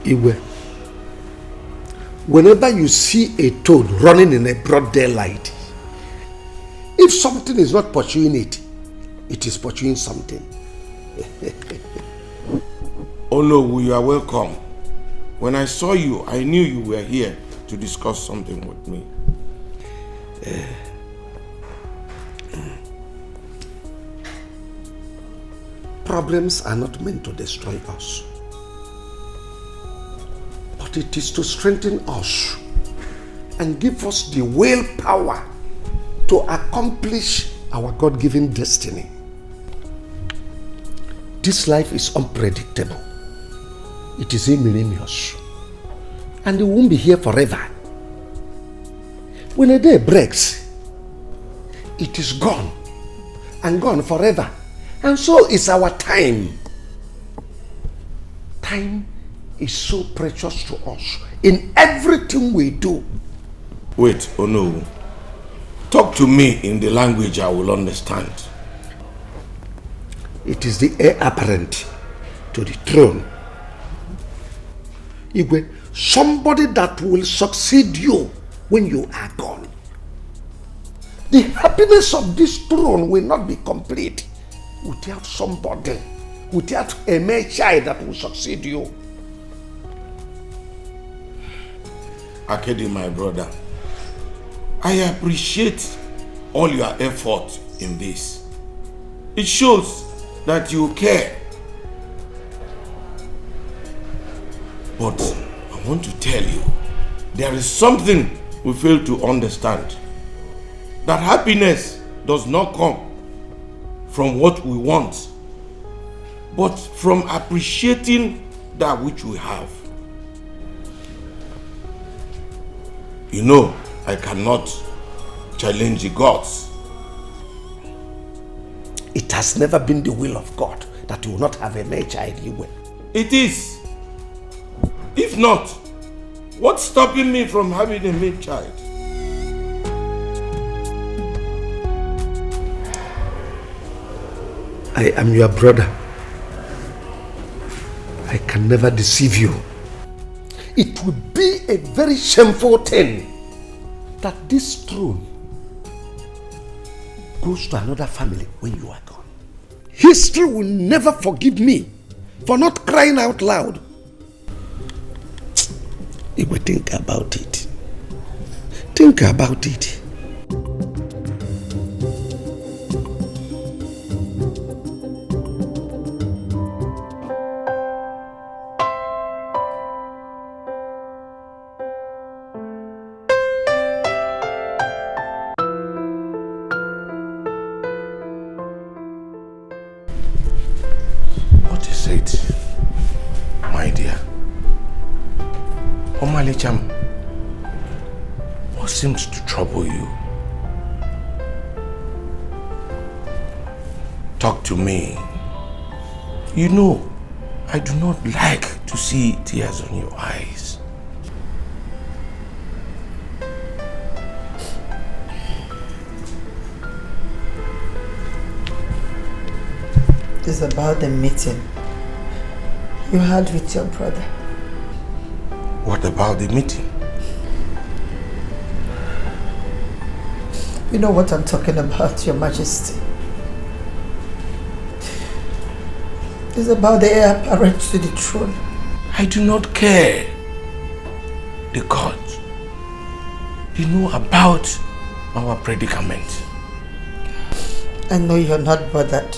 Iwe, whenever you see a toad running in a broad daylight, if something is not pursuing it, it is pursuing something. Oh no, you are welcome. When I saw you, I knew you were here to discuss something with me. Problems are not meant to destroy us, but it is to strengthen us and give us the willpower to accomplish our God-given destiny. This life is unpredictable. It is ignominious, and it won't be here forever. When a day breaks, it is gone, and gone forever. And so is our time. Time is so precious to us in everything we do. Wait, oh no. Talk to me in the language I will understand. It is the heir apparent to the throne. Igwe, somebody that will succeed you when you are gone. The happiness of this throne will not be complete without somebody, without a male child that will succeed you. Akedi, my brother, I appreciate all your effort in this. It shows that you care. But I want to tell you, there is something we fail to understand. That happiness does not come from what we want, but from appreciating that which we have. You know, I cannot challenge the gods. It has never been the will of God that you will not have a male child. It is. If not, what's stopping me from having a male child? I am your brother. I can never deceive you. It would be a very shameful thing that this throne goes to another family when you are gone. History will never forgive me for not crying out loud. If we think about it, think about it. What seems to trouble you? Talk to me. You know, I do not like to see tears on your eyes. It's about the meeting you had with your brother. What about the meeting? You know what I'm talking about, Your Majesty. It's about the heir apparent to the throne. I do not care. The gods, they know about our predicament. I know you're not bothered.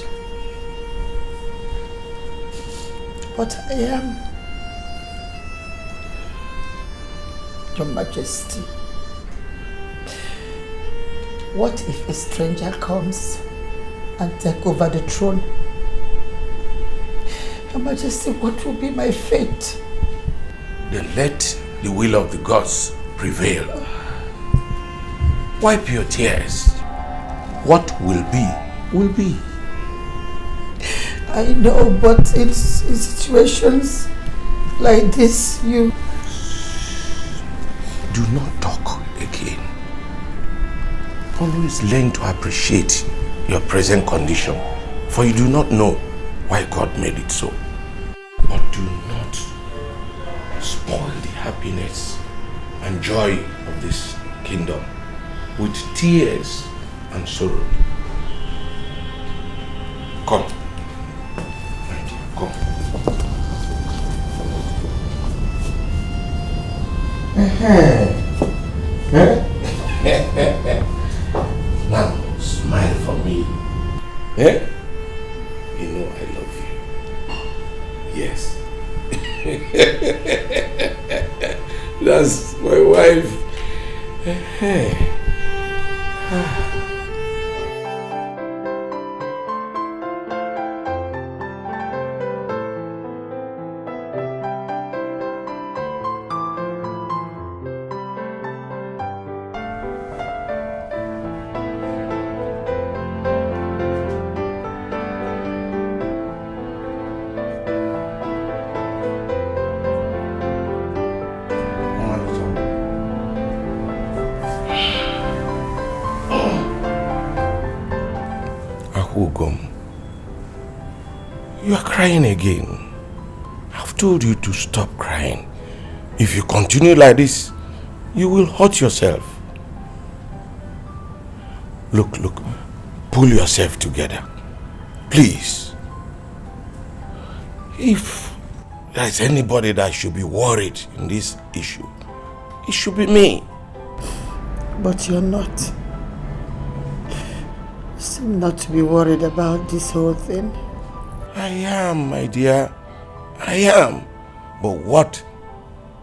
But I am. Your Majesty. What if a stranger comes and take over the throne? Your Majesty, what will be my fate? Then let the will of the gods prevail. Wipe your tears. What will be, will be. I know, but in situations like this, you... Do not talk again. Always learn to appreciate your present condition, for you do not know why God made it so. But do not spoil the happiness and joy of this kingdom with tears and sorrow. Come. My dear, come. Now, smile for me. Eh? You know I love you. Yes. That's my wife. You are crying again. I've told you to stop crying. If you continue like this, you will hurt yourself. Look, pull yourself together. Please. If there's anybody that should be worried in this issue, it should be me. But you're not. You seem not to be worried about this whole thing. I am, my dear. I am. But what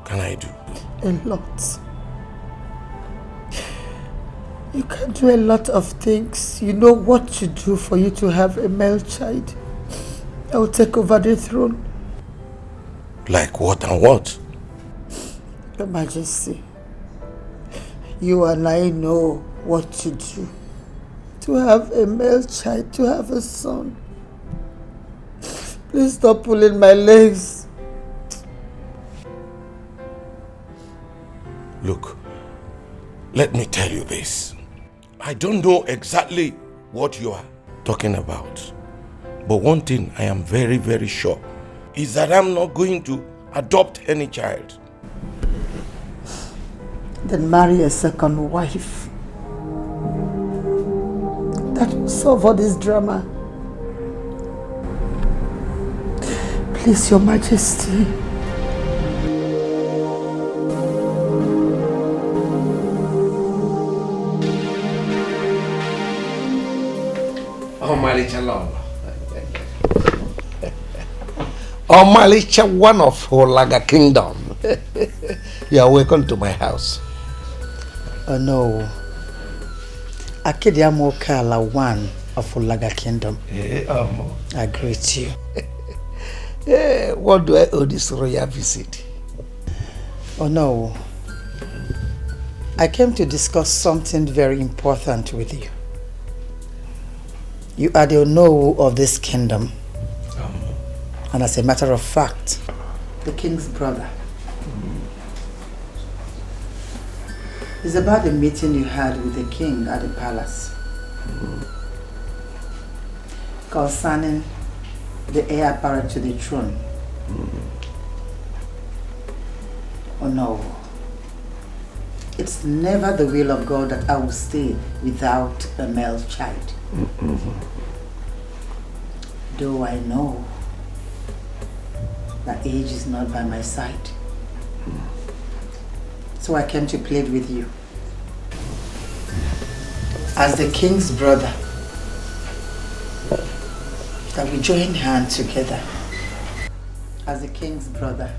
can I do? A lot. You can do a lot of things. You know what to do for you to have a male child. I will take over the throne. Like what and what? Your Majesty, you and I know what to do. To have a male child, to have a son. Please stop pulling my legs. Look, let me tell you this. I don't know exactly what you are talking about. But one thing I am very, very sure is that I'm not going to adopt any child. Then marry a second wife. That will solve all this drama. Please, Your Majesty. Omalicha Lolo. Omalicha, one of Holaga Kingdom. You are welcome to my house. Oh no. Akediamo Kala, one of Holaga Kingdom. I greet you. What do I owe this royal visit? Oh no. I came to discuss something very important with you. You are the Onowu of this kingdom. And as a matter of fact, the king's brother. It's about the meeting you had with the king at the palace. Concerning the heir apparent to the throne. Oh no. It's never the will of God that I will stay without a male child. Though I know that age is not by my side. So I came to plead with you. As the king's brother, that we join hands together. As the king's brother,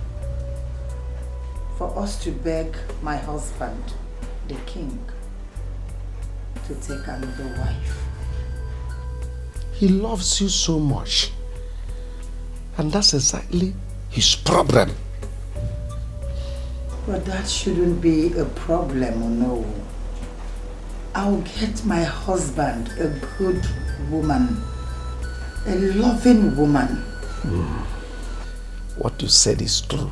for us to beg my husband, the king, to take another wife. He loves you so much. And that's exactly his problem. But that shouldn't be a problem, or no. I'll get my husband a good woman, a loving woman. What you said is true.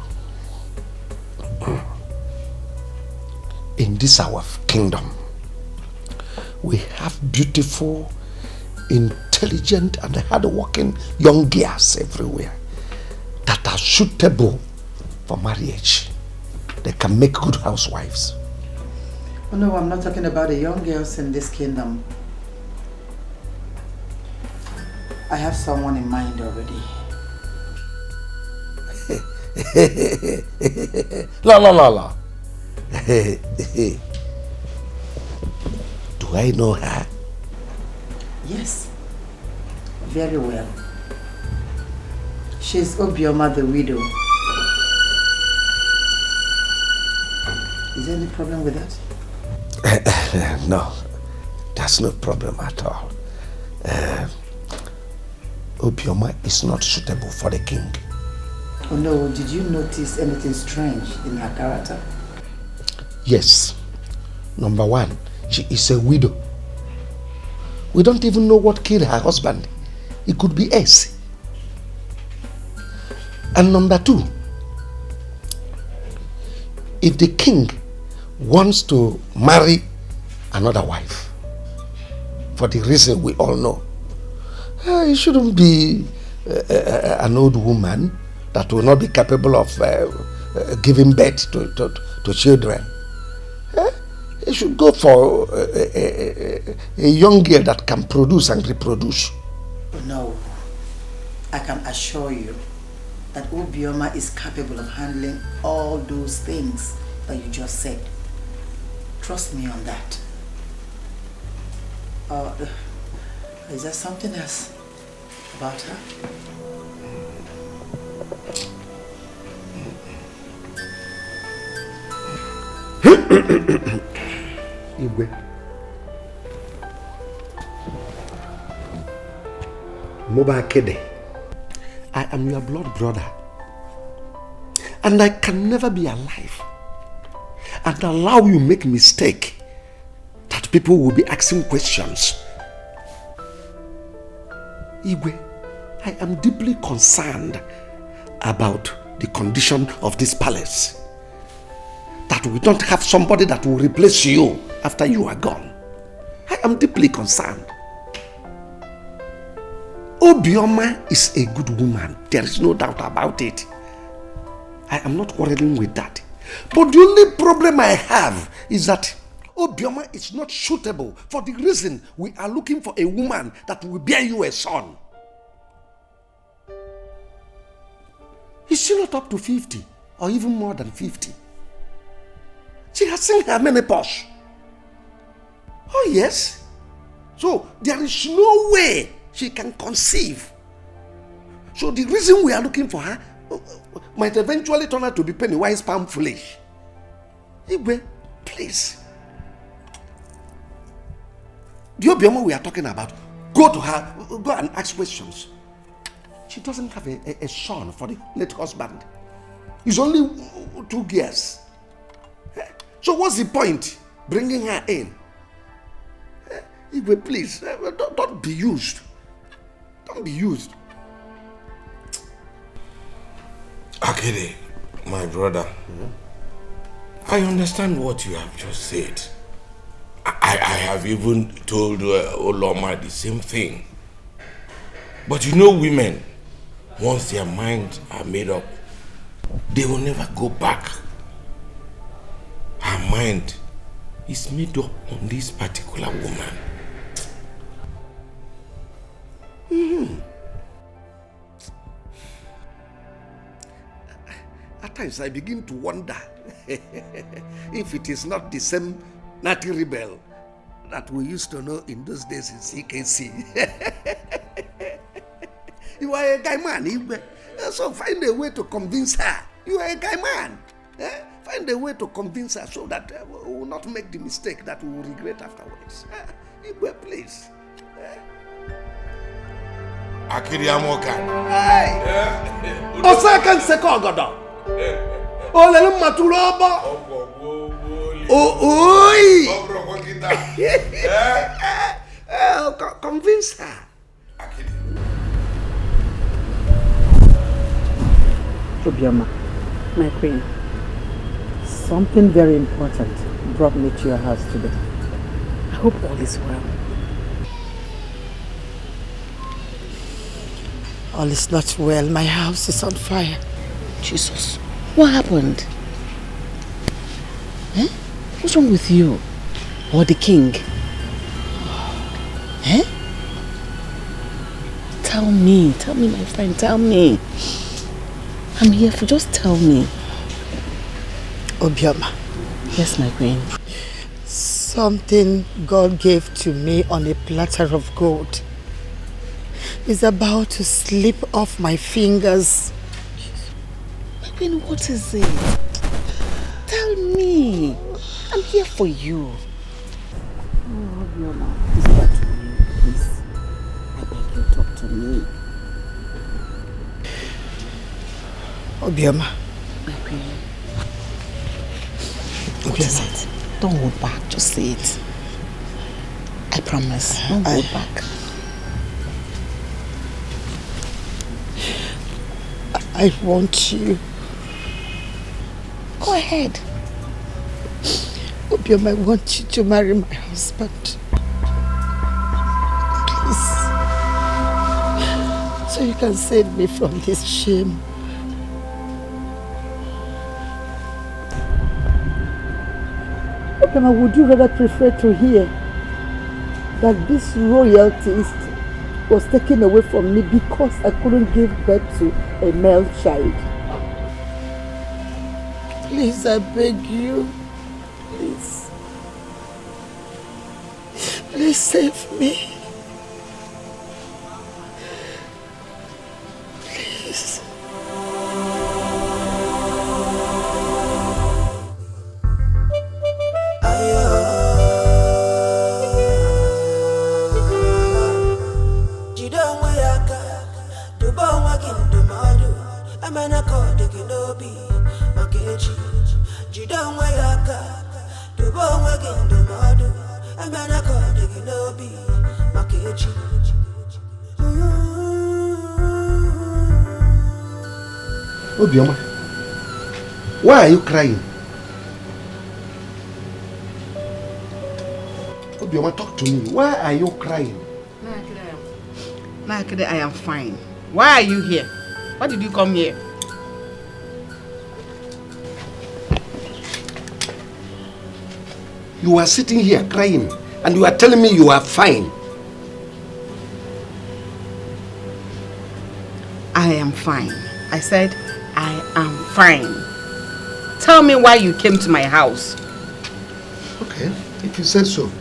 In this our kingdom, we have beautiful, intelligent and hard-working young girls everywhere that are suitable for marriage. they can make good housewives. Oh no, I'm not talking about the young girls in this kingdom. I have someone in mind already. La. Do I know her? Yes, very well. She's Obioma the widow. Is there any problem with that? No, there's no problem at all. Obioma is not suitable for the king. Oh no, did you notice anything strange in her character? Yes. Number one, she is a widow. We don't even know what killed her husband. It could be us. And number two, if the king wants to marry another wife, for the reason we all know, it shouldn't be an old woman that will not be capable of giving birth to children. It should go for a young girl that can produce and reproduce. No, I can assure you that Obioma is capable of handling all those things that you just said. Trust me on that. Is there something else about her? Igwe. Mobakede. I am your blood brother. And I can never be alive and allow you make mistake that people will be asking questions. Igwe, I am deeply concerned about the condition of this palace. That we don't have somebody that will replace you after you are gone. I am deeply concerned. Obioma is a good woman. There is no doubt about it. I am not quarreling with that. But the only problem I have is that Obioma is not suitable for the reason we are looking for a woman that will bear you a son. Is she not up to 50 or even more than 50? She has seen her menopause. Oh yes. So there is no way she can conceive. So the reason we are looking for her might eventually turn out to be penny-wise, pound-foolish. Igwe, please. The Obioma we are talking about, go to her, go and ask questions. She doesn't have a son for the late husband. It's only 2 years. So what's the point bringing her in? Igwe, please, don't be used. Don't be used. Akede, my brother, I understand what you have just said. I have even told Oloma the same thing. But you know women, once their minds are made up, they will never go back. Her mind is made up on this particular woman. At times I begin to wonder if it is not the same Natty rebel that we used to know in those days in CKC. You are a guy man, so find a way to convince her. You are a guy man. Find a way to convince her so that we will not make the mistake that we will regret afterwards. Please. Akiri Amoka. Hey! Osakan Sekogodo. Olele Matuloba. Oi! Convince her. Obioma, my queen, something very important brought me to your house today. I hope all is well. All is not well. My house is on fire. Jesus, what happened? Eh? What's wrong with you? Or the king? Eh? Tell me, my friend, tell me. I'm here for, just tell me. Obioma. Yes, my queen. Something God gave to me on a platter of gold is about to slip off my fingers. My queen, what is it? Tell me. I'm here for you. Oh, Obioma, listen to me, please. I beg you, talk to me. Obioma. My queen. What is it? Don't hold back, just say it. I promise, don't hold back. I want you. Go ahead. Obioma, I want you to marry my husband. Please. So you can save me from this shame. Obioma, would you rather prefer to hear that this royalty was taken away from me because I couldn't give birth to a male child? Please, I beg you. Please. Please save me. Please. Obioma, why are you crying? Obioma, talk to me. Why are you crying? Nakede, I am fine. Why are you here? Why did you come here? You are sitting here crying and you are telling me you are fine. I am fine. I said I am fine. Tell me why you came to my house. Okay, if you said so.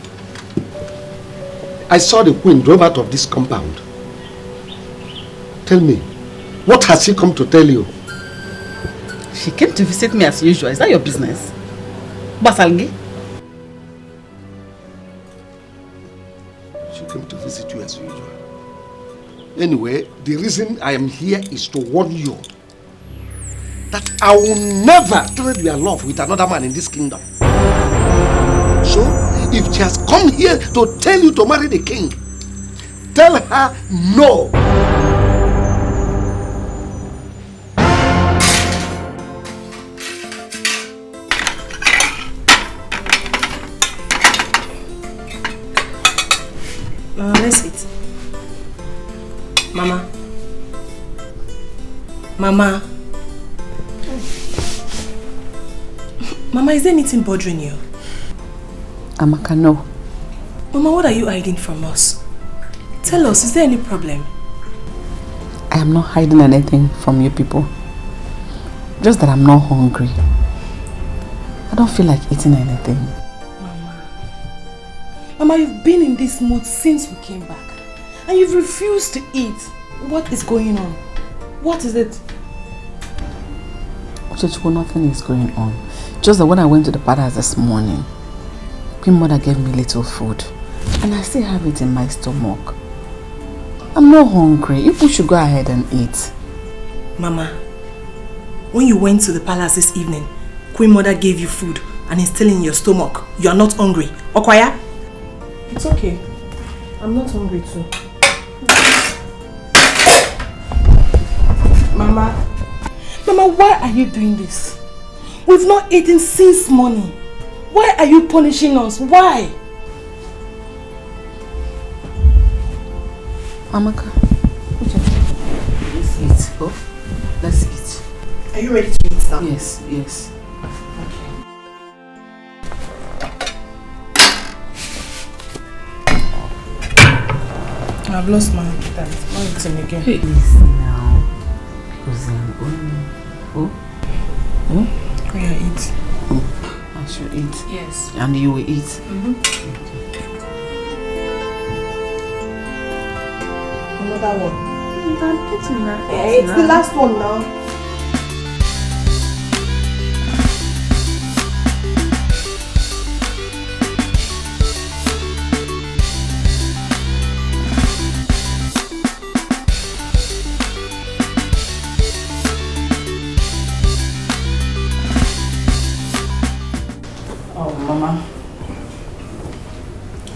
I saw the queen drove out of this compound. Tell me, what has she come to tell you? She came to visit me as usual. Is that your business? Basalgi? She came to visit you as usual. Anyway, the reason I am here is to warn you that I will never trade your love with another man in this kingdom. So, if she has come here to tell you to marry the king, tell her no. Let's eat. Mama. Mama. Mama, is there anything bothering you? Amaka, no. Mama, what are you hiding from us? Tell us, is there any problem? I am not hiding anything from you people. Just that I'm not hungry. I don't feel like eating anything. Mama, you've been in this mood since we came back. And you've refused to eat. What is going on? What is it? Chichiku, nothing is going on. Just that when I went to the palace this morning, Queen Mother gave me little food. And I still have it in my stomach. I'm not hungry. You people should go ahead and eat. Mama, when you went to the palace this evening, Queen Mother gave you food and it's still in your stomach. You are not hungry. Okwaya? It's okay. I'm not hungry too. Mama, why are you doing this? We've not eaten since morning. Why are you punishing us? Why? Amaka, let's eat. Oh, let's eat. Are you ready to eat now? Yes, yes. Okay. I've lost my appetite. Not eating again. Please now. Oh, Yeah, eat. I should eat. Yes. And you will eat. Another one. I'm eating now. It's the last one now. Oh, Mama.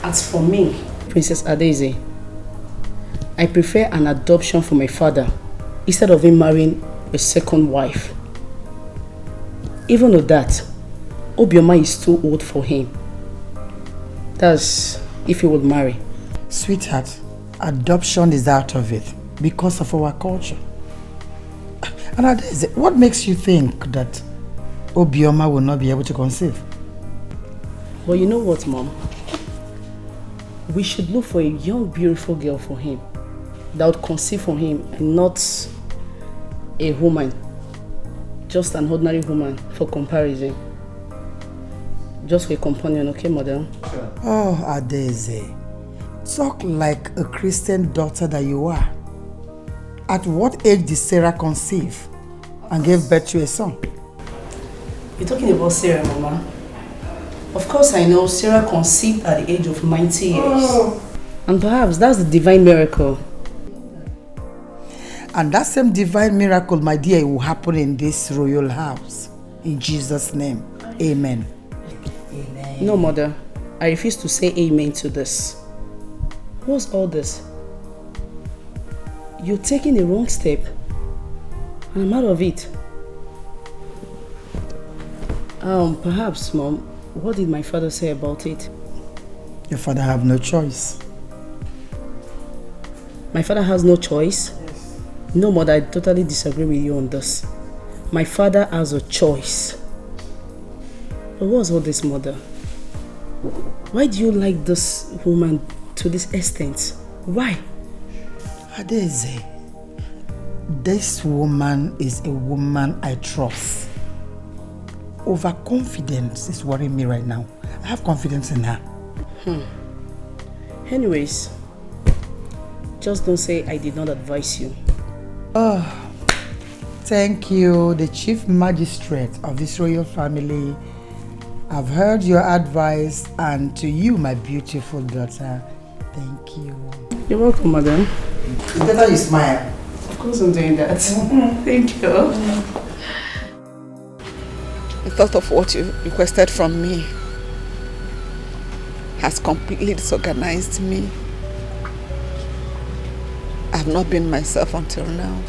As for me, Princess Adaeze, I prefer an adoption for my father instead of him marrying a second wife. Even though that, Obioma is too old for him. That's if he would marry. Sweetheart, adoption is out of it because of our culture. And Adaeze, what makes you think that Obioma will not be able to conceive? But you know what, Mom? We should look for a young, beautiful girl for him that would conceive for him and not a woman, just an ordinary woman for comparison. Just for a companion, okay, Mother? Oh, Adaeze, talk like a Christian daughter that you are. At what age did Sarah conceive and gave birth to a son? You're talking about Sarah, Mama. Of course I know Sarah conceived at the age of 90 years. Oh. And perhaps that's the divine miracle. And that same divine miracle, my dear, will happen in this royal house. In Jesus' name, amen. Amen. No, Mother. I refuse to say amen to this. What's all this? You're taking the wrong step. And I'm out of it. Perhaps, Mom, what did my father say about it? Your father have no choice. My father has no choice? Yes. No, Mother, I totally disagree with you on this. My father has a choice. But what's all this, Mother? Why do you like this woman to this extent? Why? Adaeze, this woman is a woman I trust. Overconfidence is worrying me right now. I have confidence in her. Anyways, just don't say I did not advise you. Oh, thank you, the chief magistrate of this royal family. I've heard your advice, and to you, my beautiful daughter, thank you. You're welcome, Madam. It's better you smile. Of course I'm doing that. Thank you. The thought of what you requested from me has completely disorganized me. I have not been myself until now.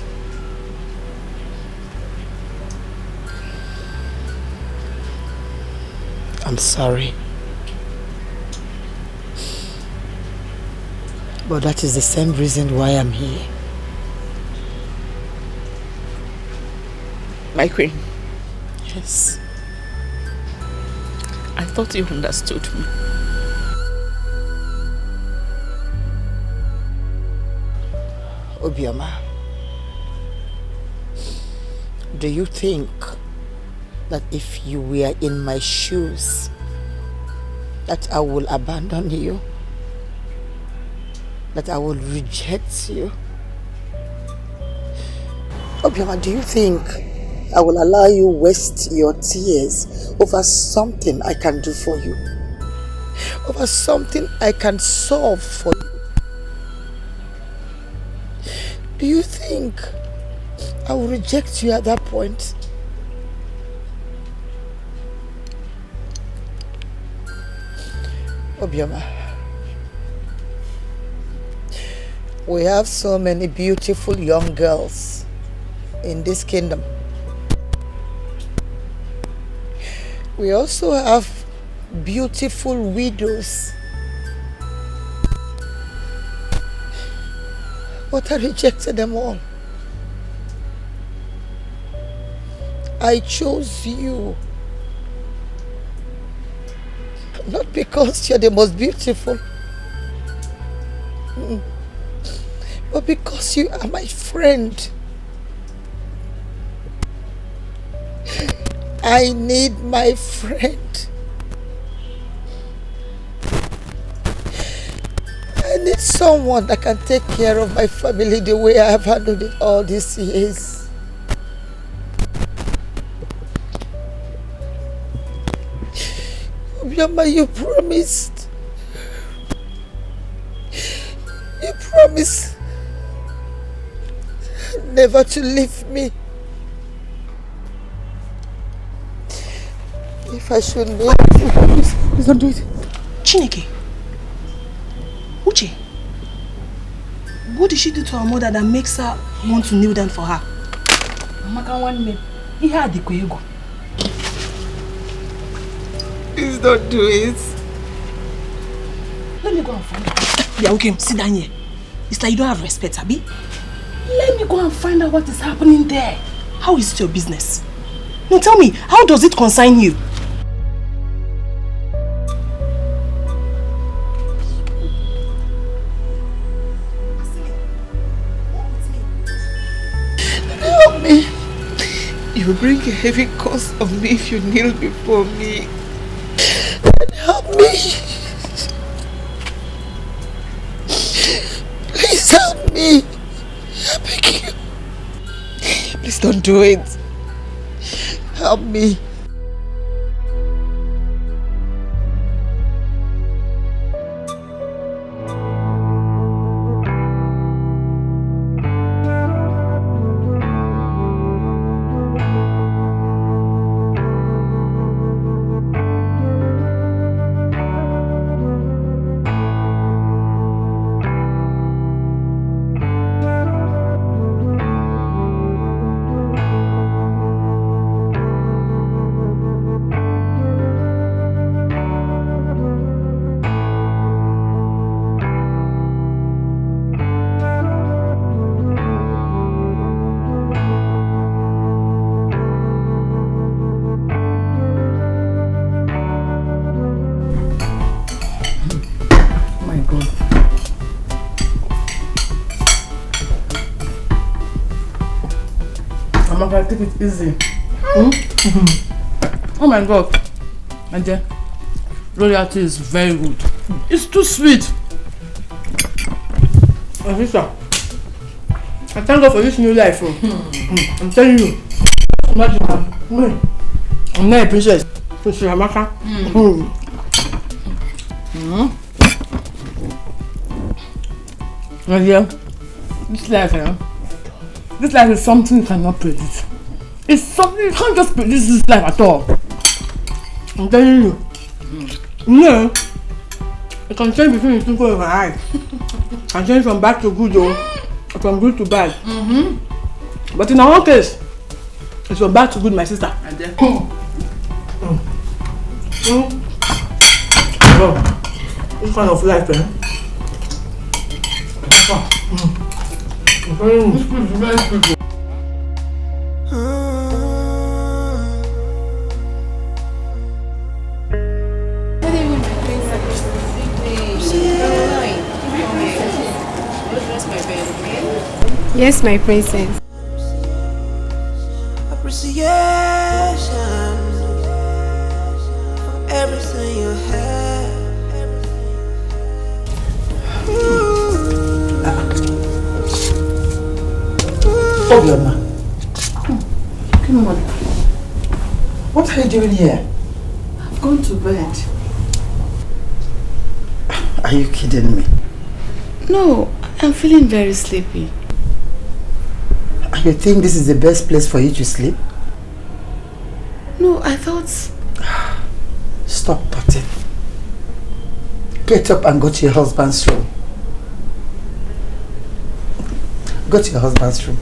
I'm sorry. But that is the same reason why I'm here. My queen. Yes. I thought you understood me. Obioma, do you think that if you were in my shoes, that I will abandon you? That I will reject you? Obioma, do you think I will allow you waste your tears over something I can do for you? Over something I can solve for you? Do you think I will reject you at that point? Obioma, we have so many beautiful young girls in this kingdom. We also have beautiful widows. But I rejected them all. I chose you. Not because you're the most beautiful. but because you are my friend. I need my friend. I need someone that can take care of my family the way I have handled it all these years. Obioma, you promised. You promised never to leave me. If I should leave you, please don't do it. Chineke. Uche. What did she do to her mother that makes her want to kneel down for her? Please don't do it. Let me go and find out. Yeah, okay, sit down here. It's like you don't have respect, Abi. Let me go and find out what is happening there. How is it your business? No, tell me, how does it concern you? Help me. You will bring a heavy cost on me if you kneel before me. Help me. Please help me. I beg you. Please don't do it. Help me. Take it easy. Oh my God. And then royalty is very good. It's too sweet. Afta, I thank God for this new life. I'm telling you. Imagine I'm not a princess. Princess Amaka. And yeah, this life is something you cannot predict. It's something you can't just predict this life at all. I'm telling you. No, it can change between the twinkle of an eye. It can change from bad to good or from good to bad. But in our case, it's from bad to good, my sister. Oh, this kind of life, eh? Yes, my princess. Appreciation for everything you have. Obioma. What are you doing here? I've gone to bed. Are you kidding me? No, I'm feeling very sleepy. You think this is the best place for you to sleep? No, I thought... Stop potting. Get up and go to your husband's room. Go to your husband's room.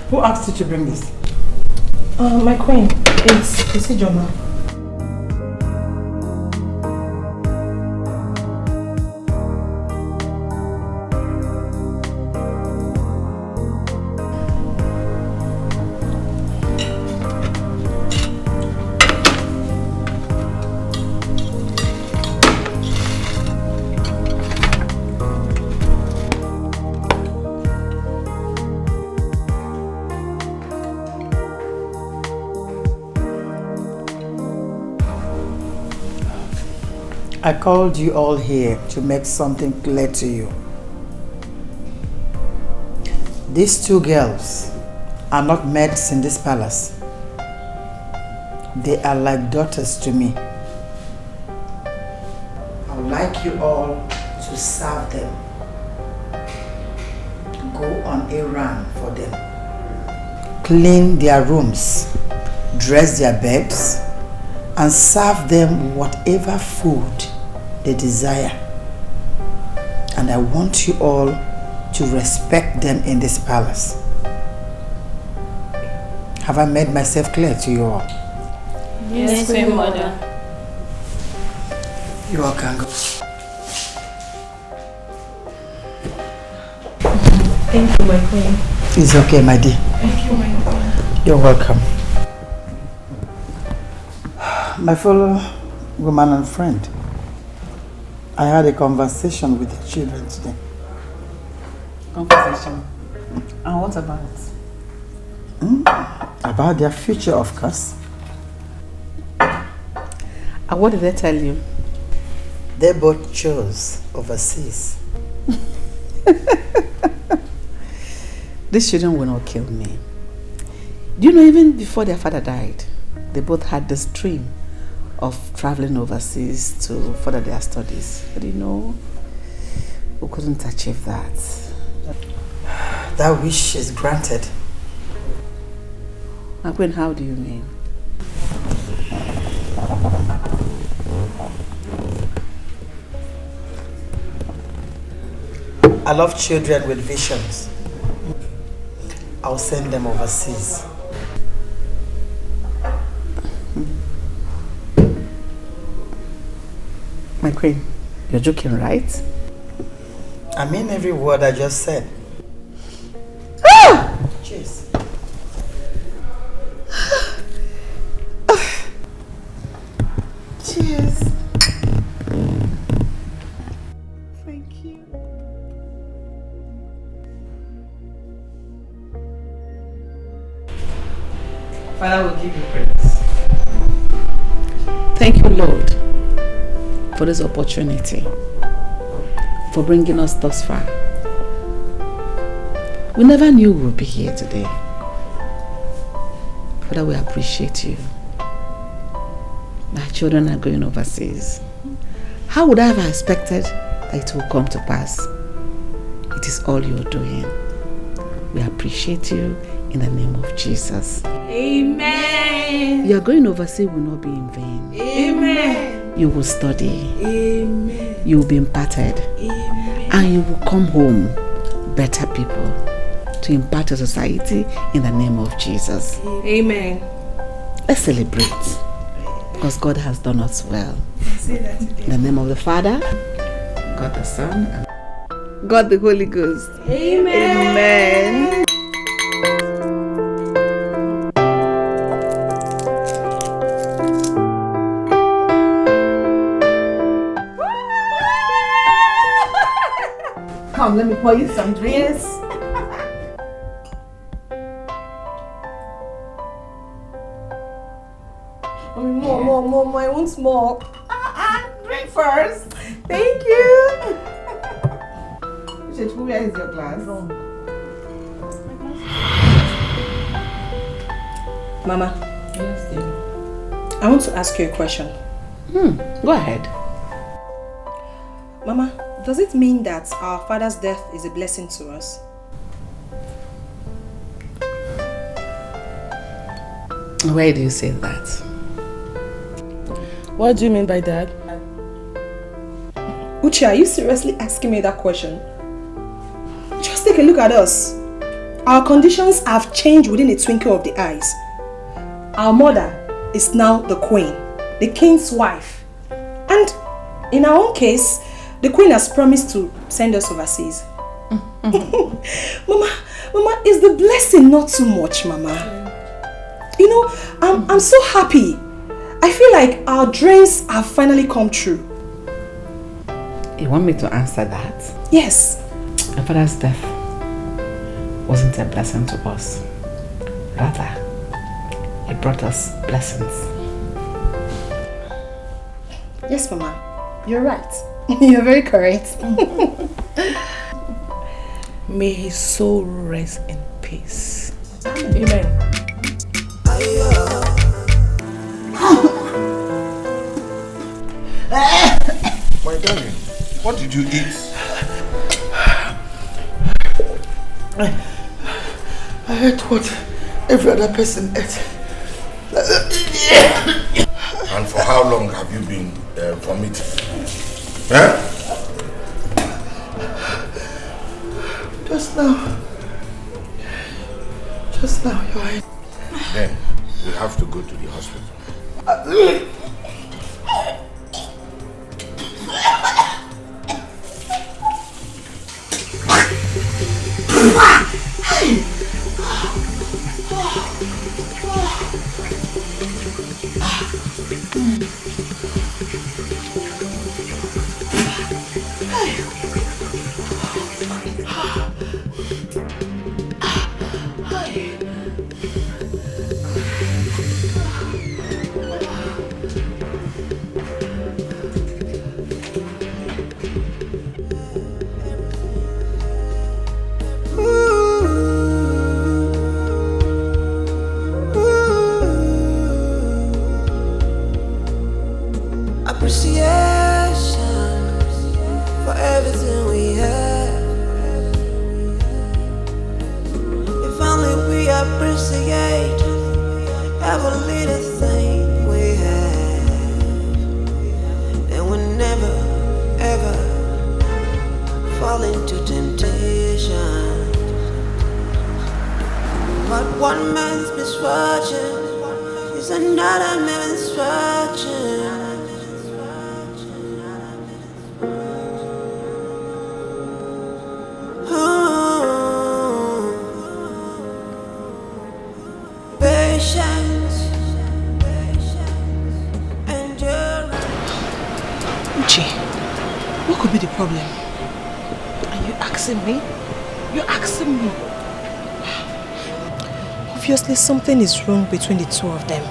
Who asked you to bring this? My queen, it's Ijoma. I called you all here to make something clear to you. These two girls are not maids in this palace. They are like daughters to me. I would like you all to serve them. Go on a run for them. Clean their rooms, dress their beds, and serve them whatever food they desire. And I want you all to respect them in this palace. Have I made myself clear to you all? Yes, Queen Mother. You all can go. Thank you, my queen. It's okay, my dear. Thank you, my queen. You're welcome. My fellow woman and friend, I had a conversation with the children today. Conversation? And what about it? About their future, of course. And what did they tell you? They both chose overseas. These children will not kill me. Do you know, even before their father died, they both had this dream of traveling overseas to further their studies. But you know, we couldn't achieve that. That wish is granted. My queen, how do you mean? I love children with visions. I'll send them overseas. My queen, you're joking, right? I mean every word I just said. Cheers. Cheers. Thank you. Father will give you praise. Thank you, Lord, for this opportunity, for bringing us thus far. We never knew we would be here today. Father, we appreciate you. My children are going overseas. How would I have expected that it will come to pass? It is all you're doing. We appreciate you in the name of Jesus. Amen. Your going overseas will not be in vain. Amen. You will study. Amen. You will be imparted. Amen. And you will come home better people to impart to society in the name of Jesus. Amen. Let's celebrate because God has done us well. In the name of the Father, God the Son, and God the Holy Ghost. Amen. Amen. Come, let me pour you some drinks. More, I want more. Drink first. Thank you. Where is your glass? Mama. Yes, dear. I want to ask you a question. Go ahead. Mama, does it mean that our father's death is a blessing to us? Why do you say that? What do you mean by that? Uche, are you seriously asking me that question? Just take a look at us. Our conditions have changed within a twinkle of the eyes. Our mother is now the queen, the king's wife. And in our own case, the queen has promised to send us overseas. Mama, is the blessing not too much, Mama? You know, I'm so happy. I feel like our dreams have finally come true. You want me to answer that? Yes. My father's death wasn't a blessing to us. Rather, it brought us blessings. Yes, Mama. You're right. You're very correct. May his soul rest in peace. Amen. My darling, what did you eat? I ate what every other person ate. And for how long have you been vomiting? Huh? Just now, you're right. Then we have to go to the hospital. What could be the problem? Are you asking me? You're asking me? Obviously something is wrong between the two of them.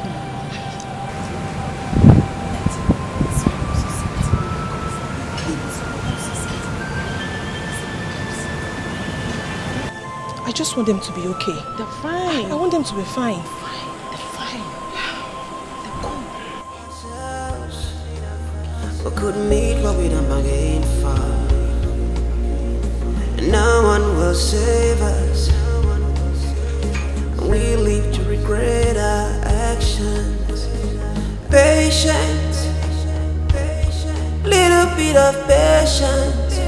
I just want them to be okay. They're fine. I want them to be fine. We could meet what we don't bargain for, and no one will save us. We live to regret our actions. Patience, little bit of patience,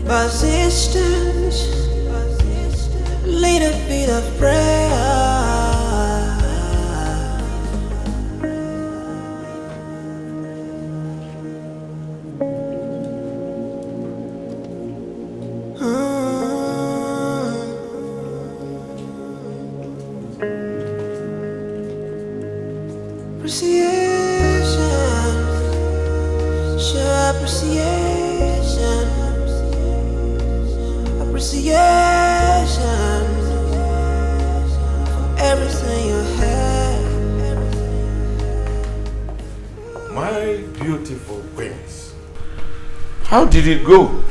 persistence, little bit of prayer. How did it go?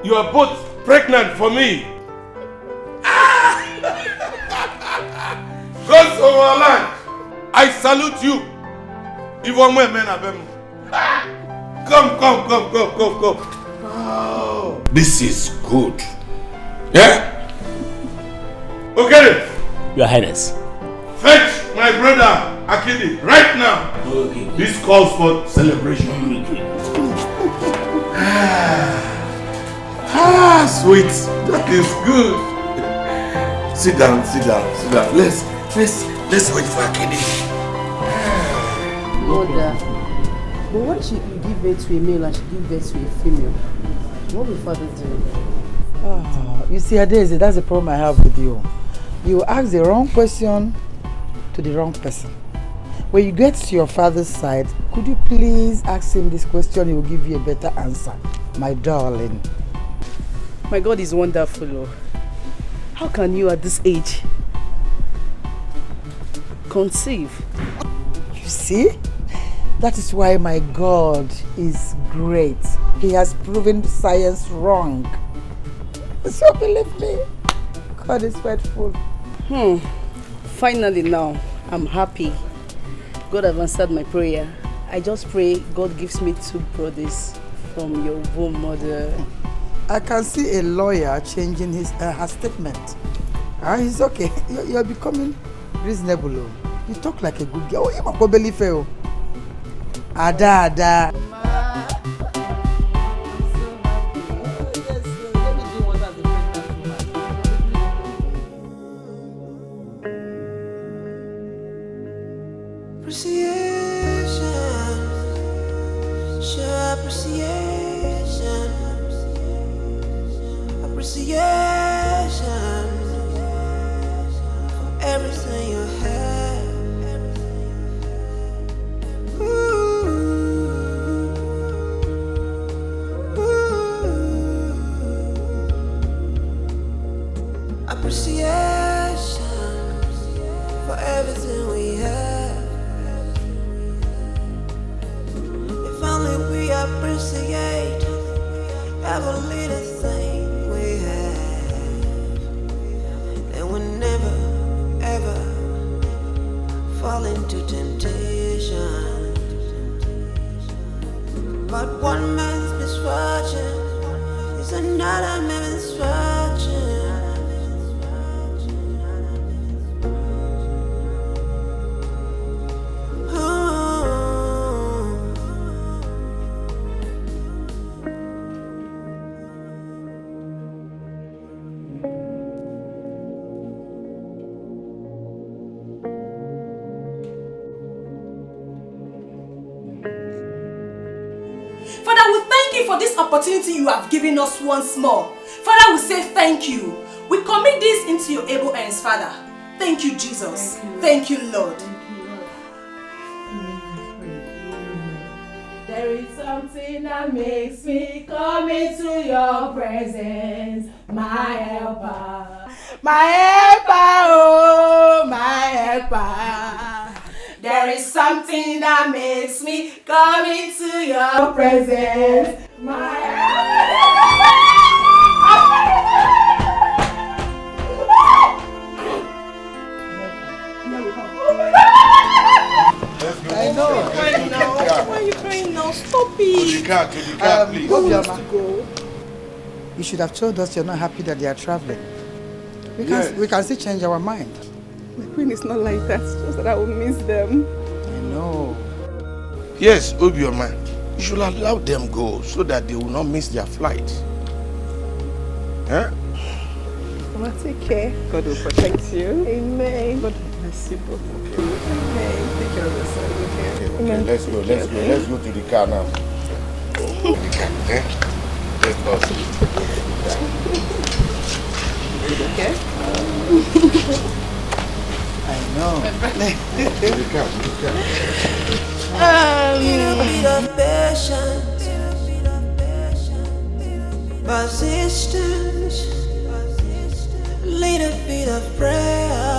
You are both pregnant for me. Gods of our land, I salute you. Even when men are them. Come. Oh, this is good. Yeah? Okay. Your Highness. Fetch my brother Akidi right now. Okay. This calls for celebration. Sweet. That is good. Sit down. Let's wait for Akidi. Mother, but what if you give birth to a male and she give birth to a female? What will father do? You see, Adeze, that's the problem I have with you. You ask the wrong question to the wrong person. When you get to your father's side, could you please ask him this question? He will give you a better answer, my darling. My God is wonderful. Oh. How can you at this age conceive? You see? That is why my God is great. He has proven science wrong. So believe me, God is faithful. Finally now, I'm happy. God has answered my prayer. I just pray God gives me 2 brothers from your womb, Mother. I can see a lawyer changing her statement. He's okay. You're becoming reasonable. You talk like a good girl. You might believe it. Ada. Appreciation for everything you have. Appreciation for everything we have. If only we appreciate every little thing we have, then we'll never ever fall into temptation. But one man's misfortune is another man's misfortune. For this opportunity you have given us once more. Father, we say thank you. We commit this into your able hands, Father. Thank you, Jesus. Thank you, Lord. There is something that makes me come into your presence, my helper. My helper, oh, my helper. There is something that makes me come into your presence, my I know. Why are you crying now? Stop it. To the car, please. Go. You should have told us you're not happy that they are traveling. We can still change our mind. My queen is not like that. It's just that I will miss them. I know. Yes, Obioma, you should allow them go so that they will not miss their flight. Huh? Mama, take care. God will protect you. Amen. God will bless you both. Okay. Amen. Take care of yourself, okay? Okay, let's go. Let's go to the car now. Let's go. Okay? I know. Little bit of patience, persistence, little bit of prayer.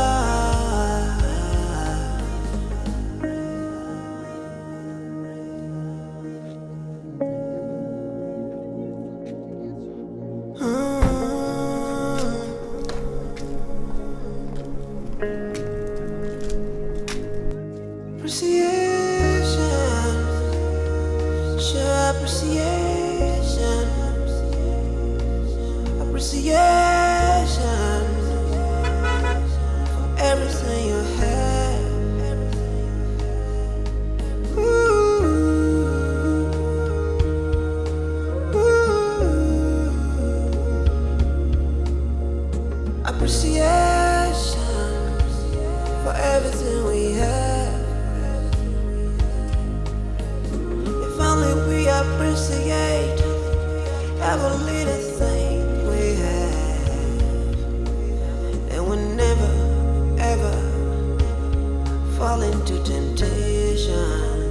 into temptation.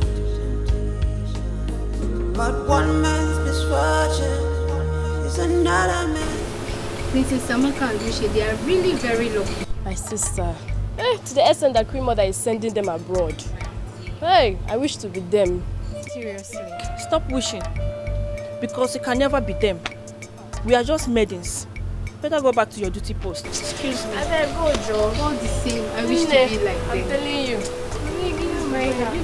But one man's misfortune is another man's. Mrs. Samaka and Lucia, they are really very lucky. My sister. To the extent that Queen Mother is sending them abroad. Hey, I wish to be them. Seriously. Stop wishing. Because you can never be them. We are just maidens. Better go back to your duty post. Excuse me. I better go, Joe. All the same, I wish to be like them. I'm telling you. Let me give you my hand.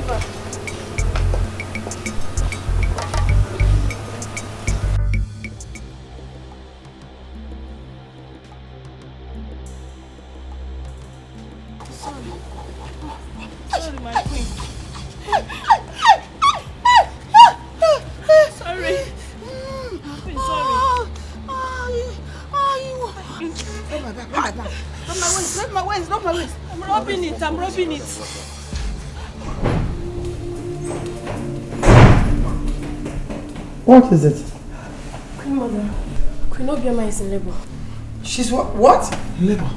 Sorry, my queen. Sorry. Queen, sorry. Not my waist. I'm rubbing it. What is it? Queen Mother, Queen Obioma is in labor. She's what? Labor.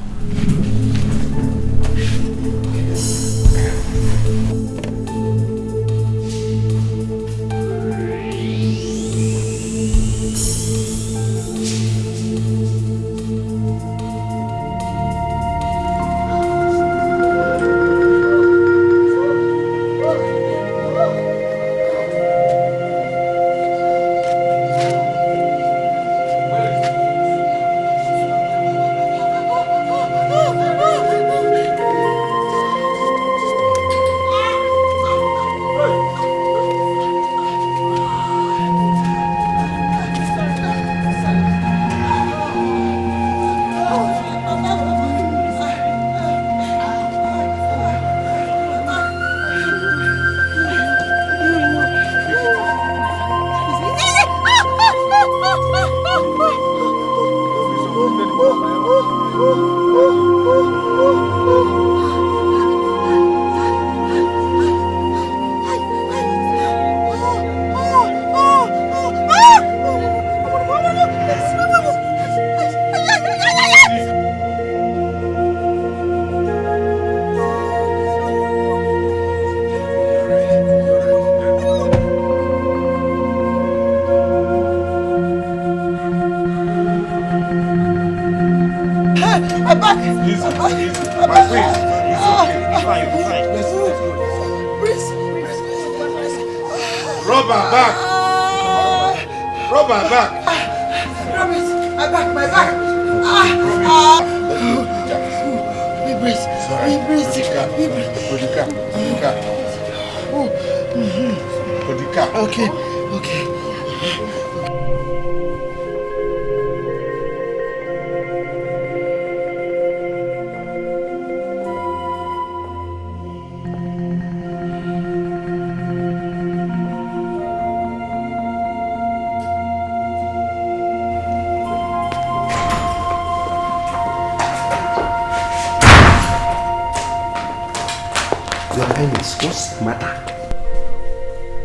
What's the matter?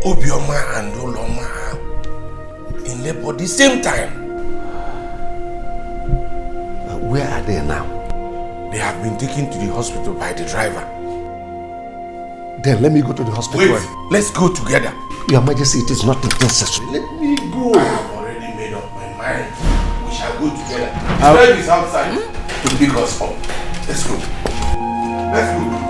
Obioma and Oloma are in labor the same time. Where are they now? They have been taken to the hospital by the driver. Then let me go to the hospital. Wait, let's go together. Your Majesty, it is not necessary. Let me go. I have already made up my mind. We shall go together. The driver is outside to pick us up. Let's go. Let's go.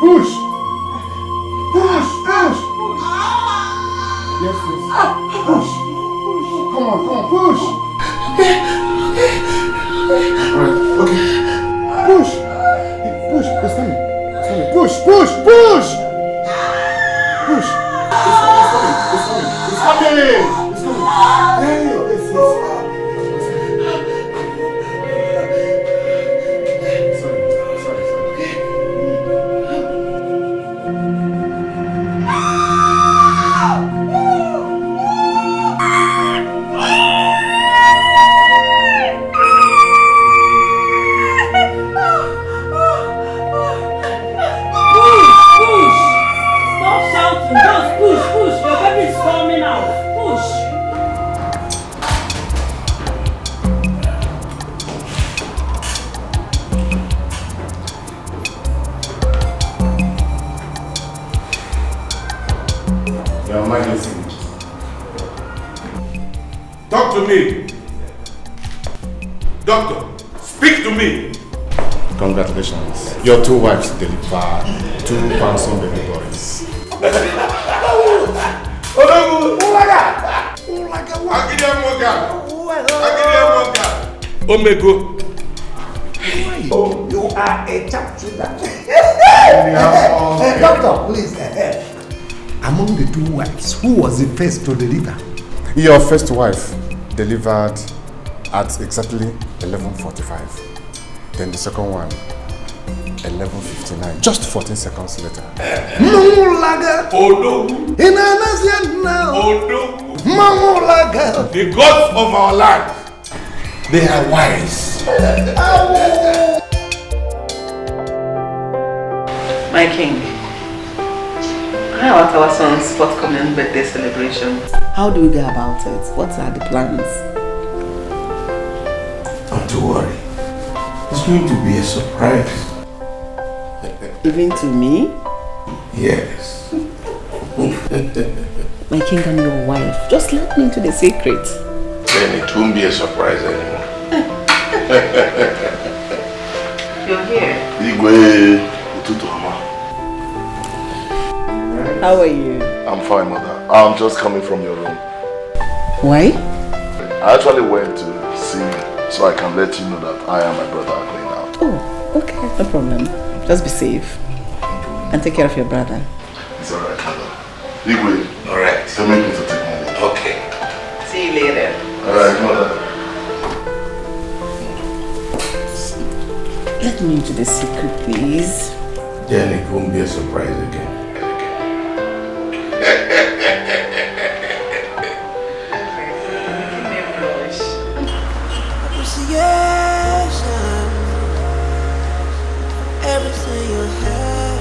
Push! Push! Push! Yes, yes. Push! Come on, push! Alright, okay. Push! Push! It's coming. It's coming. Push! Push! Push! Push! It's coming. It's coming. It's coming. Hey, it's Talk to me. Doctor, speak to me. Congratulations. Your 2 wives delivered 2 handsome baby boys. Omego. Oh, you are a chap Doctor, please. Among the 2 wives, who was the first to deliver? Your first wife delivered at exactly 11:45. Then the second one, 11:59. Just 14 seconds later. The gods of our land, they are wise. My king, how about our son's forthcoming birthday celebration? How do we go about it? What are the plans? Not to worry. It's going to be a surprise. Even to me? Yes. My king and your wife, just let me into the secret. Then it won't be a surprise anymore. You're here. Igwe Ututoma. How are you? I'm fine, mother. I'm just coming from your room. Why? I actually went to see you so I can let you know that I and my brother are going out. Oh, okay, no problem. Just be safe. And take care of your brother. It's alright, mother. Igwe. Alright. Tell me to take my leave. Okay. See you later. Alright, mother. Let me into the secret, please. Then it won't be a surprise again. Everything you have.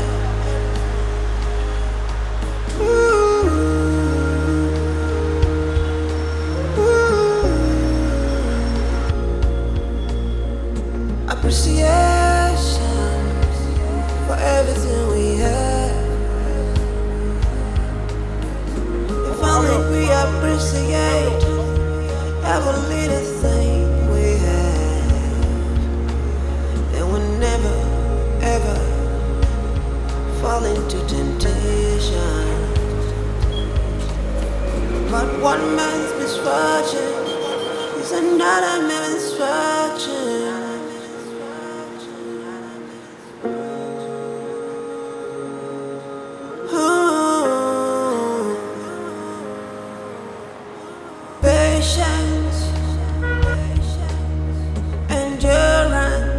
Appreciation for everything we have. If only we appreciate every little thing we have, then we'll never ever fall into temptation. But one man's misfortune is another man's misfortune. Patience, endurance.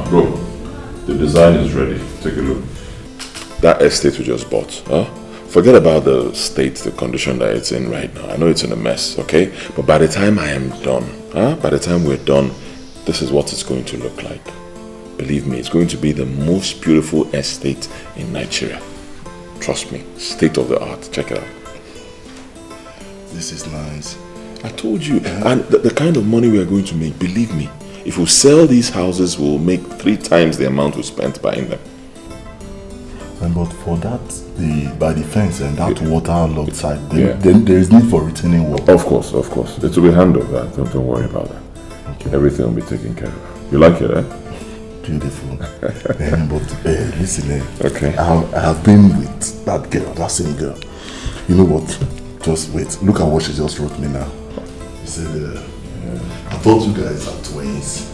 Bro, the design is ready. Take a look. That estate we just bought, forget about the state, the condition that it's in right now. I know it's in a mess, okay? But by the time I am done, by the time we're done, this is what it's going to look like. Believe me, it's going to be the most beautiful estate in Nigeria. Trust me, state of the art. Check it out. This is nice. I told you. And the kind of money we are going to make, believe me, if we sell these houses, we'll make 3 times the amount we spent buying them. But for that, by the fence and that waterlogged side, then there is need for retaining wall. Of course. It will be handled. Don't worry about that. Okay. Everything will be taken care of. You like it, eh? Beautiful. But listen, okay. I have been with that girl, that same girl. You know what? Just wait. Look at what she just wrote me now. She said, I thought you guys are twins.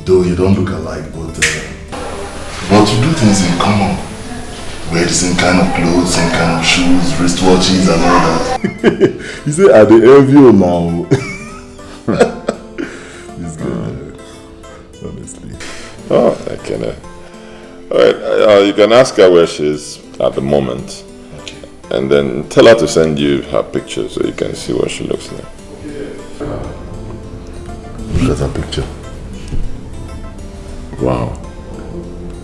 Though you don't look alike, but you do things in common. Wear the same kind of clothes, same kind of shoes, wristwatches and all that. You say, are they envy you now? This girl, honestly. Oh, I can. Alright, you can ask her where she is at the moment. Okay. And then tell her to send you her picture so you can see what she looks like. Look at her picture. Wow.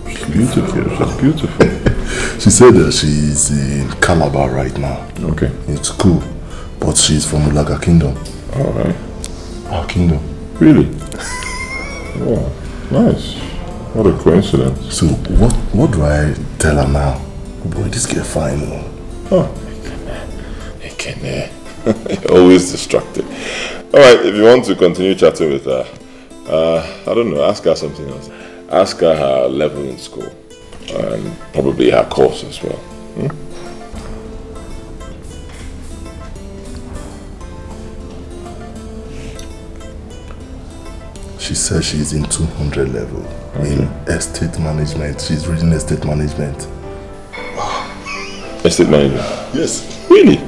She's beautiful. She's beautiful. She said that she's in Calabar right now. Okay. It's cool. But she's from Ulaga Kingdom. Alright. Our kingdom. Really? Oh, nice. What a coincidence. So what do I tell her now? Oh boy, this girl fine. Oh. Always distracted. Alright, if you want to continue chatting with her, I don't know, ask her something else. Ask her level in school. And probably her course as well. She says she's in 200 level in estate management. She's reading estate management. Estate management? Yes. Really?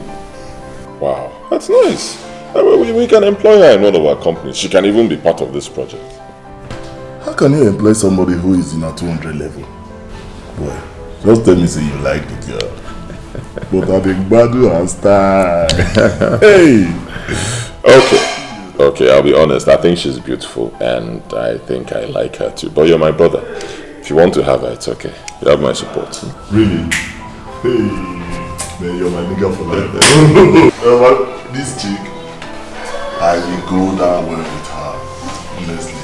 Wow, that's nice. We can employ her in one of our companies. She can even be part of this project. How can you employ somebody who is in a 200 level? Boy, just tell me say you like the girl. But I think Badu and style. Hey! Okay, I'll be honest. I think she's beautiful and I think I like her too. But you're my brother. If you want to have her, it's okay. You have my support. Really? Hey, man, you're my nigga for life. This chick, I will go down well with her, honestly.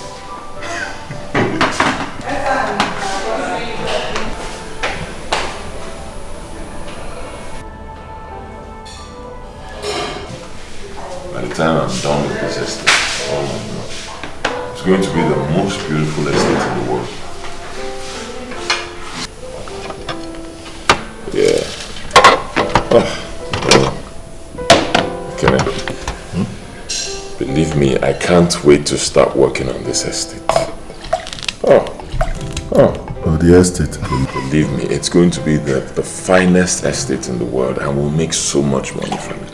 By the time I'm done with this estate, oh my God, it's going to be the most beautiful estate in the world. Yeah. Believe me, I can't wait to start working on this estate. Oh, the estate. Believe me, it's going to be the finest estate in the world and we'll make so much money from it.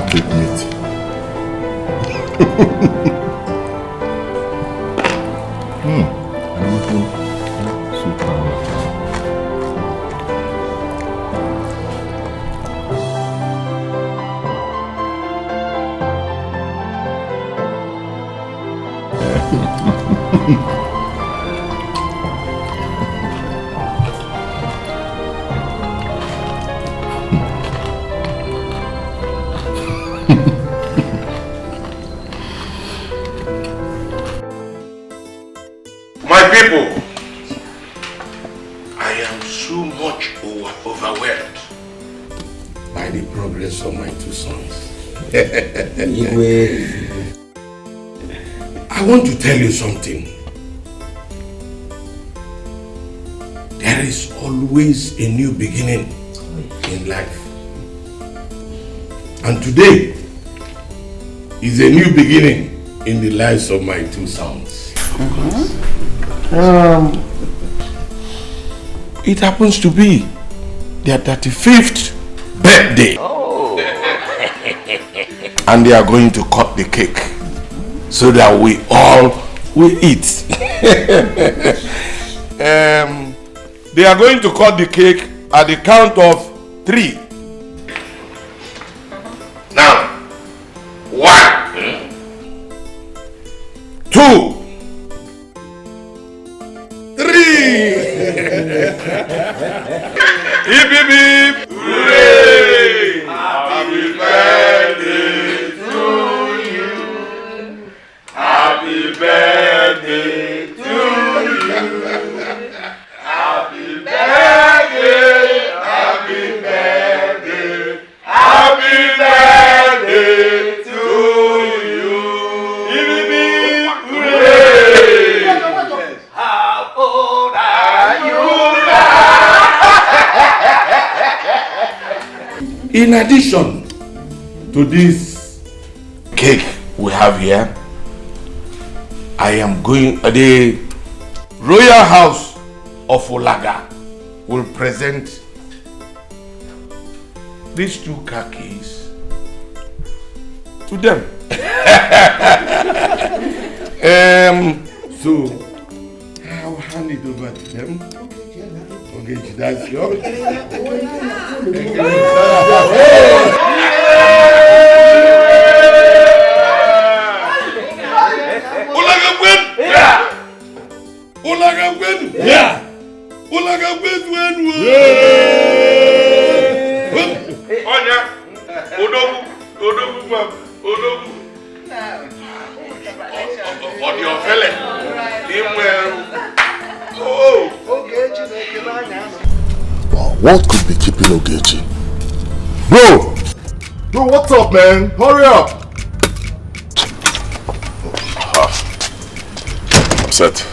Take meat. I want to tell you something. There is always a new beginning in life. And today is a new beginning in the lives of my two sons. It happens to be their 35th birthday. Oh. And they are going to cut the cake so that we all will eat. They are going to cut the cake at the count of 3. Now, 1, 2, 3. Hip hip hip! Hooray! Happy birthday to you. Happy birthday to you. Happy birthday! Happy birthday! Happy birthday to you. Hip hip hip! Hooray! How old are you now? In addition to this cake we have here, I am going, the Royal House of Olaga will present these 2 car keys to them. So I'll hand it over to them. Okay, that's yours. What could be keeping Ogechi? Bro! Bro, what's up, man? Hurry up! I'm set.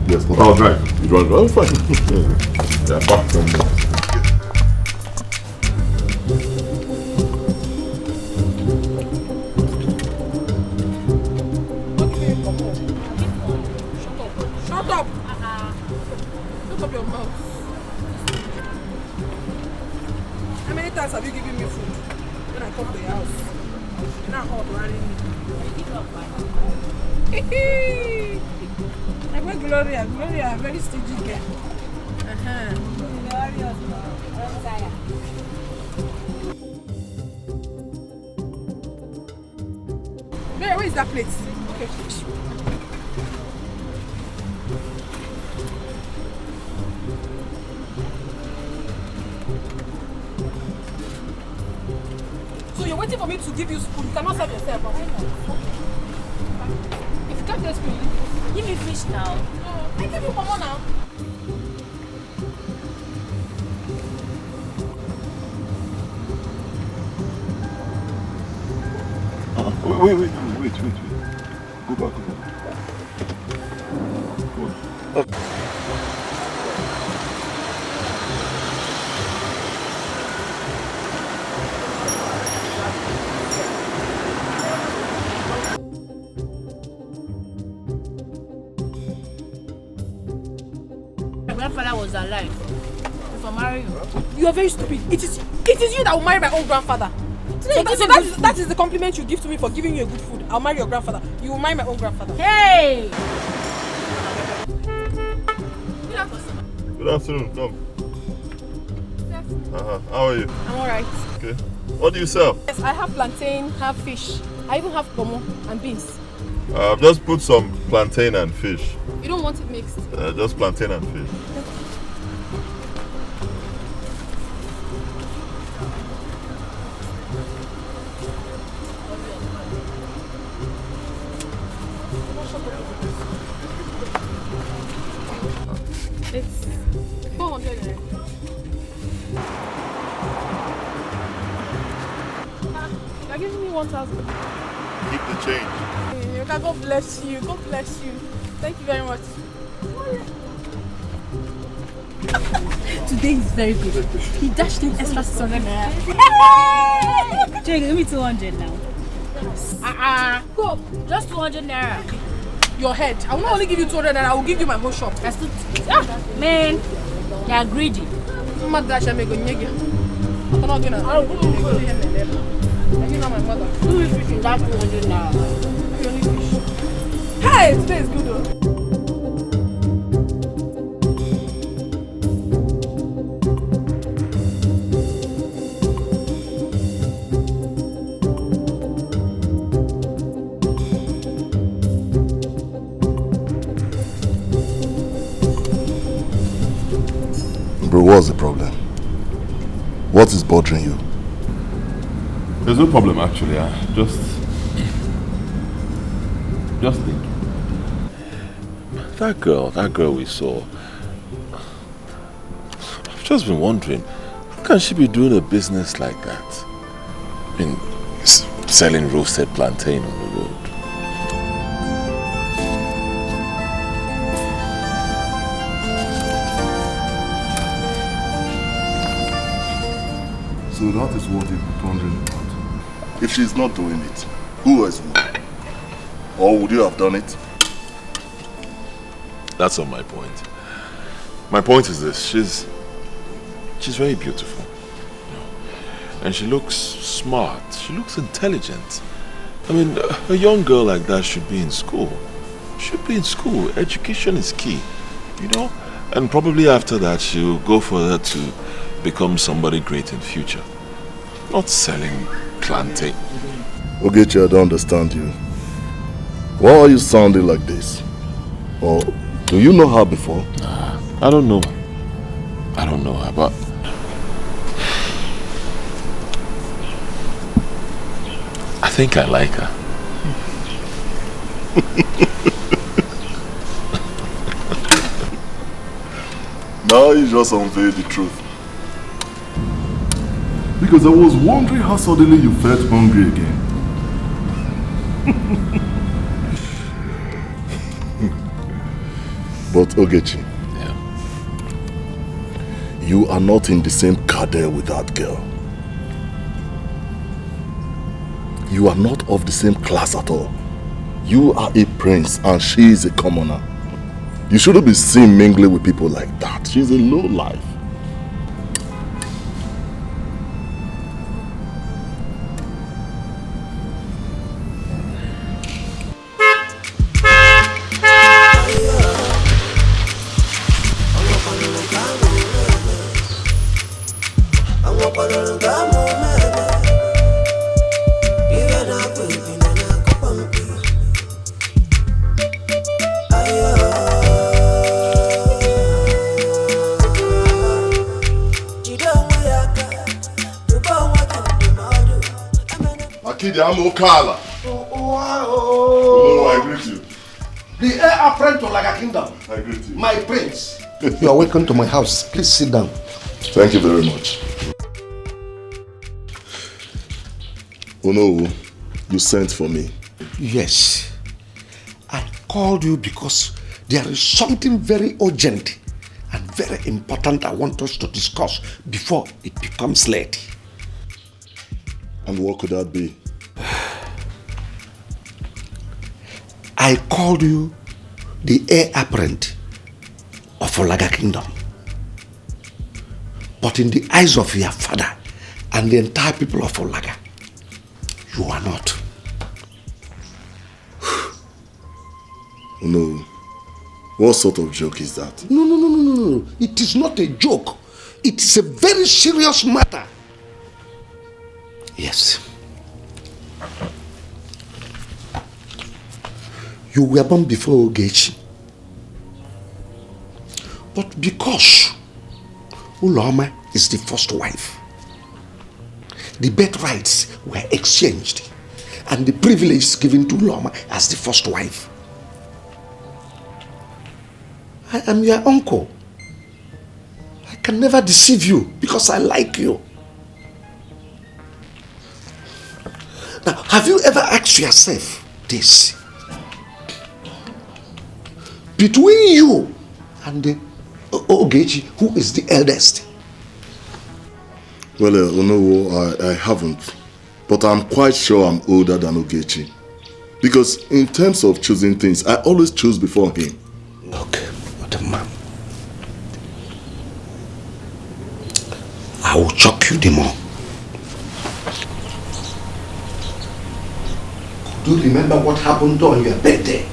Yes, but I was right. You don't know? Fine. Yeah, back from me. Shut up! Shut up your mouth. How many times have you given me food when I come to your house? You're not hot running me. I went Gloria. Gloria, very stingy girl. Where is that plate? Okay. So you're waiting for me to give you spoon? You cannot serve yourself. If you can't get spoon, give me fish now. I give you mama now. Wait. Go back. My grandfather was alive. If I marry you. You are very stupid. It is you that will marry my own grandfather. So that is the compliment you give to me for giving you a good food. I'll marry your grandfather. You will marry my own grandfather. Hey! Good afternoon. Come. How are you? I'm alright. Okay. What do you sell? Yes, I have plantain, have fish. I even have pomo and beans. I've just put some plantain and fish. You don't want it mixed? Just plantain and fish. It's 400. You're giving me 1,000. Keep the change. God bless you. God bless you. Thank you very much. Today is very good. He dashed in extra 600 naira. Jay, give me 200 now. Go. Just 200 naira. Your head. I will not only give you 200 naira, I will give you my whole shop. That's too... man. They are greedy. You know my mother. Who is fishing that 200 now? Hey, today is good though. Bro, what's the problem? What is bothering you? There's no problem actually. Just think. That girl we saw. I've just been wondering, how can she be doing a business like that? I mean, selling roasted plantain on the road. So that is what you're wondering about. If she's not doing it, who else would? Or would you have done it? That's not my point. My point is this: she's very beautiful, and she looks smart. She looks intelligent. I mean, a young girl like that should be in school. Should be in school. Education is key, And probably after that, she'll go further to become somebody great in future. Not selling plantain. Ogechi, I don't understand you. Why are you sounding like this? Or do you know her before? I don't know. I don't know her, but I think I like her. Now you just unveil the truth. Because I was wondering how suddenly you felt hungry again. But Ogechi, you are not in the same cadre with that girl. You are not of the same class at all. You are a prince and she is a commoner. You shouldn't be seen mingling with people like that. She's a low life. Kala. Oh, I greet you. The heir apparent to like a kingdom. I greet you. My prince. You are welcome to my house. Please sit down. Thank you very much. Oh no, you sent for me. Yes. I called you because there is something very urgent and very important I want us to discuss before it becomes late. And what could that be? I called you the heir apparent of Olaga Kingdom. But in the eyes of your father and the entire people of Olaga, you are not. No. What sort of joke is that? No. It is not a joke. It is a very serious matter. Yes. You were born before Ogechi. But because Uloma is the first wife, the birthrights were exchanged and the privilege given to Uloma as the first wife. I am your uncle. I can never deceive you because I like you. Now, have you ever asked yourself this? Between you and the Ogechi, who is the eldest? Well, no, I haven't. But I'm quite sure I'm older than Ogechi. Because in terms of choosing things, I always choose before him. Look, what a man. I will choke you the more. Do you remember what happened on your birthday?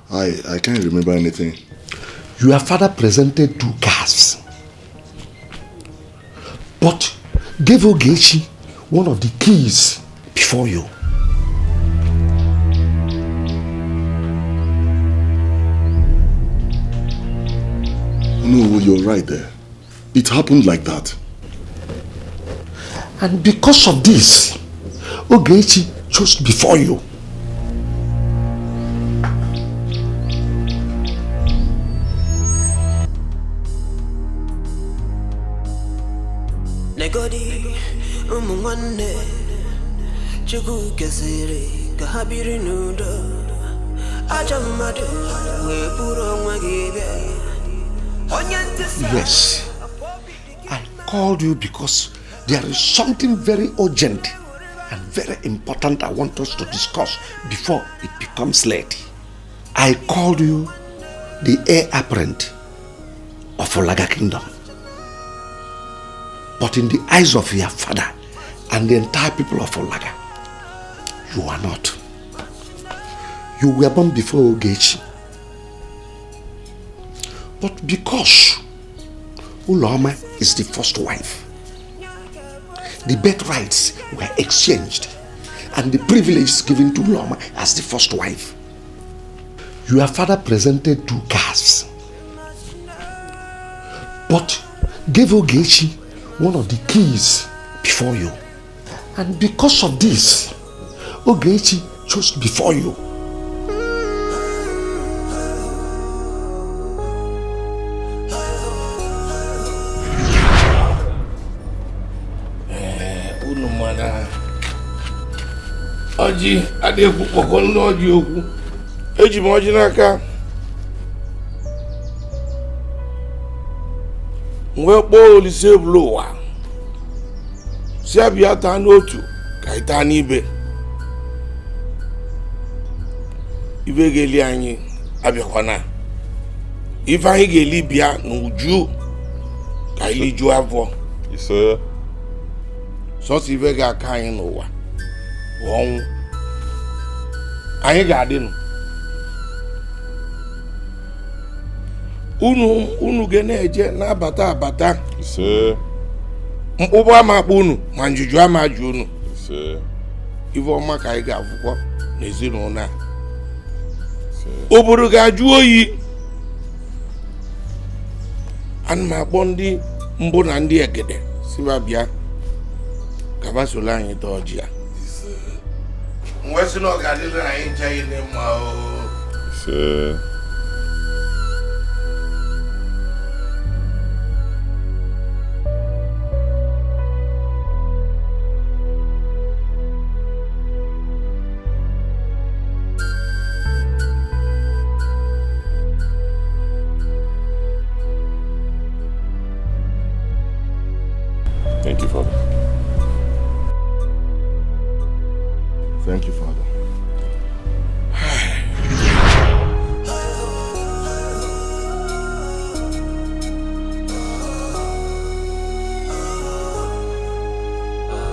I can't remember anything. Your father presented 2 cars, but gave Ogechi one of the keys before you. No, you're right there. It happened like that. And because of this, Ogechi chose before you. Negodi umwane chugu kesere kahabiri nudo ajamadu we puro mwagebe. Yes, I called you because there is something very urgent and very important I want us to discuss before it becomes late. I called you the heir apparent of Olaga Kingdom. But in the eyes of your father and the entire people of Olaga, you are not. You were born before Ogechi. But because Uloma is the first wife, the birthrights were exchanged and the privileges given to Uloma as the first wife. Your father presented 2 cars, but gave Ogechi one of the keys before you. And because of this, Ogechi chose before you. Oji adekwu kpọkọ n'ọjị okwu. Eji m ọjị n'aka. Mgbe kpọọ Olise ebulu ụwa. Si abịa taa n'otu ka ị taa n'ibe. Ibe ga-eli anyị abịakwana. Ife anyị ga-eli bịa n'uju ka anyị juo afọ. Ise. Sọsọ ife ga-aka anyị n'ụwa. Ọnwụ. Anyị ga-adị nụ. Unu ga na-eje na-abata abata. Ise. Mkpụbụ ama akpụ unu ma njuju ama ajụ unu. Ise. Ife ọma ka anyị ga-afụkọ n'ezinụlọ a. Obodo ga-ajụ oyi. Ana m akpọ ndị mbụ na ndị egede siba bịa ka ba soro anyị taa ọjị a. Mwesi no gadile na inja ine mwa. Ise. Thank you, Father. Thank you, Father.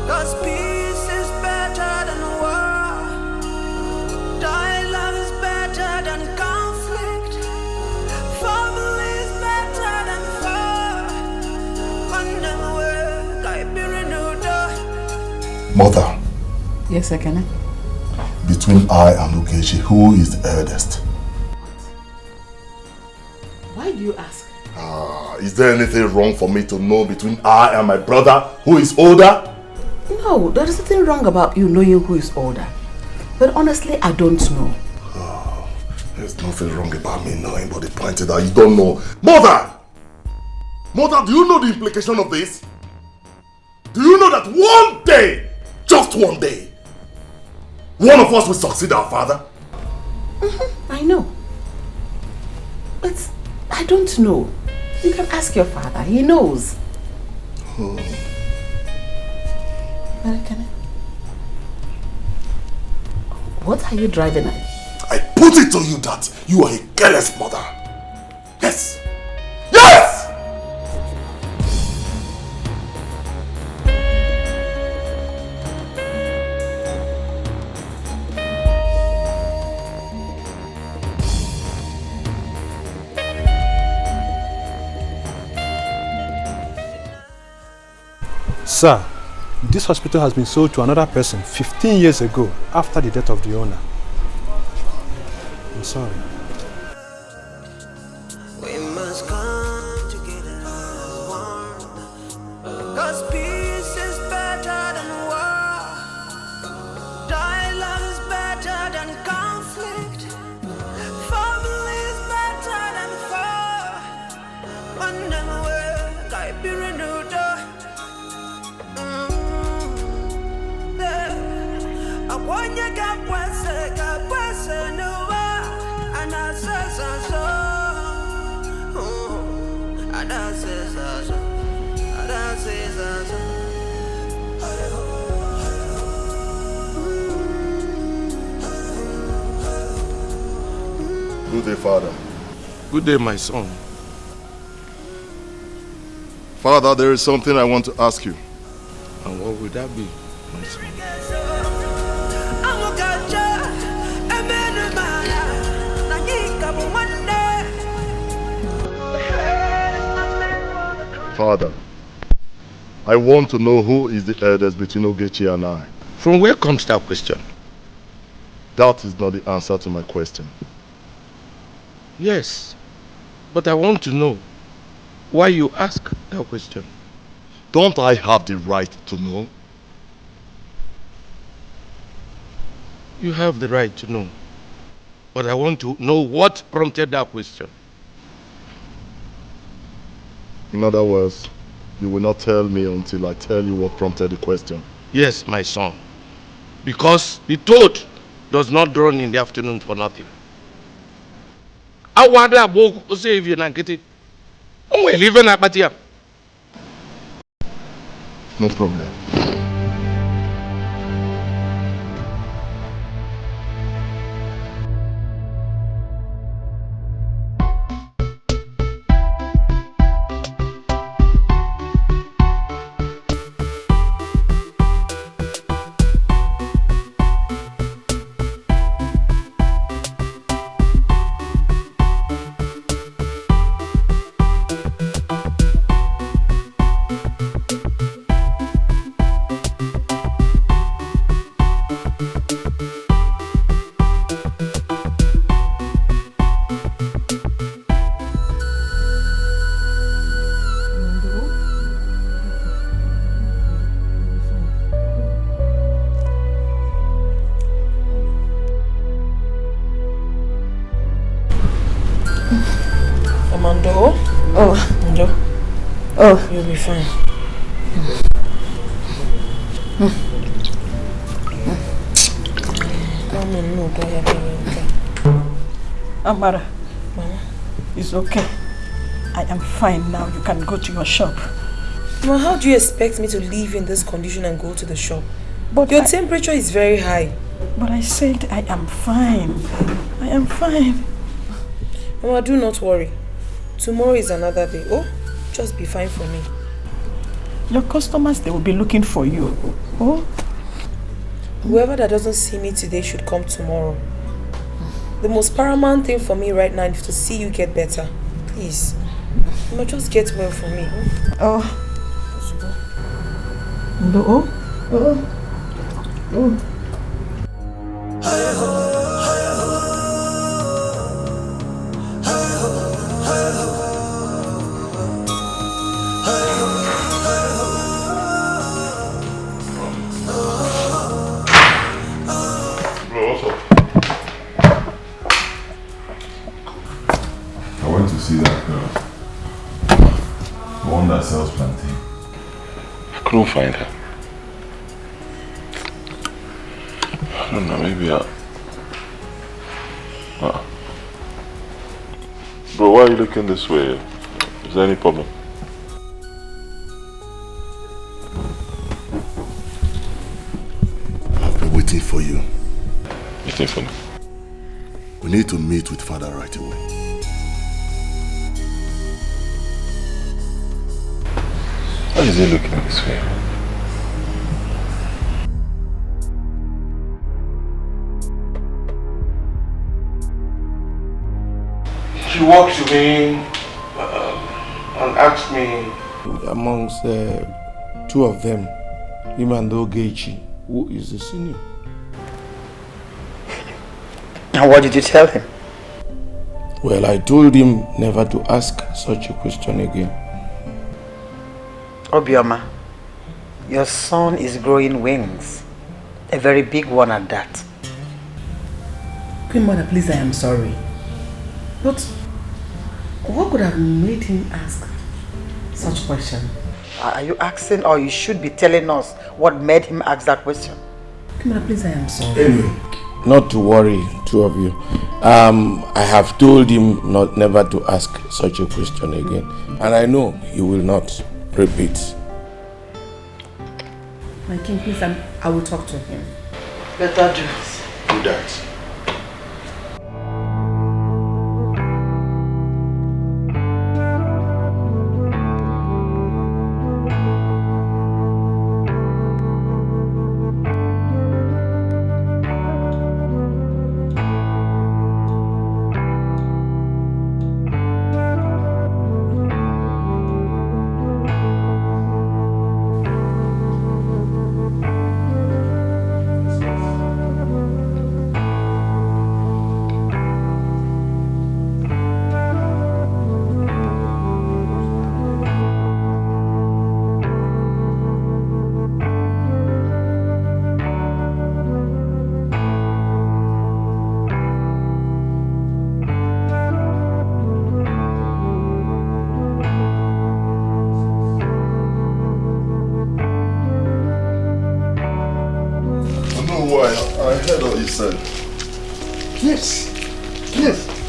Cause peace is better than war. Dialogue is better than conflict. Family is better than war. Mother. Yes, I can. Between I and Ogechi, who is the eldest? Why do you ask? Is there anything wrong for me to know between I and my brother, who is older? No, there is nothing wrong about you knowing who is older. But honestly, I don't know. There's nothing wrong about me knowing, but the point is that you don't know. Mother! Mother, do you know the implication of this? Do you know that one day, just one day, one of us will succeed our father? I know. But I don't know. You can ask your father. He knows. What are you driving at? I put put it to you that you are a careless mother. Yes! Yes! Sir, this hospital has been sold to another person 15 years ago after the death of the owner. I'm sorry. We must come together as one. 'Cause peace is better than war. Dialogue is better than conflict. Family is better than war. One never will, I be renewed. Good day, Father. Good day, my son. Father, there is something I want to ask you. And what would that be, my son? Father, I want to know who is the eldest between Ogechi and I. From where comes that question? That is not the answer to my question. Yes, but I want to know why you ask that question. Don't I have the right to know? You have the right to know, but I want to know what prompted that question. In other words, you will not tell me until I tell you what prompted the question. Yes, my son, because the toad does not drone in the afternoon for nothing. I wonder about say if you're not getting. Oh, we're living at Batia. No problem. Oh, you'll be fine. Amara, Mama, it's okay. I am fine now. You can go to your shop. Mama, how do you expect me to leave in this condition and go to the shop? But your temperature is very high. But I said I am fine. I am fine. Mama, do not worry. Tomorrow is another day. Oh, just be fine for me. Your customers, they will be looking for you. Oh? Whoever that doesn't see me today should come tomorrow. The most paramount thing for me right now is to see you get better. Please. Mama, just get well for me. Oh. No. Oh. Oh. See that girl? The one that sells plantain. I couldn't find her. I don't know, maybe Bro, why are you looking this way? Is there any problem? I've been waiting for you. Waiting for me? We need to meet with Father right away. Why is he looking this way? She walked to me and asked me, amongst two of them, him and Ogechi, who is the senior. And what did you tell him? Well, I told him never to ask such a question again. Obioma, your son is growing wings. A very big one at that. Queen Mother, please, I am sorry. But what could have made him ask such question? Are you asking, or you should be telling us what made him ask that question? Queen Mother, please, I am sorry. Anyway, not to worry, two of you. I have told him never to ask such a question again. And I know he will not repeat. My king, please, I will talk to him. Better do. Do that.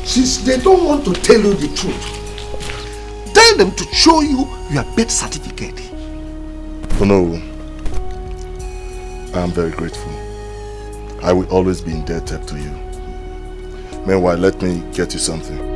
Since they don't want to tell you the truth, tell them to show you your birth certificate. Oh no, I am very grateful. I will always be indebted to you. Meanwhile, let me get you something.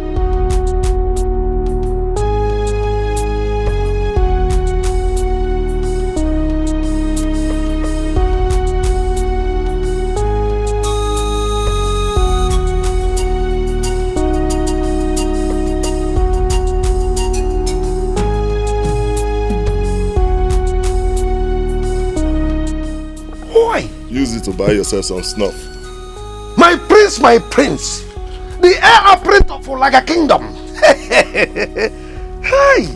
Use it to buy yourself some snuff. My prince, the heir apparent of like a kingdom. Hey!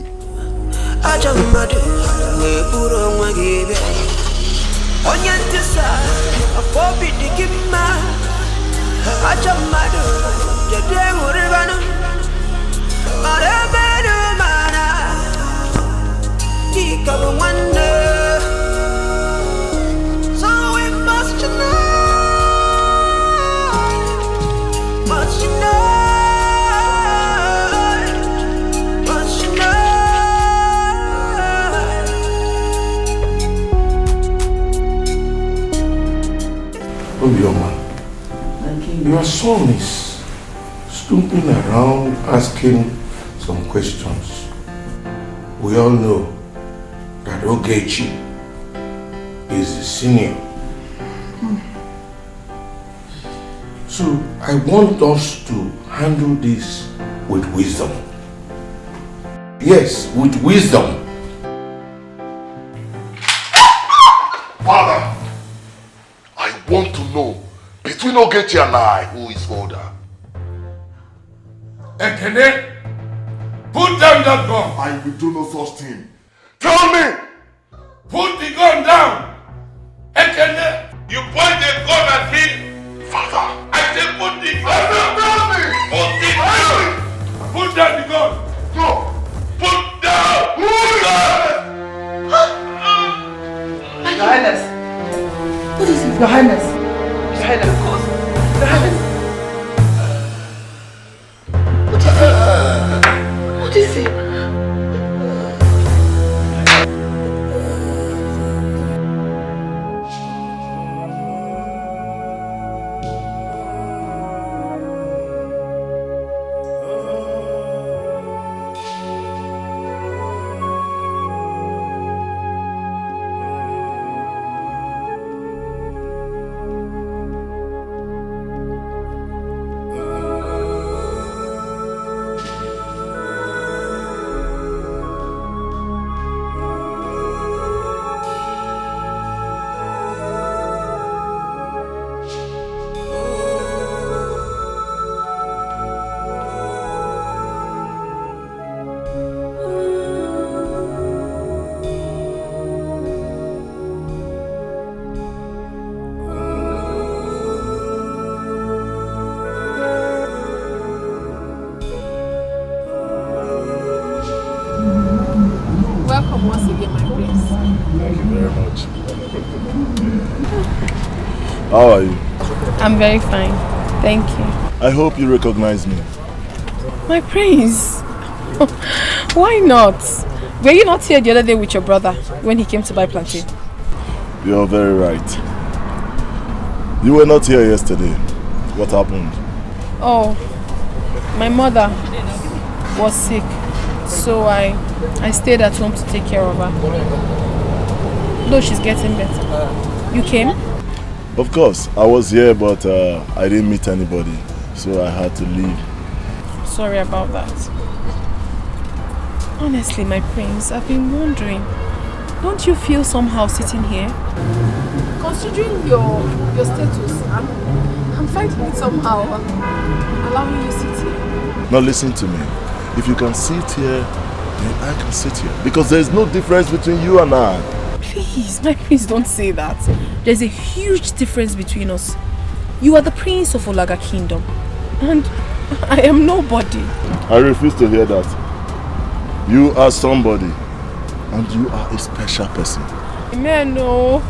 Your son is stooping around asking some questions. We all know that Ogechi is the senior. So I want us to handle this with wisdom. Yes, with wisdom. Father, I want to know, between Ogechi and I, who is older? Ekene, put down that gun. I will do no such thing. Tell me! Put the gun down. Ekene, you point the gun at me. Father! I say put the gun down. Tell me! Put it down. Put down the gun. No! Put down the gun. Your Highness. What is it? Your Highness. Your Highness, of course. Your Highness. What is it? Welcome once again, my prince. Thank you very much. How are you? I'm very fine. Thank you. I hope you recognize me. My prince. Why not? Were you not here the other day with your brother when he came to buy plantain? You're very right. You were not here yesterday. What happened? Oh, my mother was sick, so I stayed at home to take care of her. Though she's getting better. You came? Of course, I was here, but I didn't meet anybody, so I had to leave. Sorry about that. Honestly, my prince, I've been wondering, don't you feel somehow sitting here? Considering your status, I'm finding it somehow allowing you to sit here. Now listen to me. If you can sit here, then I can sit here. Because there is no difference between you and I. Please, my prince, don't say that. There's a huge difference between us. You are the prince of Olaga Kingdom, and I am nobody. I refuse to hear that. You are somebody, and you are a special person. Man, no.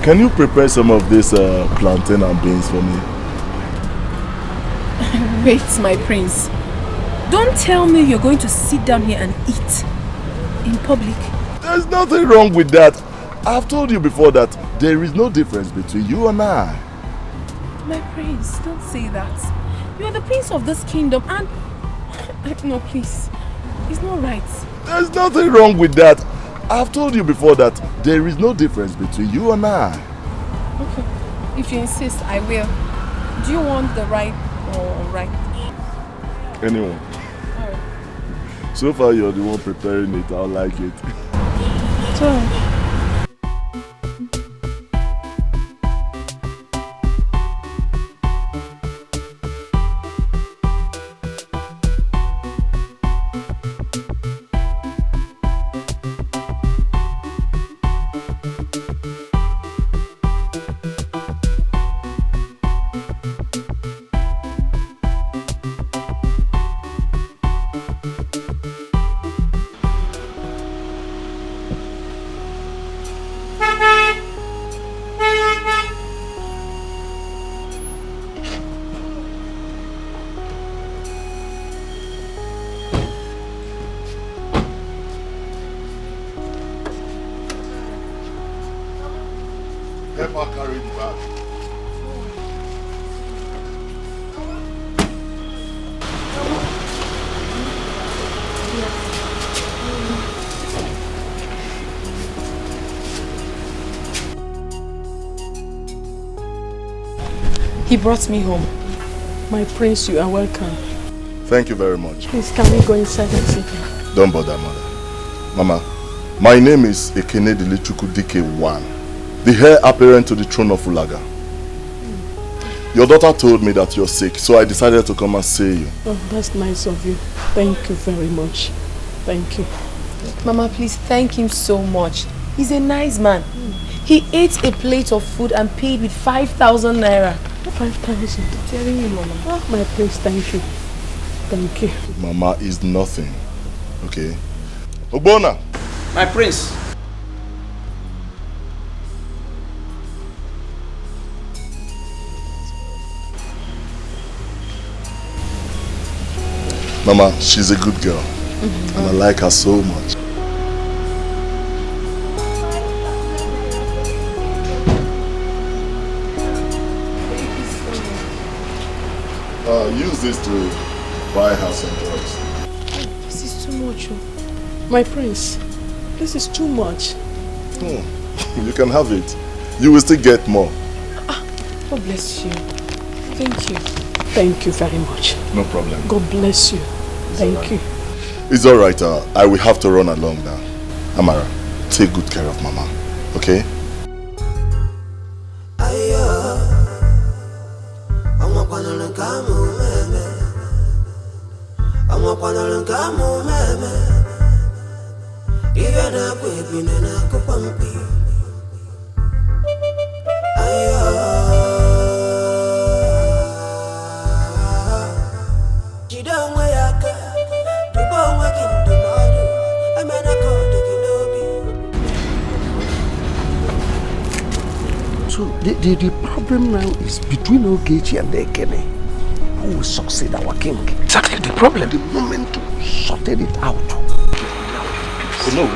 Can you prepare some of this plantain and beans for me? Wait, my prince. Don't tell me you're going to sit down here and eat in public. There's nothing wrong with that. I've told you before that there is no difference between you and I. My prince, don't say that. You are the prince of this kingdom and... No, please. It's not right. There's nothing wrong with that. I've told you before that there is no difference between you and I. Okay. If you insist, I will. Do you want the right or right? Anyone. Alright. So far you're the one preparing it. I'll like it. Sure. Help her carry the bag. He brought me home. My prince, you are welcome. Thank you very much. Please, can we go inside and sit down? Don't bother, mother. Mama, my name is Ekene Dilichuku Dike1, the heir apparent to the throne of Ulaga. Your daughter told me that you're sick, so I decided to come and see you. Oh, that's nice of you. Thank you very much. Thank you. Mama, please thank him so much. He's a nice man. He ate a plate of food and paid with 5,000 naira. 5,000? Telling you, Mama. Oh, my prince, thank you. Thank you. Mama is nothing. Okay? Ogbona! My prince. Mama, she's a good girl. And I like her so much. Use this to buy her some drugs. This is too much. My prince, this is too much. Oh, you can have it. You will still get more. God bless you. Thank you. Thank you very much. No problem. God bless you. Thank you. It's alright. I will have to run along now. Amara, take good care of Mama. Okay? She don't wear So the problem now is between Ogechi and Ekene. Who will succeed our king? Exactly the problem. The moment to sorted it out. No.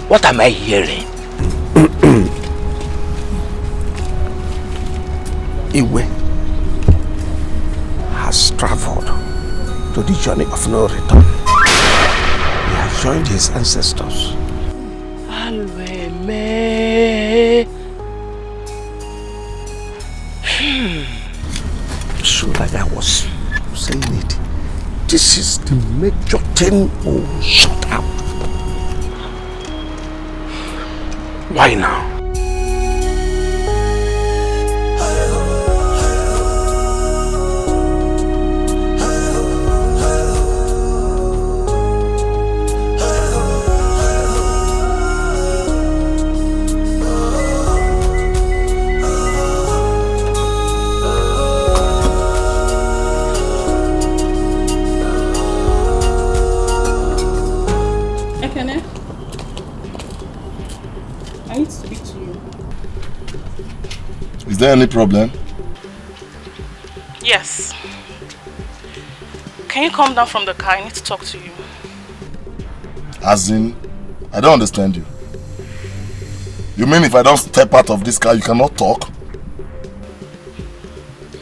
What am I hearing? Iwe has traveled to the journey of no return. He has joined his ancestors. So like I was saying it, this is the major thing we'll sort out. Why now? Is there any problem? Yes. Can you come down from the car? I need to talk to you. As in, I don't understand you. You mean if I don't step out of this car, you cannot talk?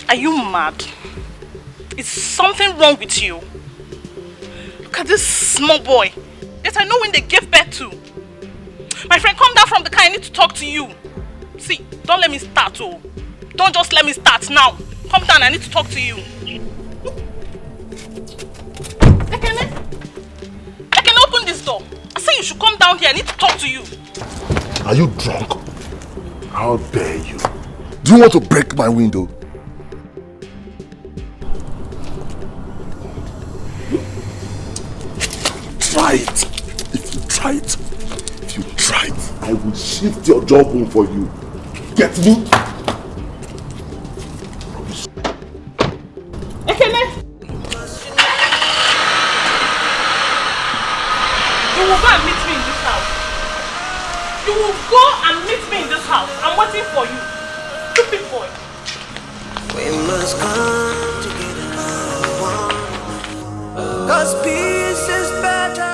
Are you mad? Is something wrong with you? Look at this small boy. Yes, I know when they gave birth to. My friend, come down from the car. I need to talk to you. See, don't let me start, oh. Don't just let me start now. Come down, I need to talk to you. I can open this door. I say you should come down here, I need to talk to you. Are you drunk? How dare you? Do you want to break my window? Try it. If you try it, I will shift your jawbone for you. Get me? You will go and meet me in this house. You will go and meet me in this house. I'm waiting for you. Stupid boy. We must come together as one. 'Cause peace is better.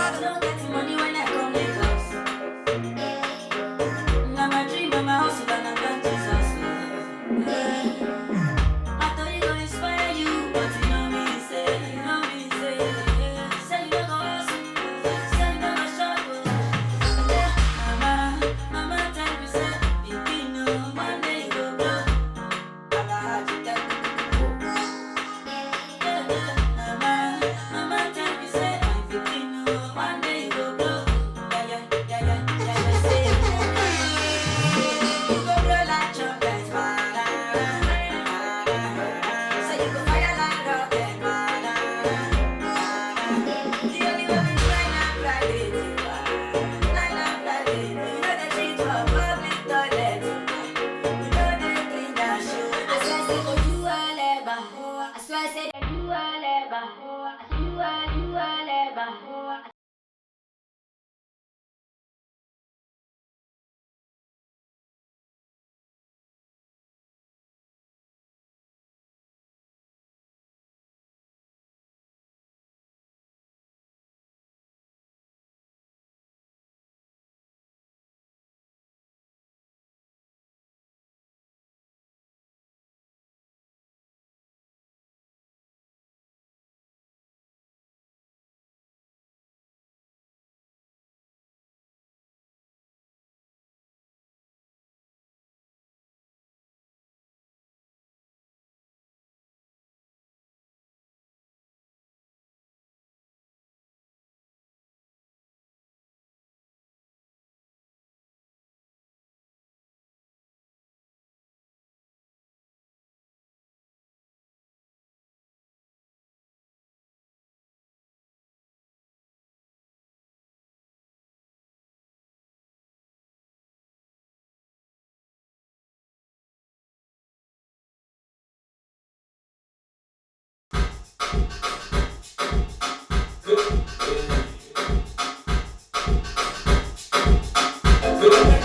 Good.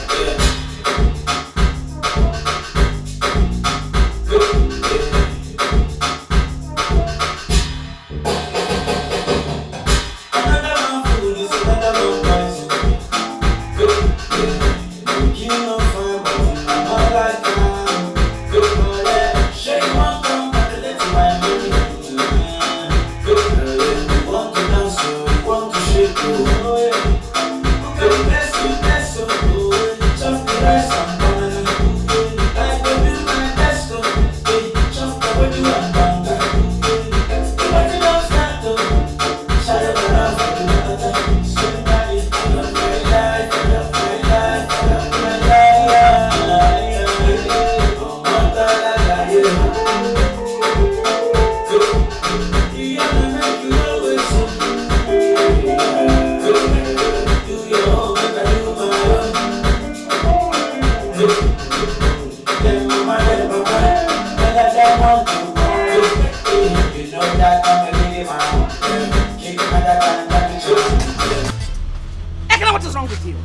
with you?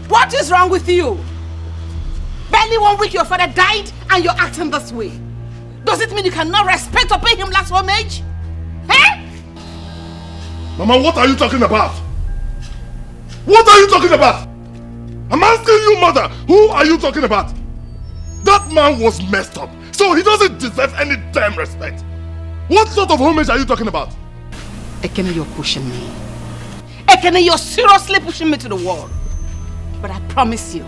What is wrong with you? Barely 1 week your father died and you're acting this way. Does it mean you cannot respect or pay him last homage? Eh? Mama, what are you talking about? What are you talking about? I'm asking you, mother, who are you talking about? That man was messed up, so he doesn't deserve any damn respect. What sort of homage are you talking about? Ekene, you're pushing me. Ekene, you're seriously pushing me to the wall. But I promise you,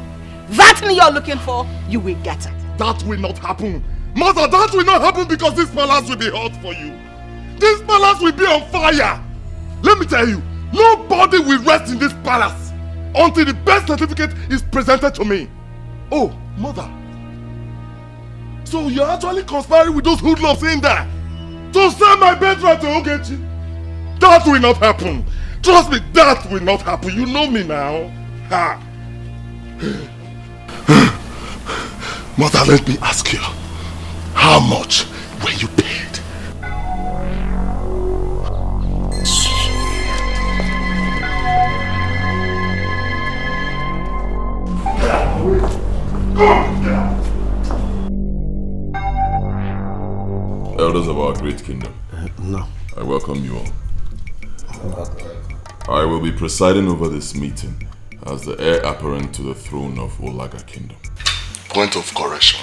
that thing you're looking for, you will get it. That will not happen. Mother, that will not happen because this palace will be hot for you. This palace will be on fire. Let me tell you, nobody will rest in this palace until the birth certificate is presented to me. Oh, mother. So you're actually conspiring with those hoodlums in there to sell my birthright to Ogechi? That will not happen. Trust me, that will not happen. You know me now. Ha. Mother, let me ask you, how much were you paid? Elders of our great kingdom, no. I welcome you all. I will be presiding over this meeting as the heir apparent to the throne of Olaga Kingdom. Point of correction.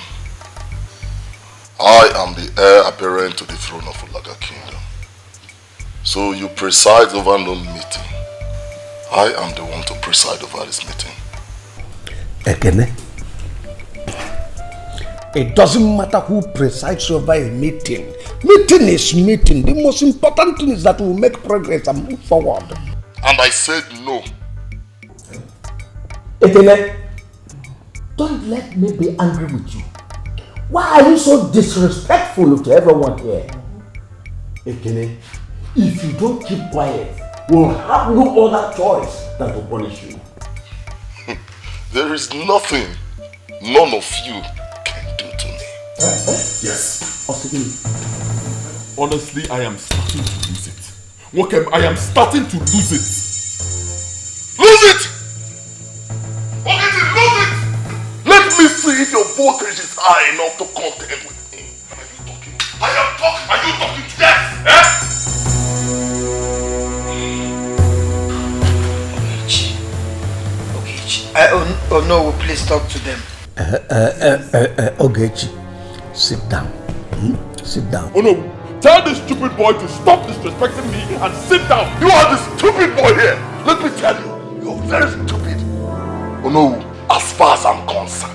I am the heir apparent to the throne of Olaga Kingdom. So you preside over no meeting. I am the one to preside over this meeting. Ekene, it doesn't matter who presides over a meeting. Meeting is meeting. The most important thing is that we make progress and move forward. And I said no. Ekene, don't let me be angry with you. Why are you so disrespectful to everyone here? Ekene, if you don't keep quiet, we'll have no other choice than to punish you. There is nothing none of you can do to me. Yes. Honestly, I am starting to lose it. Wokem, I am starting to lose it. Lose it! Okay, lose it! Let me see if your voltage is high enough to contend with me. Are you talking? I am talking. Are you talking to yes? Eh? Oh no, please talk to them. Ogechi, sit down. Sit down. Oh no, tell this stupid boy to stop disrespecting me and sit down. You are the stupid boy here. Let me tell you, you're very stupid. Oh no, as far as I'm concerned,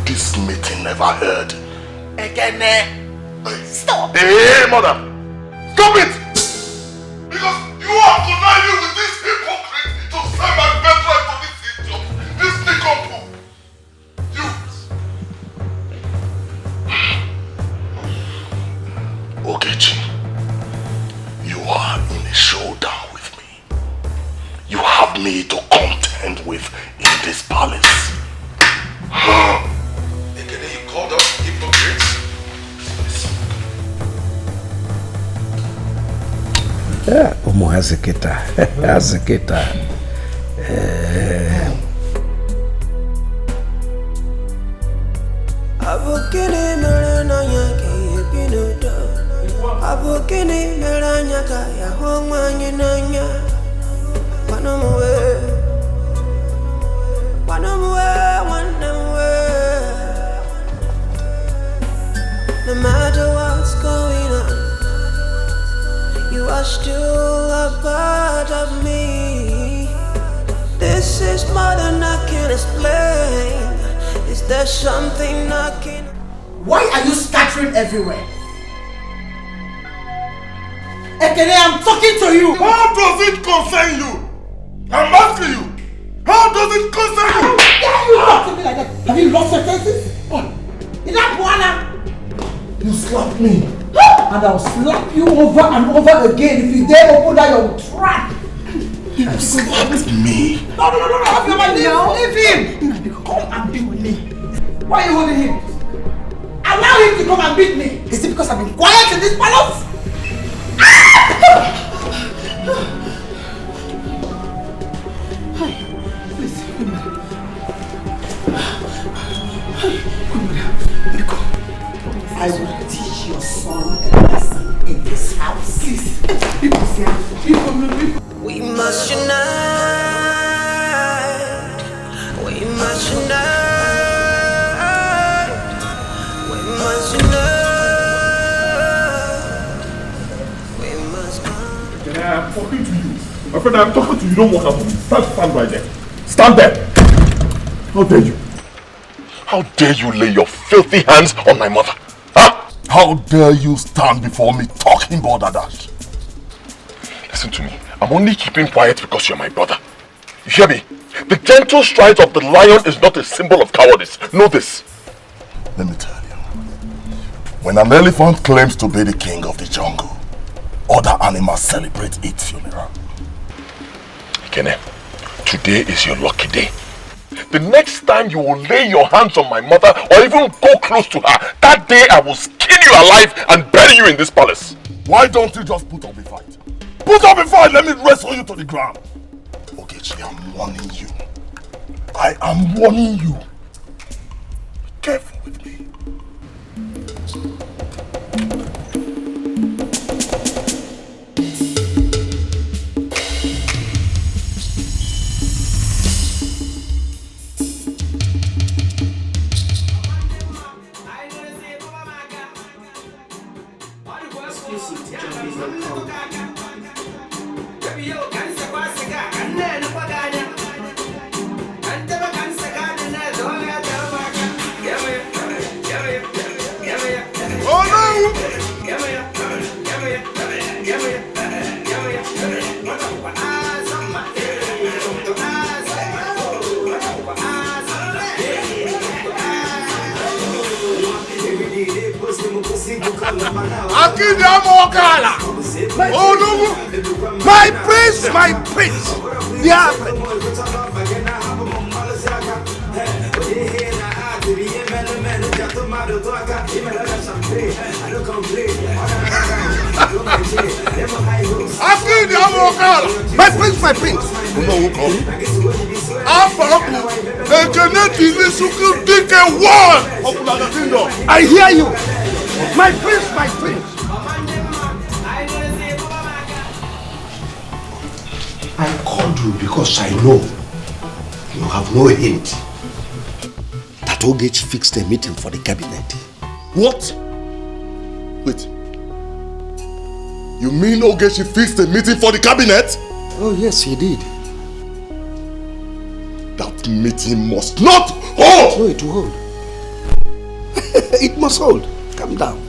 this meeting never heard. Again, stop. Hey, mother, stop it! Because you are conniving with this hypocrite to sell my birthright to this idiot, this nincompoop. Ogechi, you are in a showdown with me. You have me to contend with in this palace. You called us hypocrites? Yeah, Omo Hazeketa. Hazeketa. Abukini merana yake pinudo. Abukini meranya kaya hongwa nyinanya. Wanamuwe, wanamuwe. No matter what's going on, you are still a part of me. This is more than I can explain. Is there something I can... Why are you scattering everywhere? Ekene, I'm talking to you! How does it concern you? I'm asking you! How does it concern you? How dare you talk to me like that? Have you lost your senses? What? Is that Buana? You slapped me. And I'll slap you over and over again if you dare open that your trap. You slapped me? No. Leave him. Come and beat me. Why are you holding him? Allow him to come and beat me. Is it because I've been quiet in this palace? I will teach your son a lesson in this house. Please. We must unite. We must unite. We must unite. We must unite. I'm talking to you. My friend, I'm talking to you. Don't walk out. Stand right there. Stand there. How dare you? How dare you lay your filthy hands on my mother? Huh? How dare you stand before me talking balderdash? Listen to me. I'm only keeping quiet because you're my brother. You hear me? The gentle strides of the lion is not a symbol of cowardice. Know this. Let me tell you. When an elephant claims to be the king of the jungle, other animals celebrate its funeral. Kene, today is your lucky day. The next time you will lay your hands on my mother or even go close to her, that day I will skin you alive and bury you in this palace. Why don't you just put up a fight? Put up a fight, let me wrestle you to the ground. Ogechi, I'm warning you. I am warning you. Be careful with me. My prince, my prince. The apple. My prince, my prince. I hear you. My prince, my prince. I called you because I know you have no hint that Ogechi fixed a meeting for the cabinet. What? Wait. You mean Ogechi fixed a meeting for the cabinet? Oh yes, he did. That meeting must not hold! No, it will hold. It must hold. Calm down.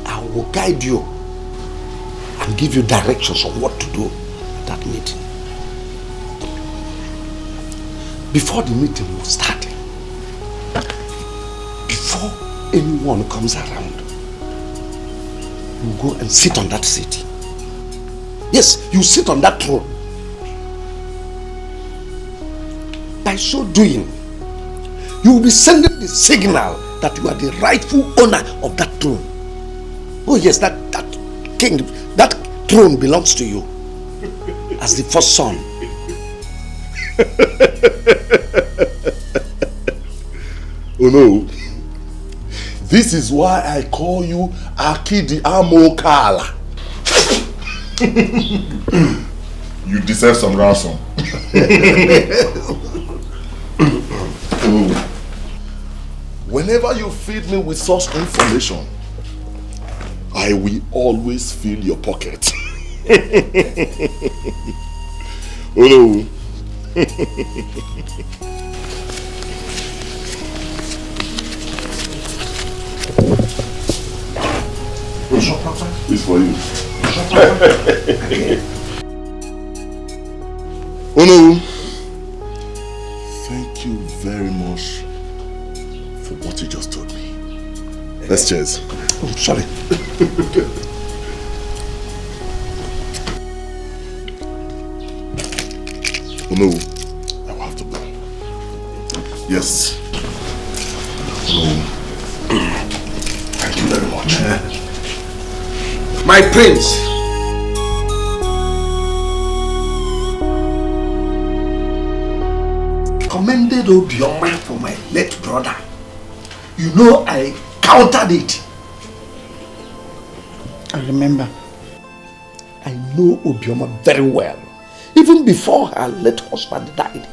I will guide you and give you directions on what to do at that meeting. Before the meeting will start, before anyone comes around, you go and sit on that seat. Yes, you sit on that throne. By so doing, you will be sending the signal that you are the rightful owner of that throne. Oh yes, that king, that throne belongs to you as the first son. Oh no. This is why I call you Akidi Amokala. You deserve some ransom. Whenever you feed me with such information, I will always fill your pocket. Oh no. It's for you. Oh no. Thank you very much for what you just told me. Let's cheers. Oh, sorry. Oh no, I will have to go. Yes. Oh. Thank you very much. My prince. recommended Obioma for my late brother. You know I countered it. I remember. I know Obioma very well. Even before her late husband died.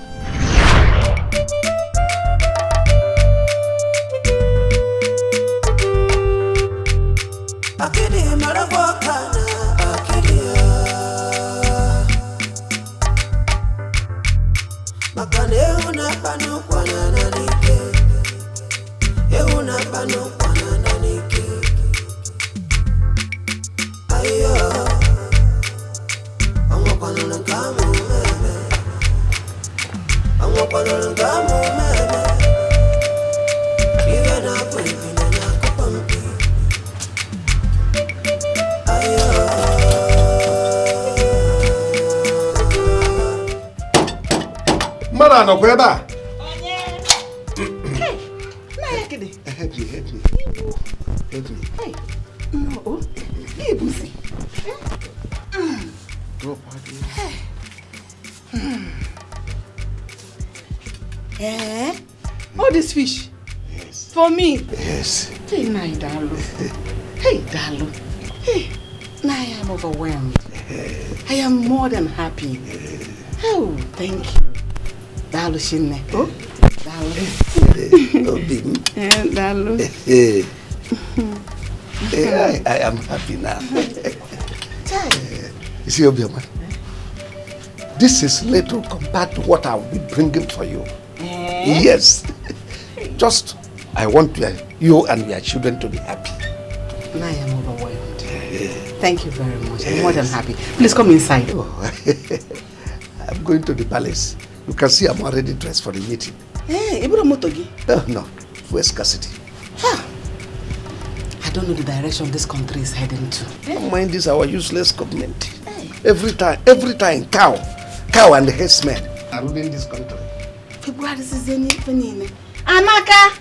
Mara no kweba. Hey, na yakede. Help me. Help me. Hey. No. Hey, Busi. Drop her. All this fish? Yes. For me? Yes. Hey, Nai Dalu. Hey, Dalu. Hey, Nai, I'm overwhelmed. I am more than happy. Oh, thank you. Dalu Shinne. Oh, Dalu. Dalu. I am happy now. You see, Obioma, this is little compared to what I will be bringing for you. Yes. Just, I want you and your children to be happy. I am overwhelmed. Thank you very much. I'm more than happy. Please come inside. Oh. I'm going to the palace. You can see I'm already dressed for the meeting. Hey, Motogi. No, for Escalating. I don't know the direction this country is heading to. Don't mind this, our useless government. Every time, cow and the headsmen are ruling this country. February is any penny. Amaka,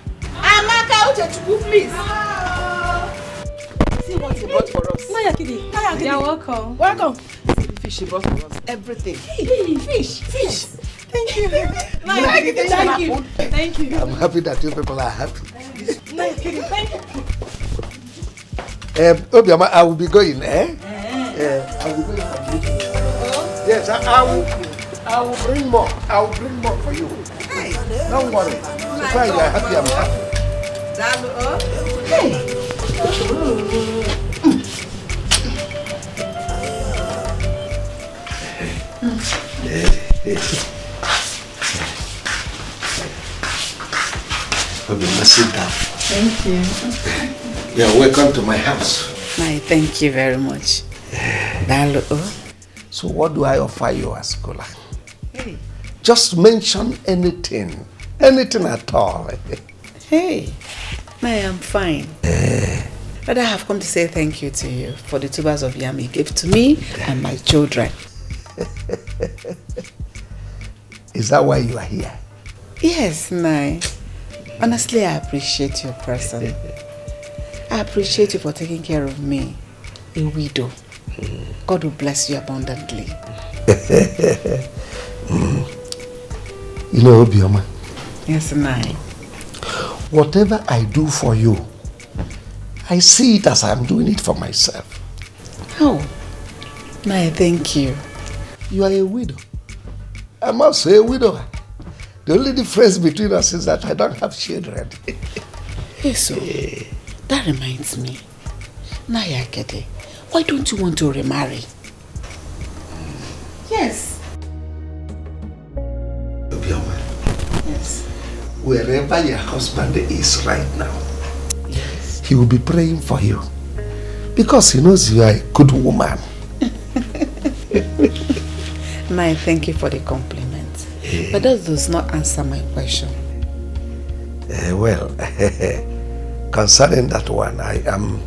please. See what he brought for us. Naya Kidi. You're welcome. Welcome. See the fish he brought for us. Everything. Hey, fish. Thank you. Thank you. I'm happy that you people are happy. Naya Kidi, thank you. Obioma, I will be going, I will be going for you. Yes, I will bring more. I will bring more for you. Hey, don't worry. So far you are happy, I'm happy. Hey. Obioma, sit down. Thank you. You are welcome to my house. Thank you very much. So what do I offer you as cola? Hey. Just mention anything at all. Hey, I am fine. But I have come to say thank you to you for the tubers of yam you gave to me and my children. Is that why you are here? Yes, Nai. Honestly, I appreciate your person. I appreciate you for taking care of me, a widow. God will bless you abundantly. You know, Obioma. Yes, Nai. Whatever I do for you, I see it as I'm doing it for myself. Oh, Nai, thank you. You are a widow. I'm also a widower. The only difference between us is that I don't have children. Hey, so, that reminds me. Naya Kede, why don't you want to remarry? Yes. Obioma. Yes. Wherever your husband is right now, yes, he will be praying for you. Because he knows you are a good woman. Naya, thank you for the compliment. But that does not answer my question. Well, concerning that one, I am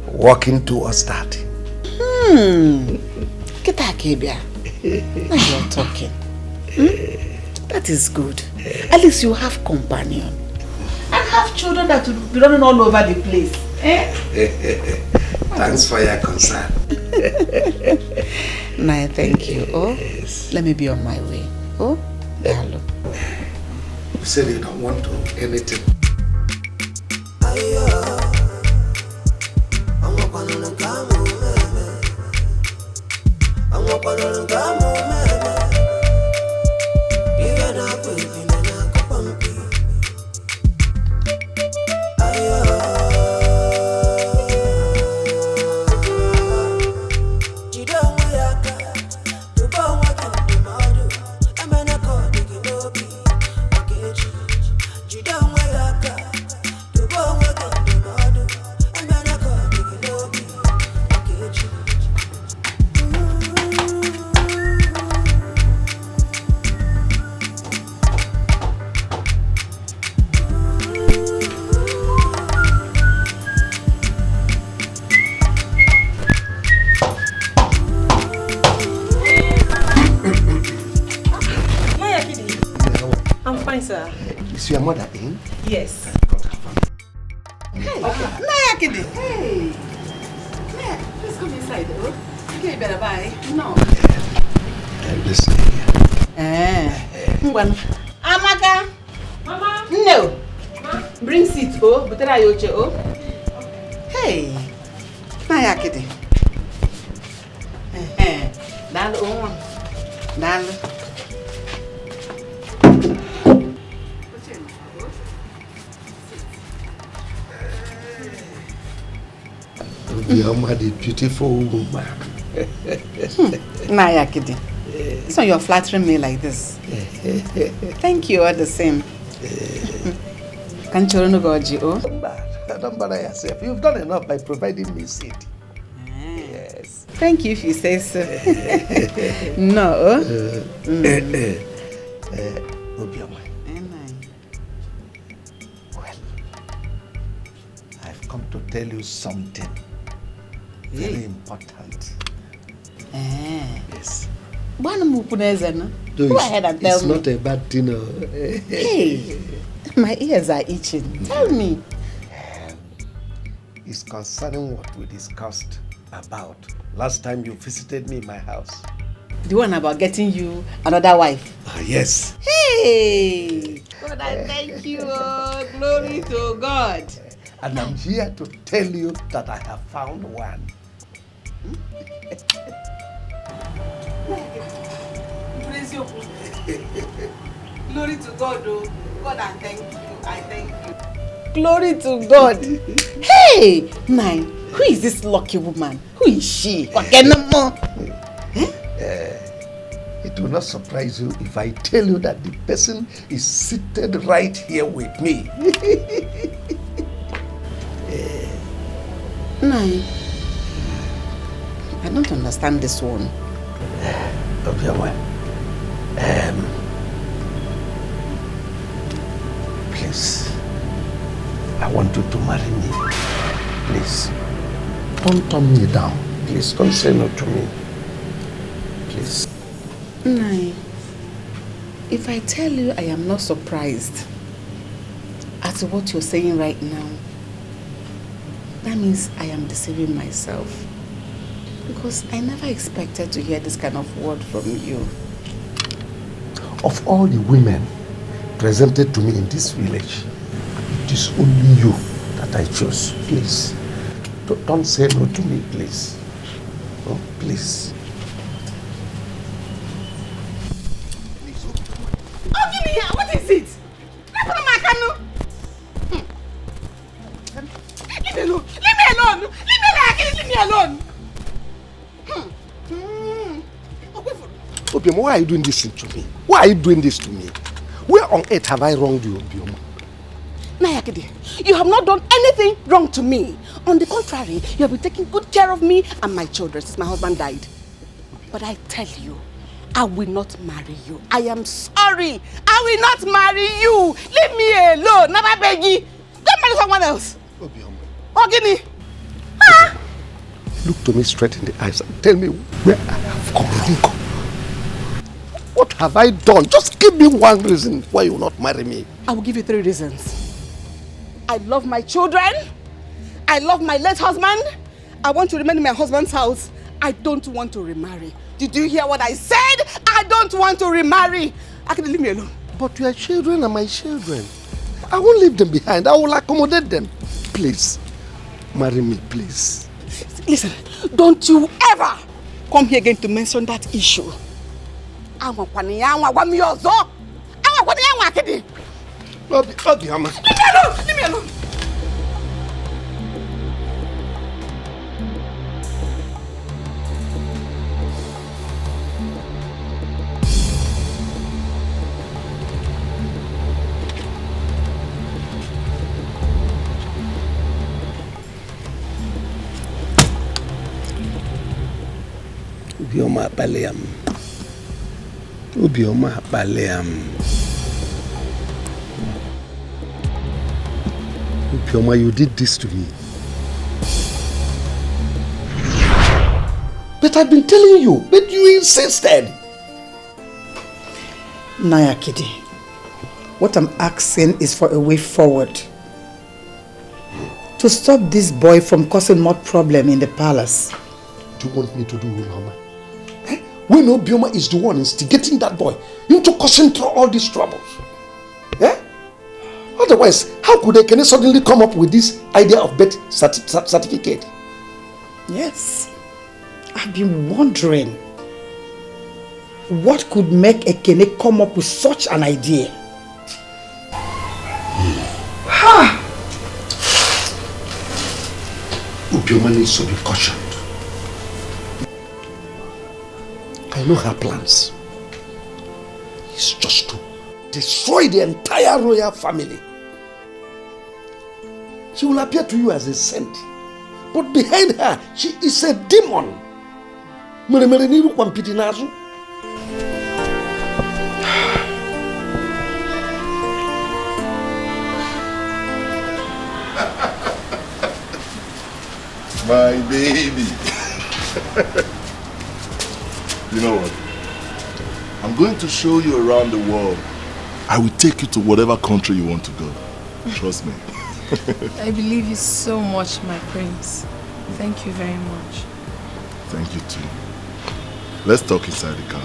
working towards that. Get that, Kebia. Now you're talking. That is good. At least you have companion. And have children that will be running all over the place. Thanks for your concern. Naya, thank you. Oh, yes. Let me be on my way. Oh, hello. You said you don't want to anything. Sir. Is your mother in? Yes. Hey, Naya Kidi. Hey. Naya, please come inside, though. Okay, you better buy. No. Listen here. Amaka. Mama. No. Ma? Bring seat, oh. Butera yoche, oh. Hey. Naya Kidi. Dalo, oh. Dalo. You are the beautiful woman. Naya Kidi. So you're flattering me like this. Thank you all the same. Can't you go, oh? Don't bother yourself. You've done enough by providing me seat. Yes. Thank you if you say so. No. Obioma. Well, I've come to tell you something very important. Yes. Go ahead and tell me. It's not a bad thing. Hey, my ears are itching. Tell me. It's concerning what we discussed about last time you visited me in my house. The one about getting you another wife? Yes. Hey! God, I thank you. Glory to God. And I'm here to tell you that I have found one. Glory to God, oh. God, I thank you. I thank you. Glory to God. Hey! Nine, who is this lucky woman? Who is she? It will not surprise you if I tell you that the person is seated right here with me. Nine, I don't understand this one. Please, I want you to marry me. Please, don't turn me down. Please, don't say no to me. Please. Nine, if I tell you I am not surprised at what you're saying right now, that means I am deceiving myself. Because I never expected to hear this kind of word from you. Of all the women presented to me in this village, it is only you that I chose. Please, don't say no to me, please. Oh, please. Oh, give me here. What is it? Leave me alone. Leave me alone. Leave me alone. Obioma, why are you doing this to me? Why are you doing this to me? Where on earth have I wronged you, Obioma? Nayakide, you have not done anything wrong to me. On the contrary, you have been taking good care of me and my children since my husband died. But I tell you, I will not marry you. I am sorry. I will not marry you. Leave me alone. Never beg you. Go marry someone else. Obioma. Ogini. Look to me straight in the eyes and tell me where I have gone wrong. What have I done? Just give me one reason why you will not marry me. I will give you 3 reasons. I love my children. I love my late husband. I want to remain in my husband's house. I don't want to remarry. Did you hear what I said? I don't want to remarry. Actually, leave me alone. But your children are my children. I won't leave them behind. I will accommodate them. Please, marry me, please. Listen, don't you ever come here again to mention that issue. Obioma. Leave me alone. Obioma Baleam. Obioma Baleam. Obioma, you did this to me. But I've been telling you, but you insisted. Naya Kidi, what I'm asking is for a way forward. To stop this boy from causing more problem in the palace. What do you want me to do, Mama? When Obioma is the one instigating that boy into causing all these troubles. Eh? Otherwise, how could they suddenly come up with this idea of birth certificate? Yes. I've been wondering what could make Ekene come up with such an idea. Obioma needs to be cautioned. I know her plans. It's just to destroy the entire royal family. She will appear to you as a saint, but behind her, she is a demon. My baby. You know what? I'm going to show you around the world. I will take you to whatever country you want to go. Trust me. I believe you so much, my prince. Thank you very much. Thank you too. Let's talk inside the car.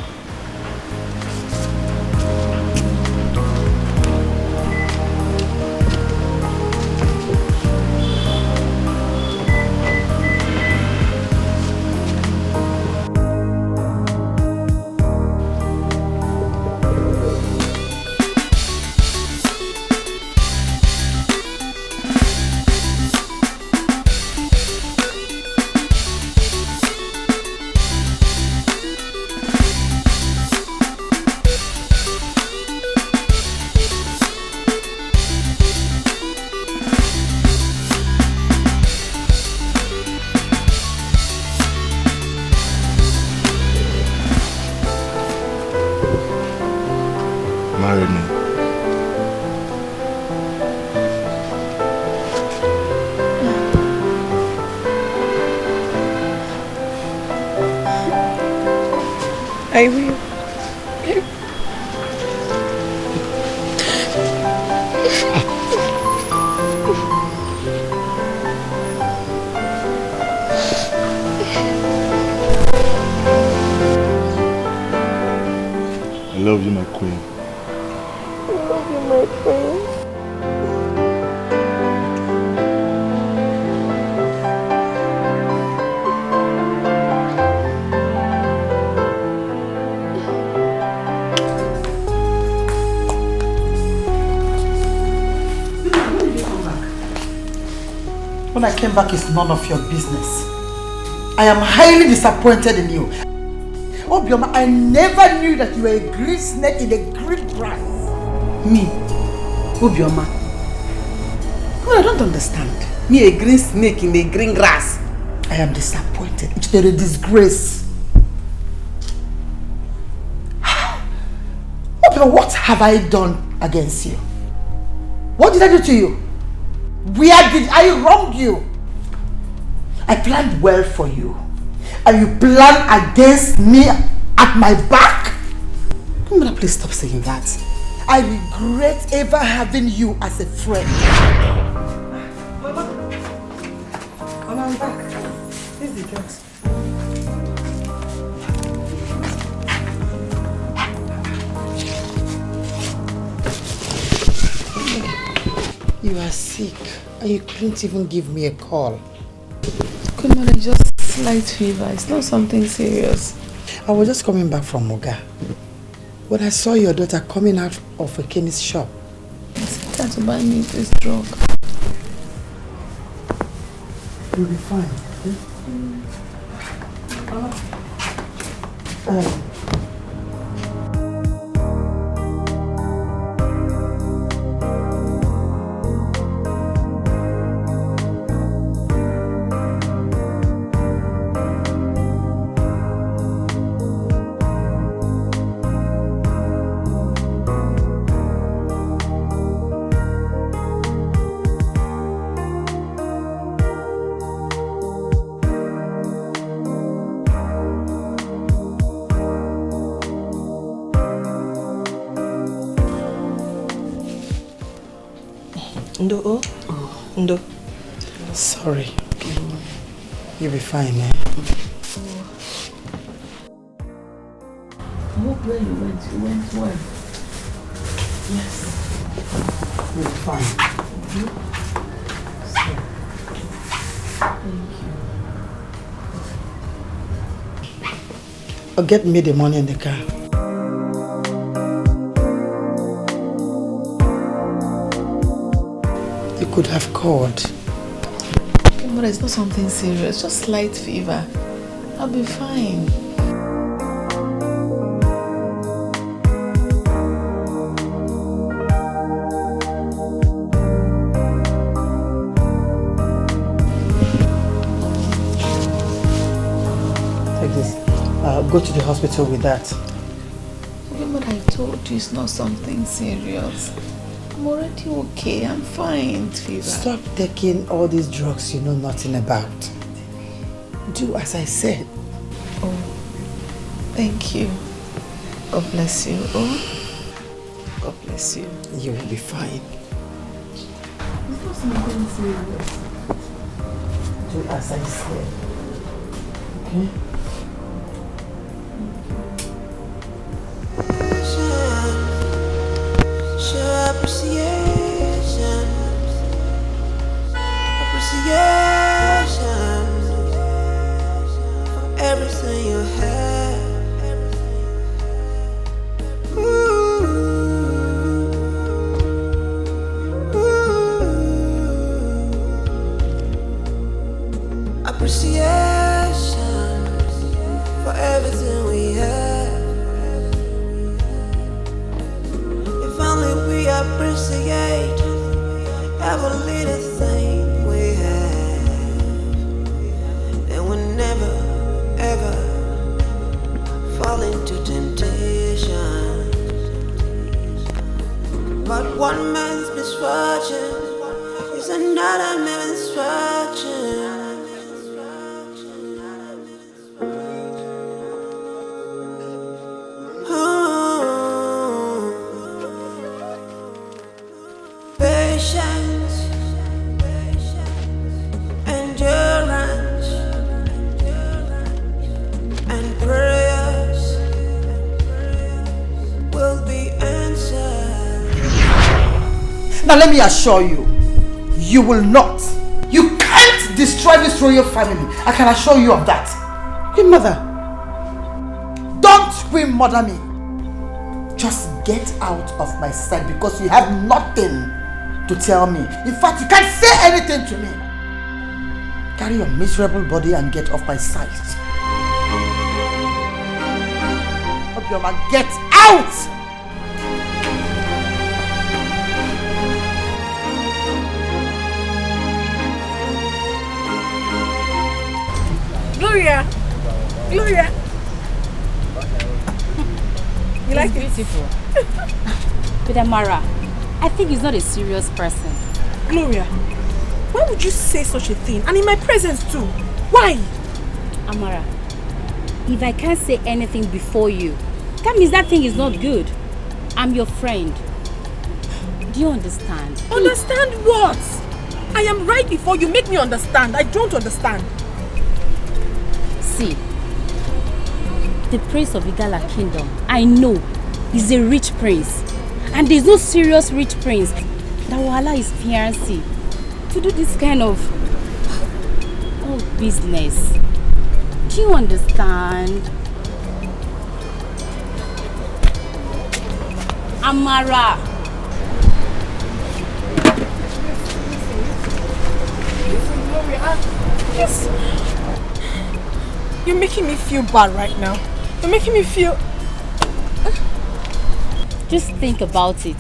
Marry me. I will. I love you, my queen. I love you, my prince. When I came back, it's none of your business. I am highly disappointed in you. Obioma, I never knew that you were a green snake in a green grass. Me? Obioma? Well, I don't understand. Me, a green snake in a green grass. I am disappointed. It's a disgrace. Obioma, what have I done against you? What did I do to you? Where did I wrong you? I planned well for you. And you plan against me at my back? Mama, please stop saying that. I regret ever having you as a friend. Mama, I'm back. Here's the drugs. You are sick and you couldn't even give me a call. Queen Mother, just slight fever. It's not something serious. I was just coming back from Moga when I saw your daughter coming out of a chemist shop. I said that to buy me this drug. You'll be fine. Ndo, Ndo. Sorry. You'll be fine, eh? I hope where you went well. Yes. You'll be fine. Thank you. Or get me the money in the car. You could have called. But it's not something serious, just slight fever. I'll be fine. Take this. Go to the hospital with that. But I told you it's not something serious. I'm already okay. I'm fine, fever. Stop taking all these drugs you know nothing about. Do as I said. Oh, thank you. God bless you. Oh, God bless you. You will be fine. It's not something serious. Do as I said. Okay? Appreciation for everything you have. Appreciation for everything we have. If only we appreciate every little thing we have, then we'll never, ever fall into temptation. But one man's misfortune is another man's misfortune. Patience, endurance, and prayers will be answered. Now let me assure you, you will not. You can't destroy this royal family. I can assure you of that. Queen Mother, don't Queen Mother me. Just get out of my sight because you have nothing to tell me. In fact, you can't say anything to me. Carry your miserable body and get off my sight. Obioma, get out! Gloria! Gloria! You like it? Beautiful. But Amara, I think he's not a serious person. Gloria, why would you say such a thing? And in my presence too. Why? Amara, if I can't say anything before you, that means that thing is not good. I'm your friend. Do you understand? Understand what? I am right before you. Make me understand. I don't understand. See, the prince of Igala kingdom, I know, is a rich prince. And there's no serious rich prince that will allow his fiancée to do this kind of business. Do you understand? Amara. Yes. You're making me feel bad right now. You're making me feel... Just think about it.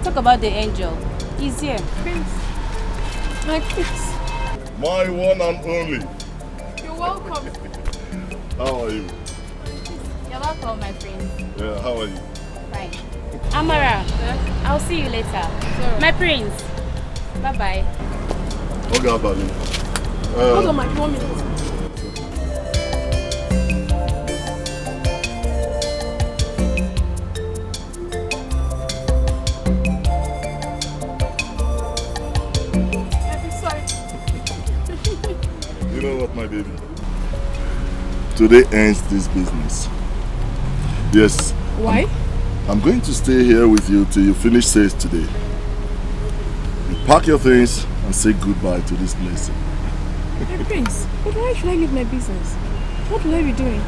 Talk about the angel. He's here. Prince. My prince. My one and only. You're welcome. How are you? You're welcome, my friend. Yeah, how are you? Fine. Amara, I'll see you later. Sorry. My prince. Bye-bye. Okay, Bali. Hold on, Mike. 1 minute. You know what, my baby? Today ends this business. Yes. Why? I'm going to stay here with you till you finish sales today. You pack your things and say goodbye to this place. Hey, Prince, but why should I leave my business? What will I be doing?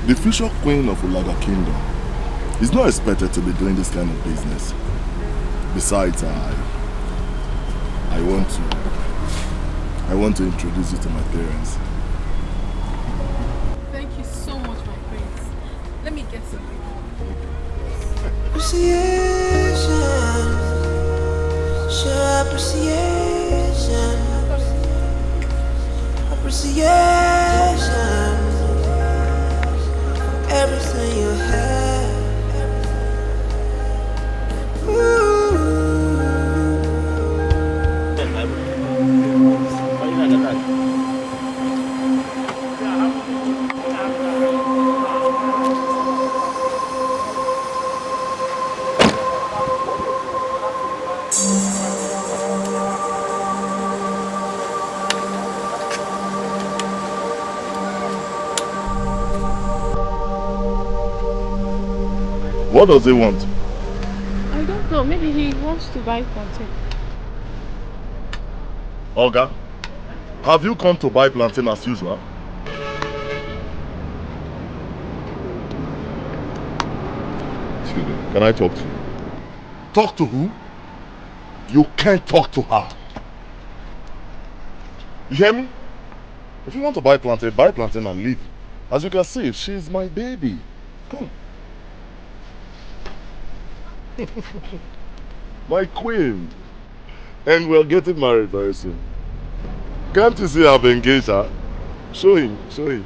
The future queen of Ulaga Kingdom is not expected to be doing this kind of business. Besides, I want to introduce you to my parents. Thank you so much, my prince. Let me get something. Appreciation, show appreciation, appreciation, everything you have. What does he want? I don't know. Maybe he wants to buy plantain. Olga, have you come to buy plantain as usual? Excuse me, can I talk to you? Talk to who? You can't talk to her. You hear me? If you want to buy plantain and leave. As you can see, she's my baby. Come. My queen. And we're getting married very soon. Can't you see I've engaged her? Show him, show him.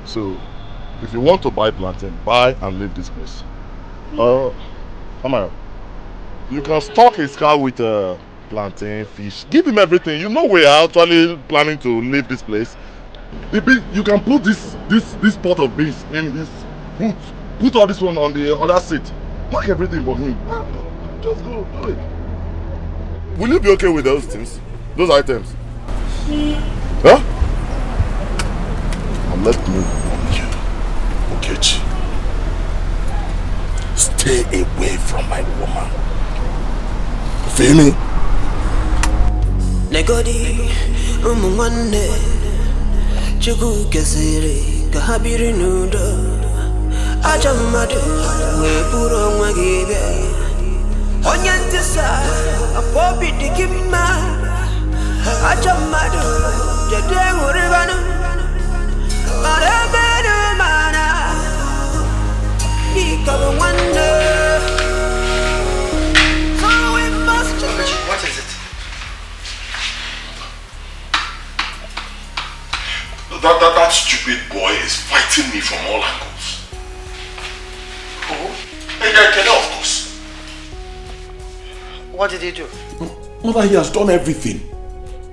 So, if you want to buy plantain, buy and leave this place. Amara, you can stock his car with plantain, fish. Give him everything. You know we are actually planning to leave this place. You can put this pot of beans in this boot. Put all this one on the other seat. Pack everything for him. Just go do it. Will you be okay with those things? Those items? Huh? And let me warn you, Okechi. Stay away from my woman. Feel me? Negodi, umumane, chugu kesiri, kahabiri nudo. Ajamadu, we puro magibe. Onyantisa, a poppy dikima. Ajamadu, jadeng uribanu. Marabenu mana, ikabu wande. So we must change. What is it? That stupid boy is fighting me from all angles. Who? Ekene, of course. What did he do? Mother, he has done everything.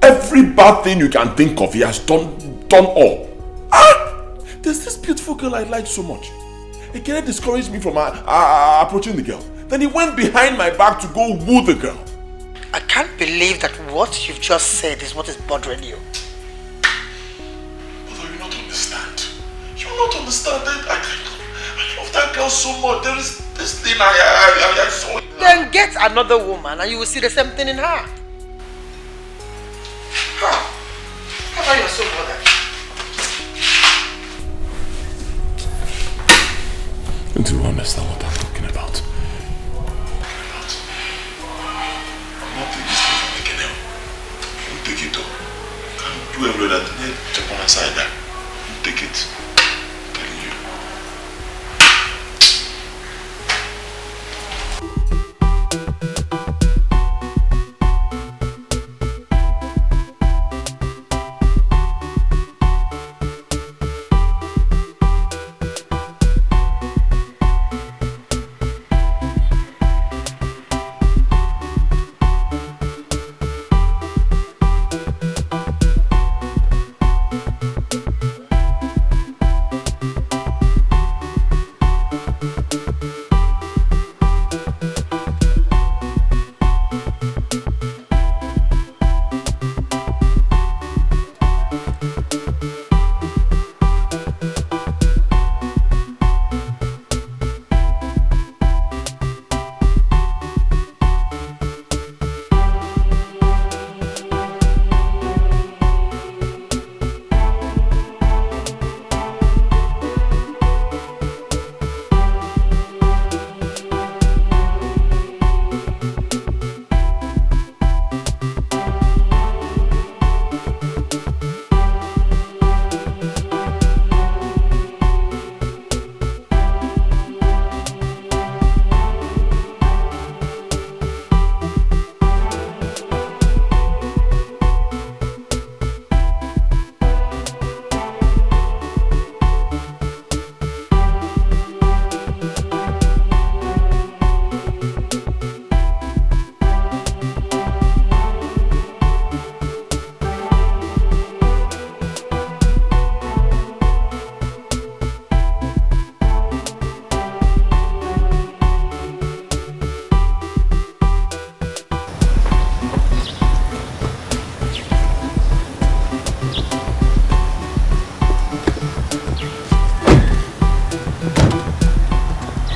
Every bad thing you can think of, he has done all. There's this beautiful girl I like so much. Ekene discouraged me from approaching the girl. Then he went behind my back to go woo the girl. can't believe that what you've just said is what is bothering you. Mother, you not understand. You not understand that I love that girl so much. There is this thing I saw. Then get another woman and you will see the same thing in her. How are you so bothered? Don't you understand what I'm talking about? I'm not taking this thing from making help. Don't take it though. Can't do every other thing. Jump on aside there. Don't take it. I'm telling you.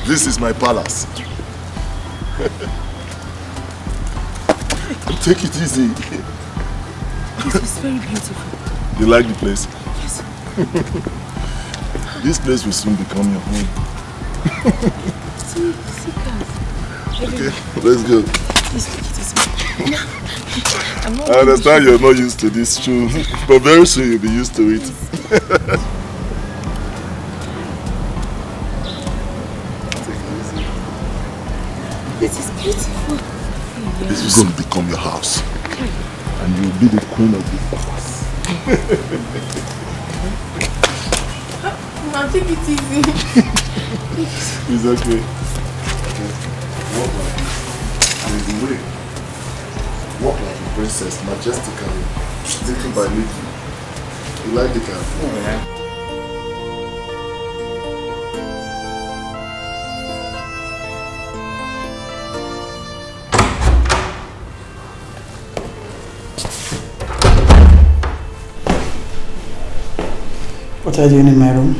This is my palace. Take it easy. This is very beautiful. You like the place? Yes. This place will soon become your home. See cars. Okay, let's go. I I'm understand you're not used to this too, but very soon you'll be used to it. This is beautiful. This is going to become your house. And you'll be the queen of this palace. Now take it easy. It's okay. Walk like the way. Walk like a princess, majestically, little by little. You like the car? Oh, yeah. What are you doing in my room?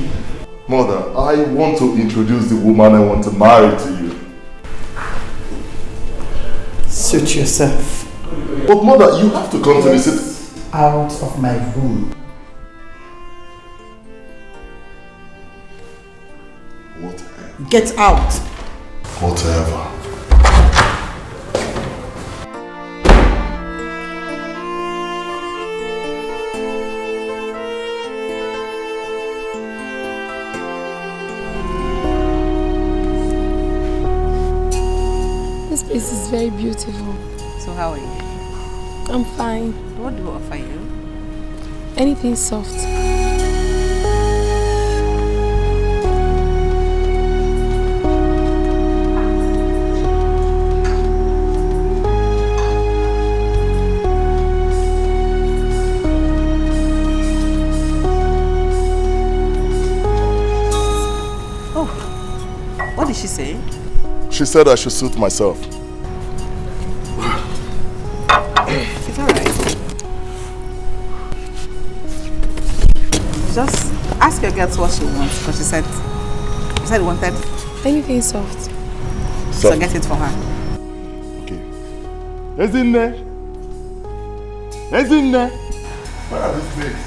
Mother, I want to introduce the woman I want to marry to you. Suit yourself. But mother, you have to come to visit. Out of my room. Whatever. Get out. Whatever. This place is very beautiful. So how are you? I'm fine. What do I offer you? Anything soft. Oh, what did she say? She said I should suit myself. Just ask your girl what she wants, because she said you wanted anything soft. So get it for her. Okay. Isn't there? Isn't there? Where are these things?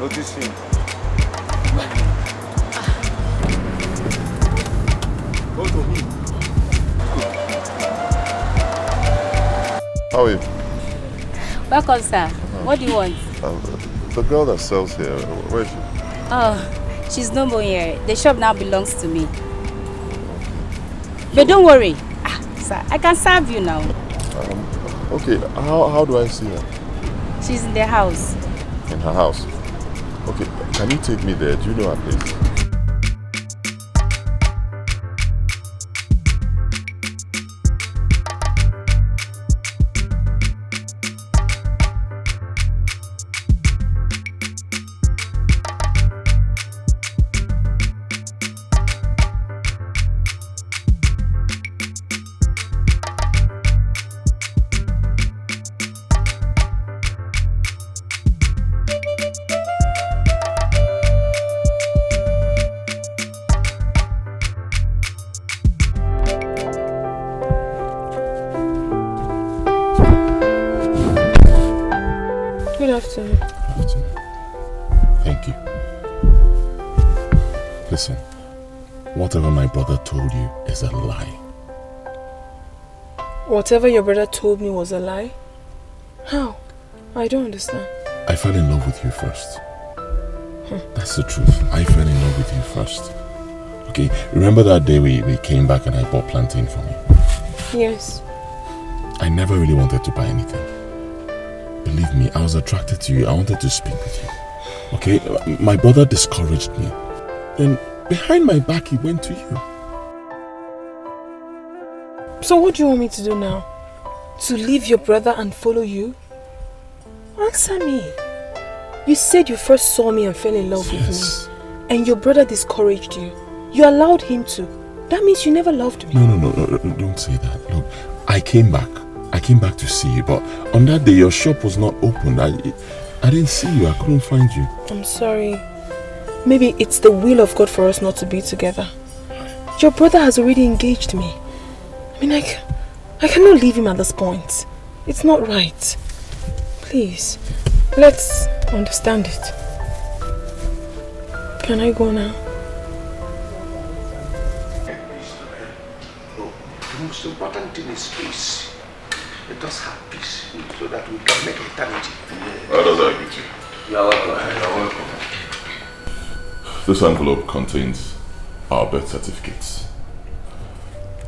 Noticing. Go to him. How are you? Welcome, sir. What do you want? The girl that sells here, where is she? Oh, she's no more here. The shop now belongs to me. But don't worry. Sir, I can serve you now. Okay, how do I see her? She's in the house. In her house? Okay, can you take me there? Do you know her place? Good afternoon. Thank you. Listen, whatever my brother told you is a lie. Whatever your brother told me was a lie? How? I don't understand. I fell in love with you first. That's the truth. I fell in love with you first. Okay, remember that day we came back and I bought plantain for me? Yes. I never really wanted to buy anything. Believe me, I was attracted to you. I wanted to speak with you. Okay, my brother discouraged me. Then behind my back he went to you. So what do you want me to do now? To leave your brother and follow you? Answer me. You said you first saw me and fell in love with me. And your brother discouraged you. You allowed him to. That means you never loved me. No, don't say that. Look, I came back to see you, but on that day your shop was not open. I didn't see you. I couldn't find you. I'm sorry. Maybe it's the will of God for us not to be together. Your brother has already engaged me. I mean, I cannot leave him at this point. It's not right. Please, let's understand it. Can I go now? The most important thing is peace. Let us have peace so that we can make eternity. How does that agree to you? You're welcome. You're welcome. This envelope contains our birth certificates.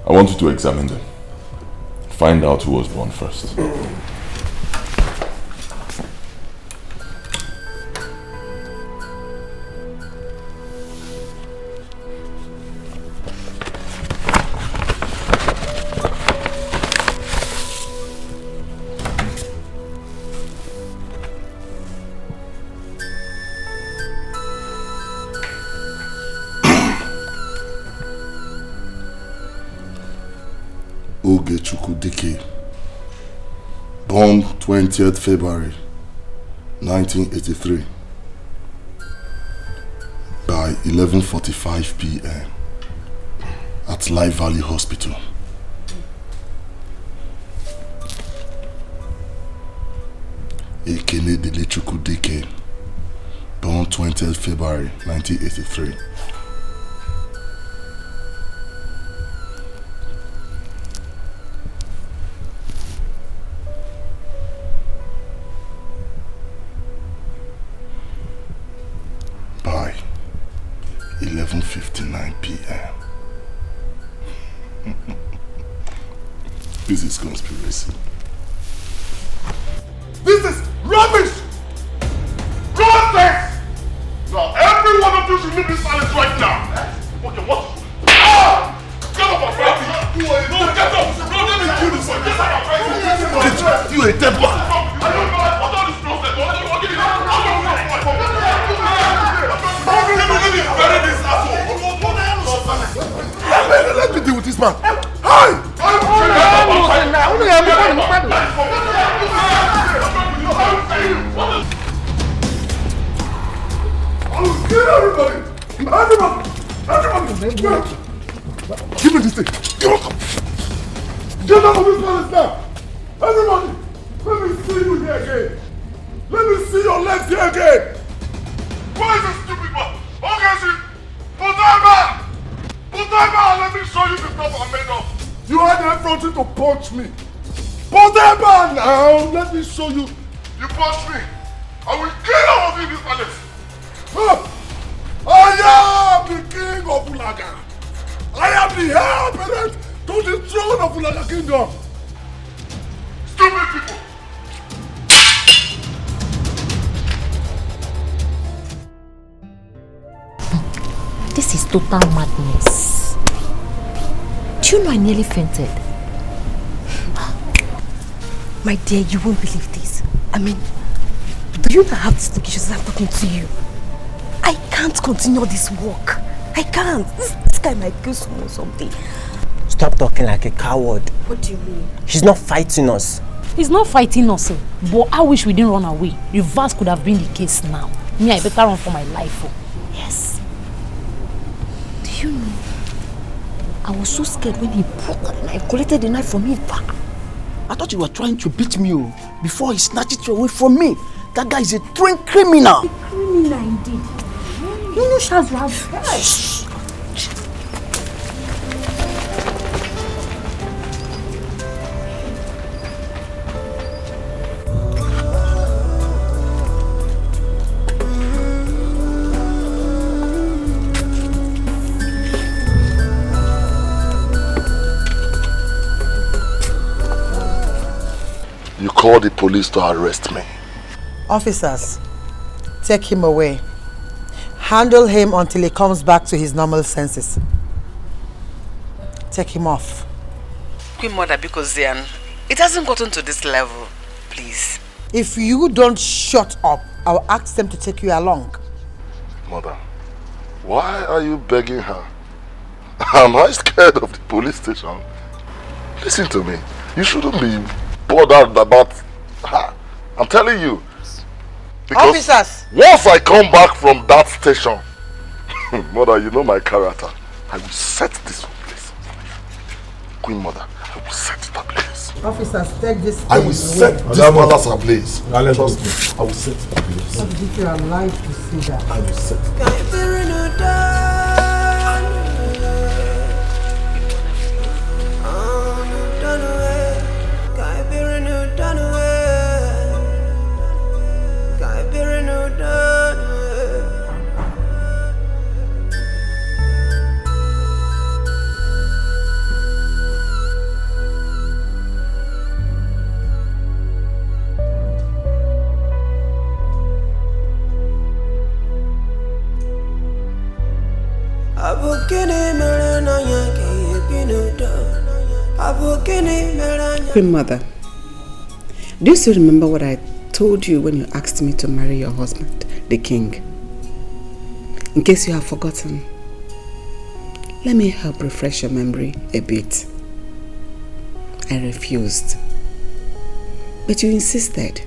I want you to examine them. Find out who was born first. Dike, born 20th February 1983 by 11:45 p.m. at Life Valley Hospital. Ekene Delechukwu Dike, born 20th February 1983. By 11:59 p.m. This is conspiracy. This is rubbish! deal with this man. Hey! I'll kill everybody! Everybody! Give me this thing! Get out of this palace now! Everybody! Let me see you here again! Let me see your legs here again! Why is this stupid man? Okay, see? Put that back! Put that back! Let me show you the stuff I'm made of! You had the effrontery to punch me! Put that back now! Let me show you! You punched me! I will kill all of you in this palace! I am the king of Ulaga! I am the heir apparent to the throne of Ulaga Kingdom! Stupid people! This is total madness. Do you know I nearly fainted? My dear, you won't believe this. I mean, do you not have this location as I'm talking to you? I can't continue this work. I can't. This guy might kill someone or something. Stop talking like a coward. What do you mean? He's not fighting us. He's not fighting us, but I wish we didn't run away. Reverse could have been the case now. Me, I better run for my life. Yes. Do you know? I was so scared when he broke out and I collected the knife from him. I thought you were trying to beat me before he snatched it away from me. That guy is a trained criminal. A criminal indeed. You know, Shaz, you have Shh. You called the police to arrest me. Officers, take him away. Handle him until he comes back to his normal senses. Take him off. Queen Mother, because it hasn't gotten to this level, please. If you don't shut up, I'll ask them to take you along. Mother, why are you begging her? Am I scared of the police station? Listen to me. You shouldn't be bothered about her. I'm telling you. Because officers! Once I come back from that station, Mother, you know my character. I will set this place. Queen Mother, I will set it ablaze. Officers, take this. I will set this palace ablaze. Trust me. I will set it ablaze. What if you're alive to see that? I will set it. Queen Mother, do you still remember what I told you when you asked me to marry your husband, the king? In case you have forgotten, let me help refresh your memory a bit. I refused, but you insisted.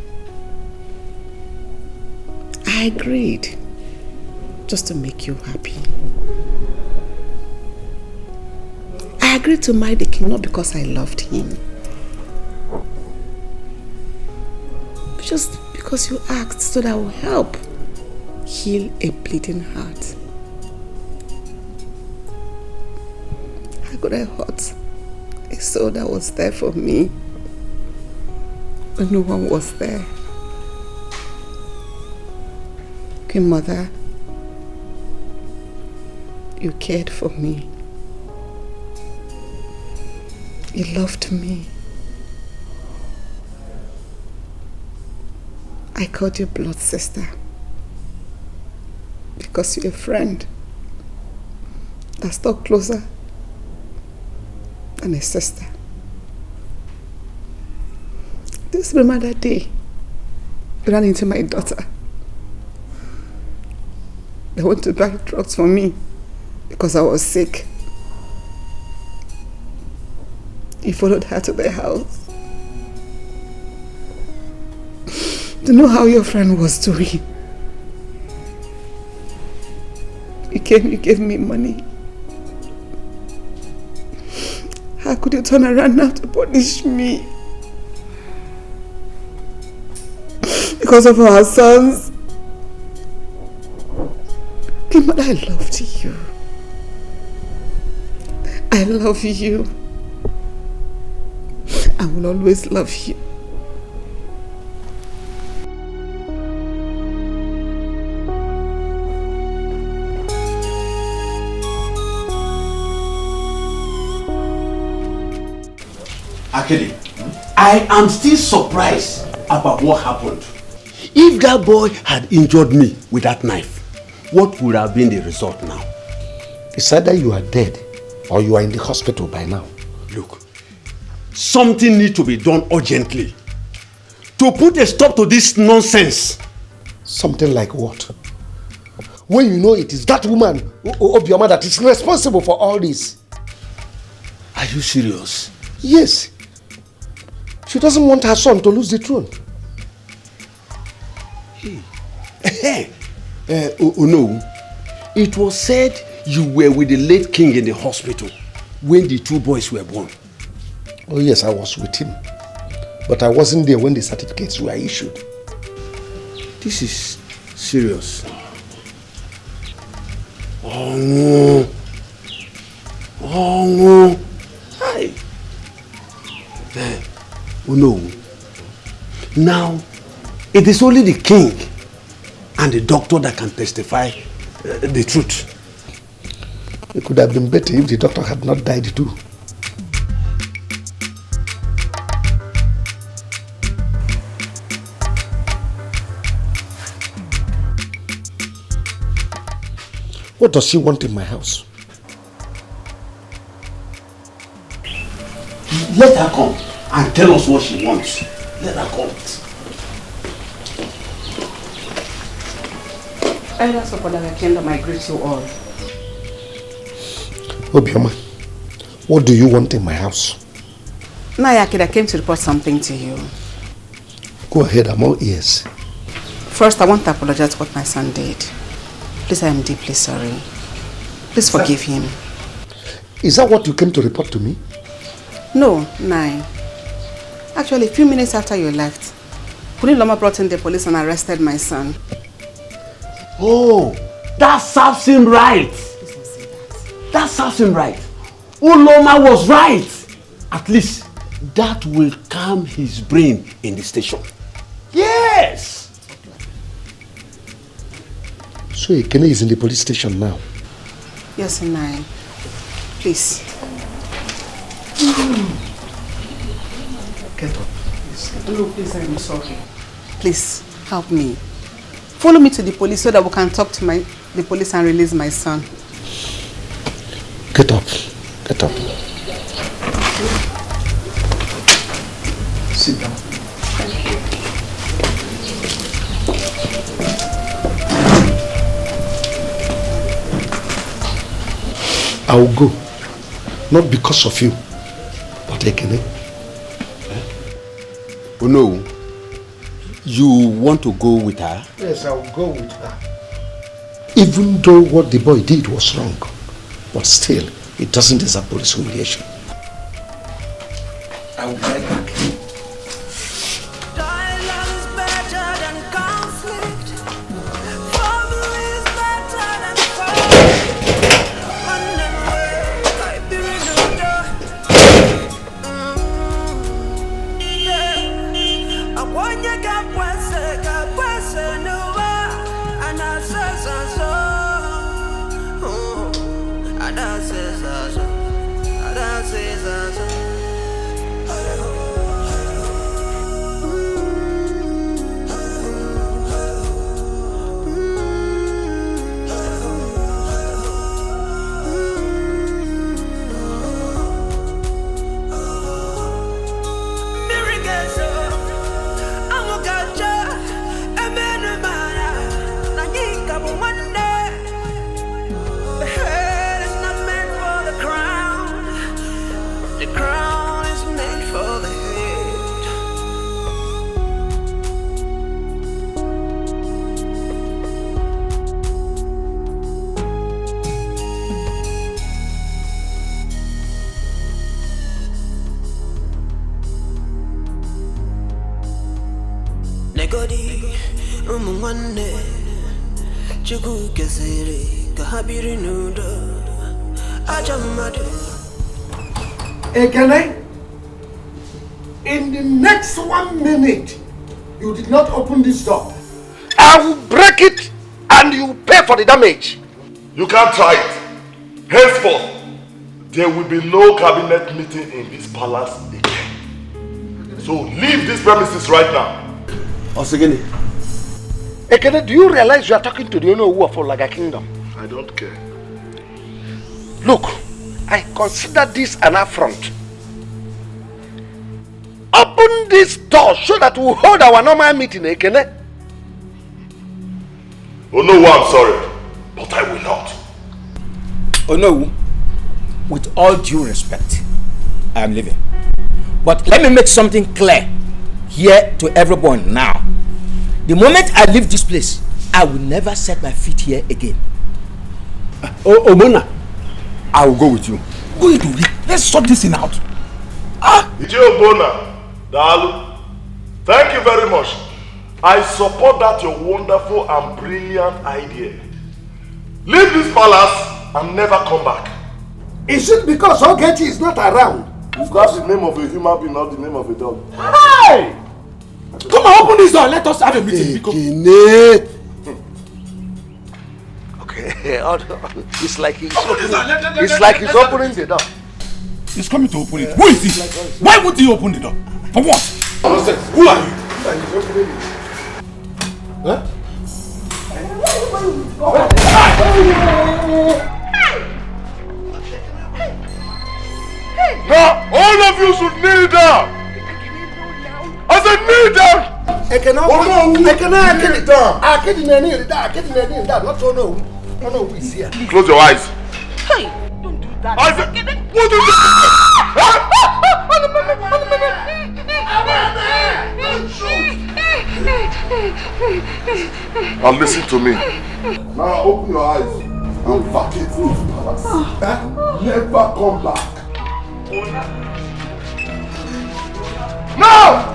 I agreed, just to make you happy. I agreed to marry the king not because I loved him, but just because you asked, so that I will help heal a bleeding heart. How could I hurt a soul that was there for me when no one was there? Queen Mother, you cared for me. You loved me. I called you blood sister because you're a friend that's stuck closer than a sister. This remember that day you ran into my daughter. They went to buy drugs for me because I was sick. You followed her to the house to know how your friend was doing. You came, you gave me money. How could you turn around now to punish me? Because of our sons? But I loved you. I love you. I will always love you. Actually, I am still surprised about what happened. If that boy had injured me with that knife, what would have been the result now? It's either you are dead or you are in the hospital by now. Look, something needs to be done urgently to put a stop to this nonsense. Something like what? When you know it is that woman, Obioma, that is responsible for all this. Are you serious? Yes. She doesn't want her son to lose the throne. Hey. No. It was said you were with the late king in the hospital when the two boys were born. Oh yes, I was with him. But I wasn't there when the certificates were issued. This is serious. Oh no. Oh no. Hi. Oh no. Now, it is only the king and the doctor that can testify the truth. It could have been better if the doctor had not died too. What does she want in my house? Let her come and tell us what she wants. Let her come. Elders of Other Kingdom, I greet you all. Obioma, what do you want in my house? Nayakid, I came to report something to you. Go ahead, I'm all ears. First, I want to apologize for what my son did. Please, I am deeply sorry. Please forgive him. Is that what you came to report to me? No, Nai. Actually, a few minutes after you left, Puni Loma brought in the police and arrested my son. Oh, that serves him right. That serves him right. Uloma was right. At least that will calm his brain in the station. Yes. So Ekene is in the police station now? Yes, Nai. Please. Get up. No, please, I'm sorry. Please, help me. Follow me to the police so that we can talk to the police and release my son. Get up. Get up. Sit down. Thank you. I will go. Not because of you, but Ekene. Oh no. You want to go with her? Yes, I will go with her. Even though what the boy did was wrong, but still, it doesn't deserve police humiliation. I will be right back. Negodi, Umwane, Chuku Kesiri, Kahabiri Nuda, Ajamadu. Ekene, in the next 1 minute, you did not open this door, I will break it and you pay for the damage. You can't try it. Henceforth, there will be no cabinet meeting in this palace again. So leave these premises right now. Osegene, Ekene, do you realize you are talking to the owner of Wafolaga Kingdom? I don't care. Look, I consider this an affront. Open this door so that we'll hold our normal meeting, Ekene. Oh no, I'm sorry, but I will not. Oh no, with all due respect, I am leaving. But let me make something clear here to everyone now. The moment I leave this place, I will never set my feet here again. Omona, I will go with you. Go into it. Let's sort this thing out. Ije Obona, Dalu, thank you very much. I support that your wonderful and brilliant idea. Leave this palace and never come back. Is it because Ogeti is not around? You've got the name of a human being, not the name of a dog. Hey! Come on, open this door. Let us have a meeting. Okay, it's like he's opening, it's like he's opening the door. He's coming to open it. Who is he? Why would he open the door? For what? Who are you? Huh? Now, all of you should kneel down. I said kneel down. I cannot kneel down. Close your eyes. Hey, don't do that. I said, what do you Now listen to me. Now open your eyes and vacate this palace. Never come back. Now!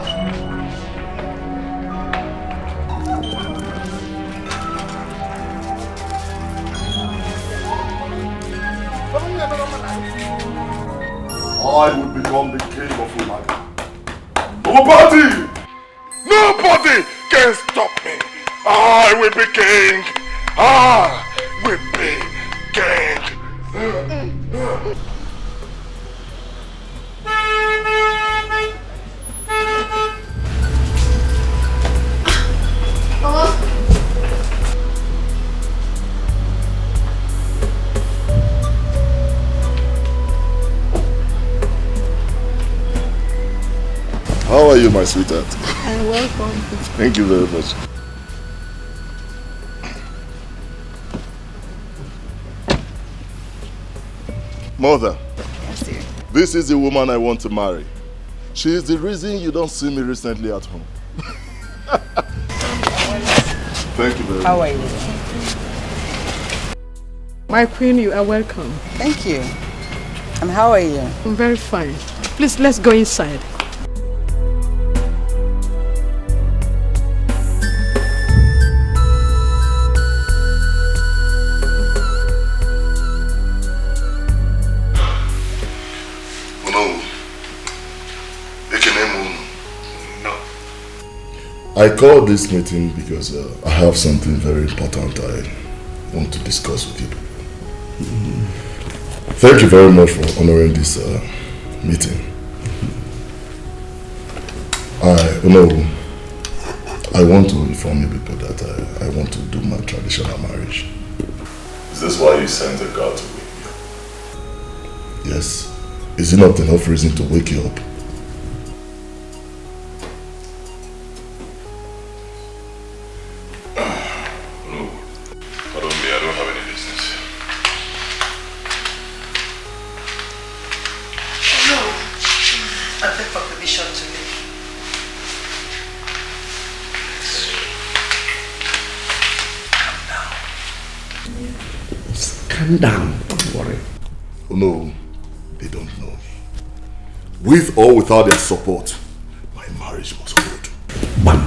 I will become the king of Umaga. Nobody can stop me. I will be king. I will be king. How are you, my sweetheart? I'm welcome. Thank you very much. Mother, Yes, dear. this is the woman I want to marry. She is the reason you don't see me recently at home. Thank you very much. How are you? My queen, you are welcome. Thank you. And how are you? I'm very fine. Please, let's go inside. I called this meeting because I have something very important I want to discuss with you. Thank you very much for honoring this meeting. I want to inform you people that I want to do my traditional marriage. Is this why you sent a girl to wake me up? Yes. Is it not enough reason to wake you up? Calm down, don't worry. Oh no, they don't know me. With or without their support, my marriage must hold. Bam.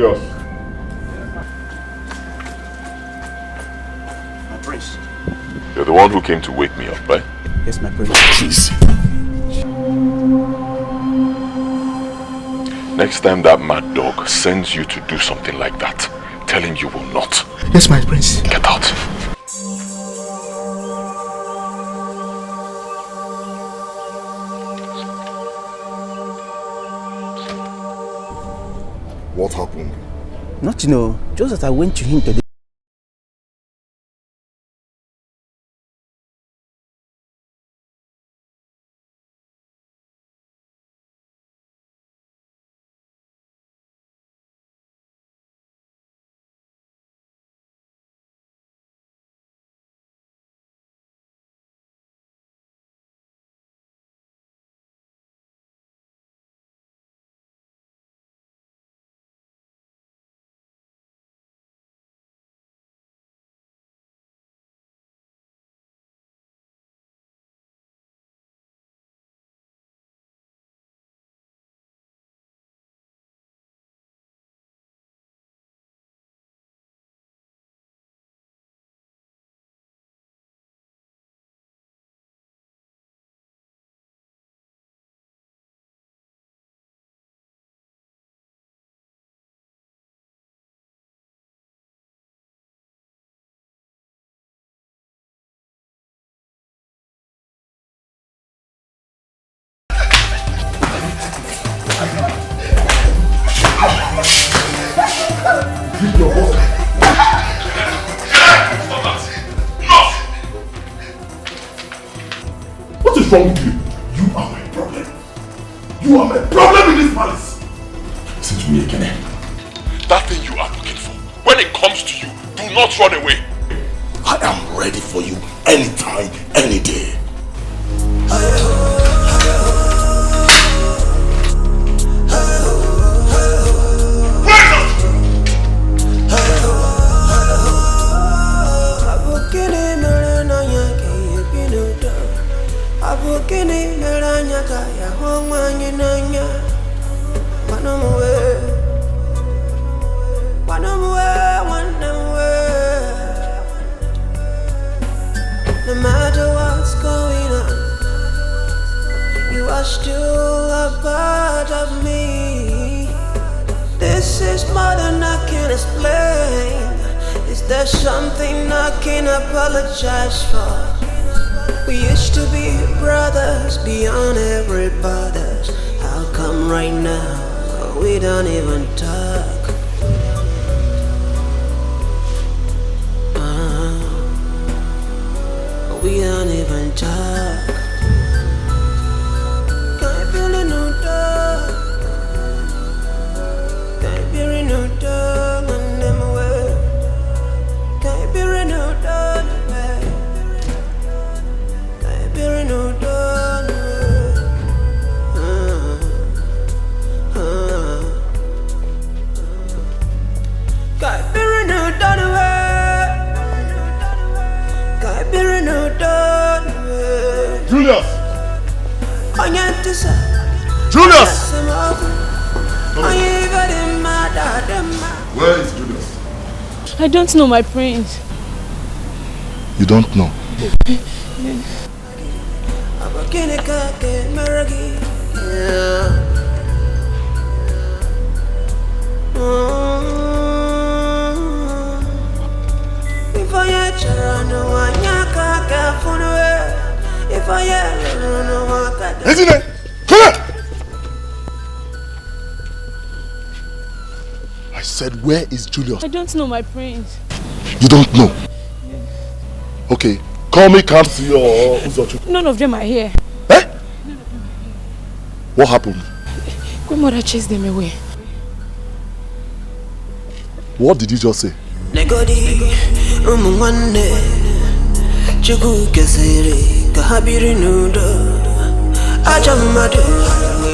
Julius. My prince. You're the one who came to wake me up, right? Yes, my prince. Please. Next time that mad dog sends you to do something like that, tell him you will not. Yes, my prince. Get out. What happened? Not, just that I went to him today. What is wrong with you? You are my problem. You are my problem in this palace. Listen to me again. That thing you are looking for, when it comes to you, do not run away. I am ready for you anytime, any day. No matter what's going on, you are still a part of me. This is more than I can explain. Is there something I can apologize for? We used to be brothers beyond every borders. How come right now we don't even talk? We don't even talk. Can't feel a new dog. Can't be renewed dog and them away. Can't be renewed dog away. Can't be renewed dog away. Can't be renewed dog away. Julius! Julius! Where is Julius? I don't know, my prince. You don't know? Isn't it? Come here! I said, where is Julius? I don't know, my prince. You don't know? Okay, call me Kamsi or Uzochu. None of them are here. Eh? What happened? Grandmother chased them away. What did you just say?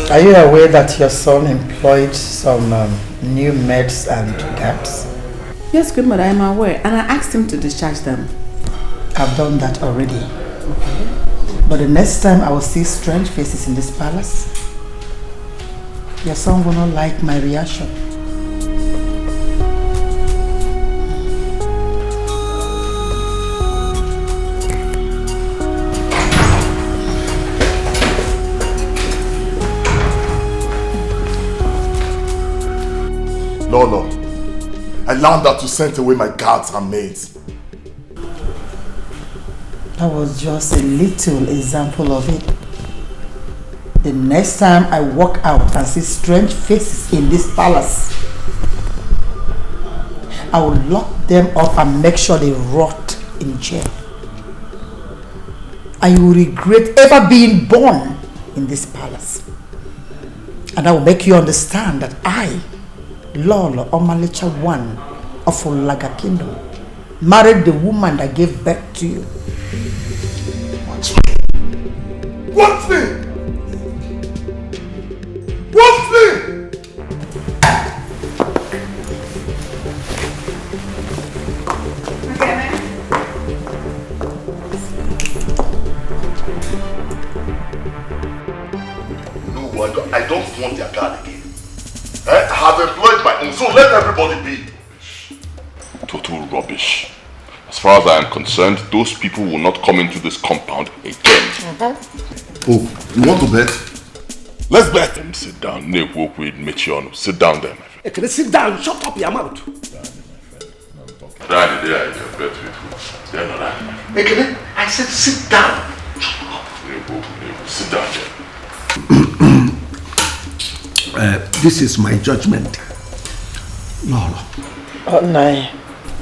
Are you aware that your son employed some new meds and gaps? Yes, Grandmother, I am aware, and I asked him to discharge them. I've done that already. Okay. But the next time I will see strange faces in this palace, your son will not like my reaction. Lolo, I learned that to send away my guards and maids. That was just a little example of it. The next time I walk out and see strange faces in this palace, I will lock them up and make sure they rot in jail. And you will regret ever being born in this palace. And I will make you understand that I, Lolo Omalicha I of Ulaga Kingdom, married the woman that gave birth to you. Watch me! Watch me! No, I don't want their guard again. I have employed my own, so let everybody be. Total rubbish. As far as I am concerned, those people will not come into this compound again. Oh, you want to bet? Let's bet. Sit down. Sit down there, my friend. Can you sit down? Shut up your mouth. Daddy, there is your bet with you. I said sit down. Sit down there. This is my judgment. Lolo. Oh, no.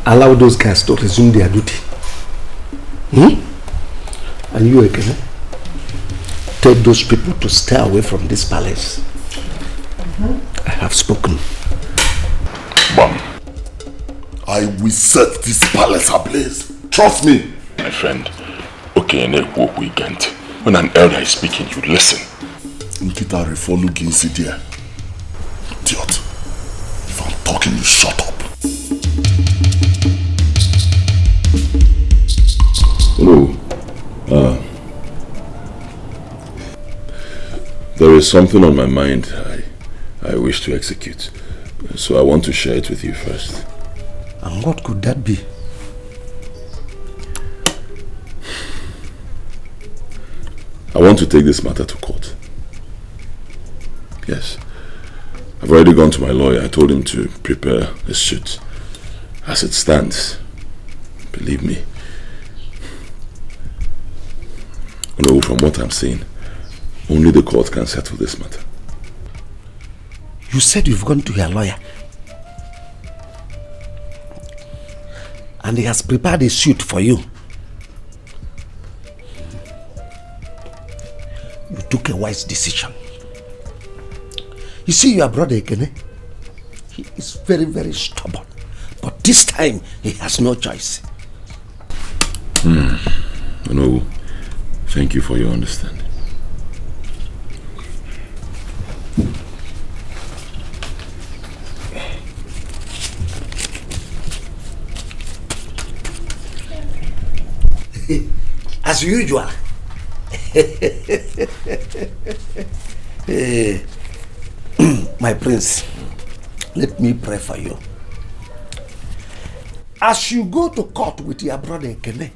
Allow those guys to resume their duty. And you again, tell those people to stay away from this palace. I have spoken. Bam. I will set this palace ablaze. Trust me. My friend, okay, weekend. When an elder is speaking, you listen. Nkita refolu ginsi there. Idiot. If I'm talking, you shut up. Hello. There is something on my mind I wish to execute. So I want to share it with you first. And what could that be? I want to take this matter to court. Yes. I've already gone to my lawyer. I told him to prepare a suit. As it stands, believe me, from what I'm seeing, only the court can settle this matter. You said you've gone to your lawyer. And he has prepared a suit for you. You took a wise decision. You see your brother Ekene? He is very, very stubborn. But this time, he has no choice. Thank you for your understanding. As usual. My prince, let me pray for you. As you go to court with your brother Ekene,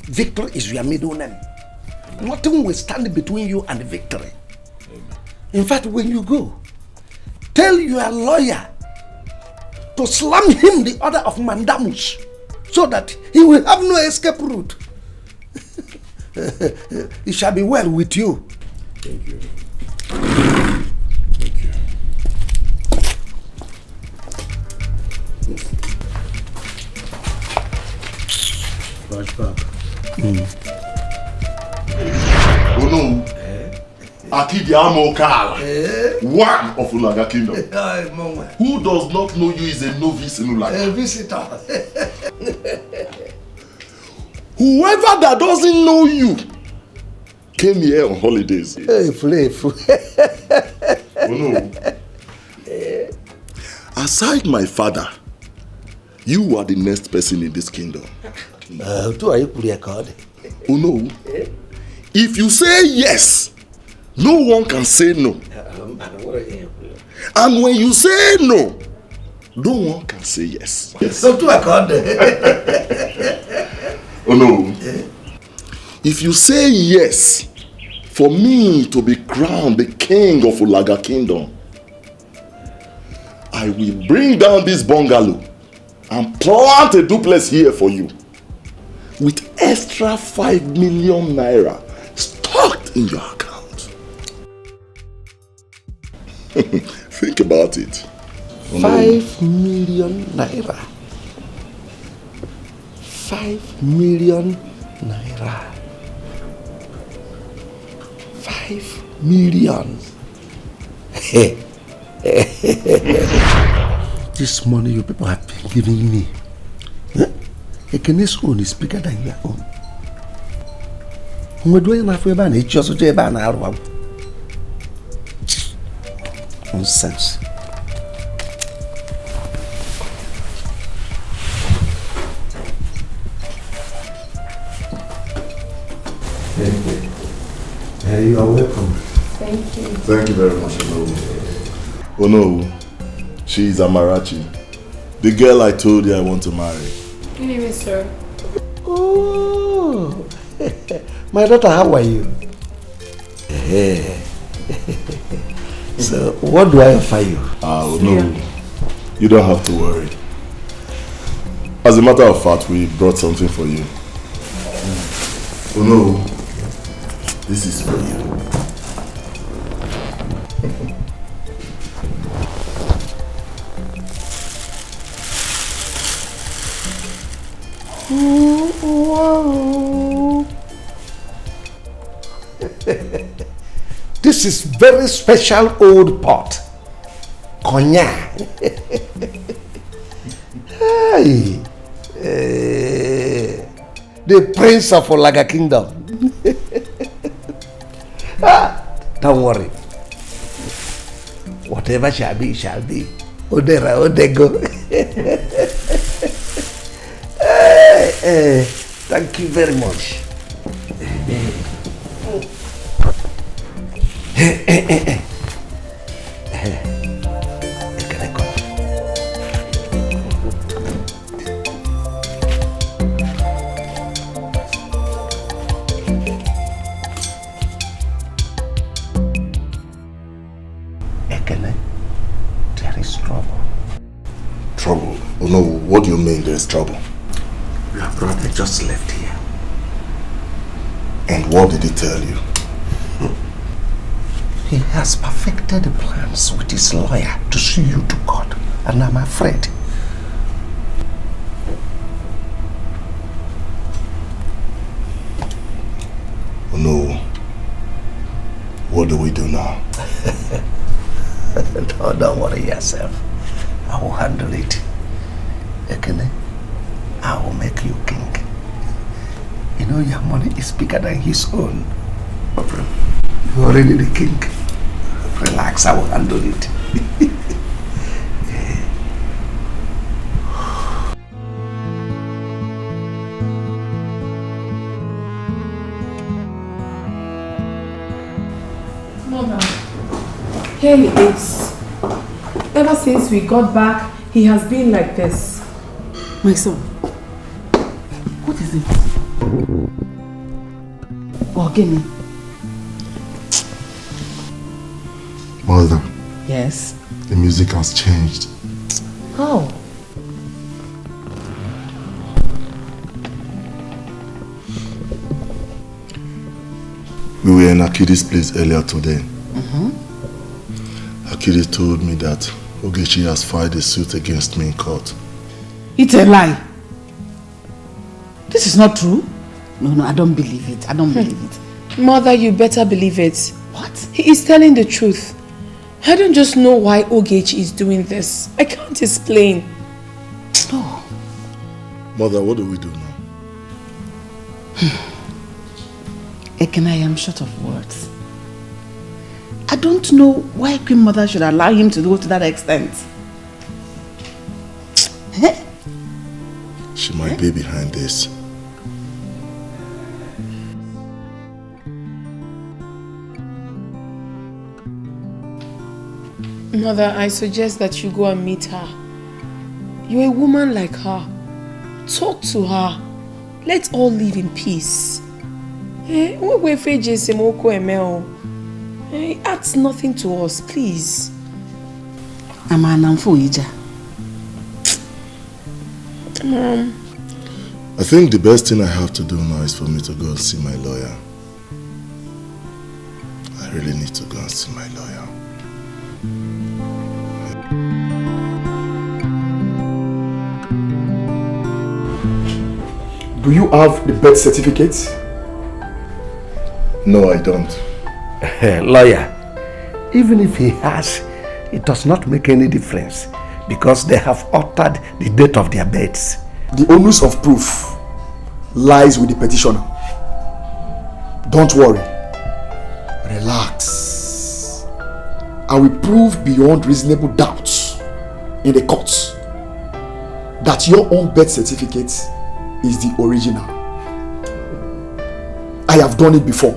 victory is your middle name. Nothing will stand between you and victory. In fact, when you go, tell your lawyer to slam him the order of mandamus so that he will have no escape route. It shall be well with you. Thank you. Flashback. Oh no. Akidi Amokala, one of Ulaga Kingdom. Who does not know you is a novice in Ulaga? A visitor. Whoever that doesn't know you came here on holidays. Hey, play. Oh no. Aside my father, you are the next person in this kingdom. Oh no. If you say yes, no one can say no. And when you say no, no one can say yes. So to accord. Oh no. If you say yes, for me to be crowned the king of Ulaga Kingdom, I will bring down this bungalow and plant a duplex here for you with extra 5 million naira stocked in your account. Think about it. 5 million naira. 5 million naira. 5 million. This money you people have been giving me, Ekene's own is bigger than your own. Nonsense. You are welcome. Thank you. Thank you very much, Ono. She is Amarachi, the girl I told you I want to marry. Good evening, sir. Oh, my daughter, how are you? So, what do I offer you? No, you don't have to worry. As a matter of fact, we brought something for you. Oh no, this is for you. This is very special old pot. Cognac. Hey. The prince of Olaga Kingdom. Don't worry. Whatever shall be, shall be. Odera, Odego. Thank you very much. There is trouble. Trouble? Oh no, what do you mean there is trouble? Your brother just left here. And what did he tell you? He has perfected the plans with his lawyer to sue you to court, and I'm afraid. Oh no. What do we do now? Don't worry yourself. I will handle it. Ekene, I will make you king. You know your money is bigger than his own. You're already the king. Relax, I will handle it. Mother, here he is. Ever since we got back, he has been like this. My son, what is it? Ogini. Mother. Yes? The music has changed. How? We were in Akidi's place earlier today. Akidi told me that Ogechi has filed a suit against me in court. It's a lie. This is not true. No, I don't believe it. I don't believe it. Mother, you better believe it. What? He is telling the truth. I don't just know why Ogechi is doing this. I can't explain. Oh. Mother, what do we do now? Ekene, I am short of words. I don't know why Queen Mother should allow him to go to that extent. She might be behind this. Mother, I suggest that you go and meet her. You're a woman like her. Talk to her. Let's all live in peace. He adds nothing to us, please. I think the best thing I have to do now is for me to go and see my lawyer. I really need to go and see my lawyer. Do you have the birth certificate? No, I don't. Lawyer, even if he has, it does not make any difference because they have altered the date of their births. The onus of proof lies with the petitioner. Don't worry. Relax. I will prove beyond reasonable doubts in the courts that your own birth certificate is the original. I have done it before.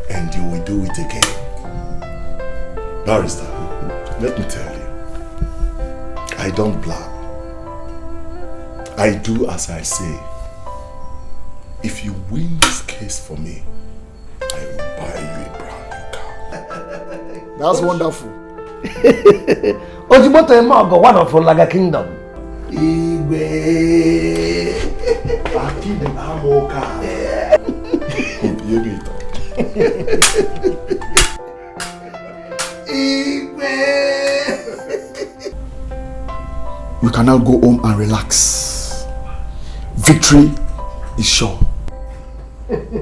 And you will do it again. Barrister, let me tell you, I don't blab. I do as I say. If you win this case for me, I will buy you a brand new car. That's wonderful. Ojimoto Emago, one of Olaga Kingdom. Igwe. Akide Amoka. Obiebito. You can now go home and relax. Victory is sure. Thank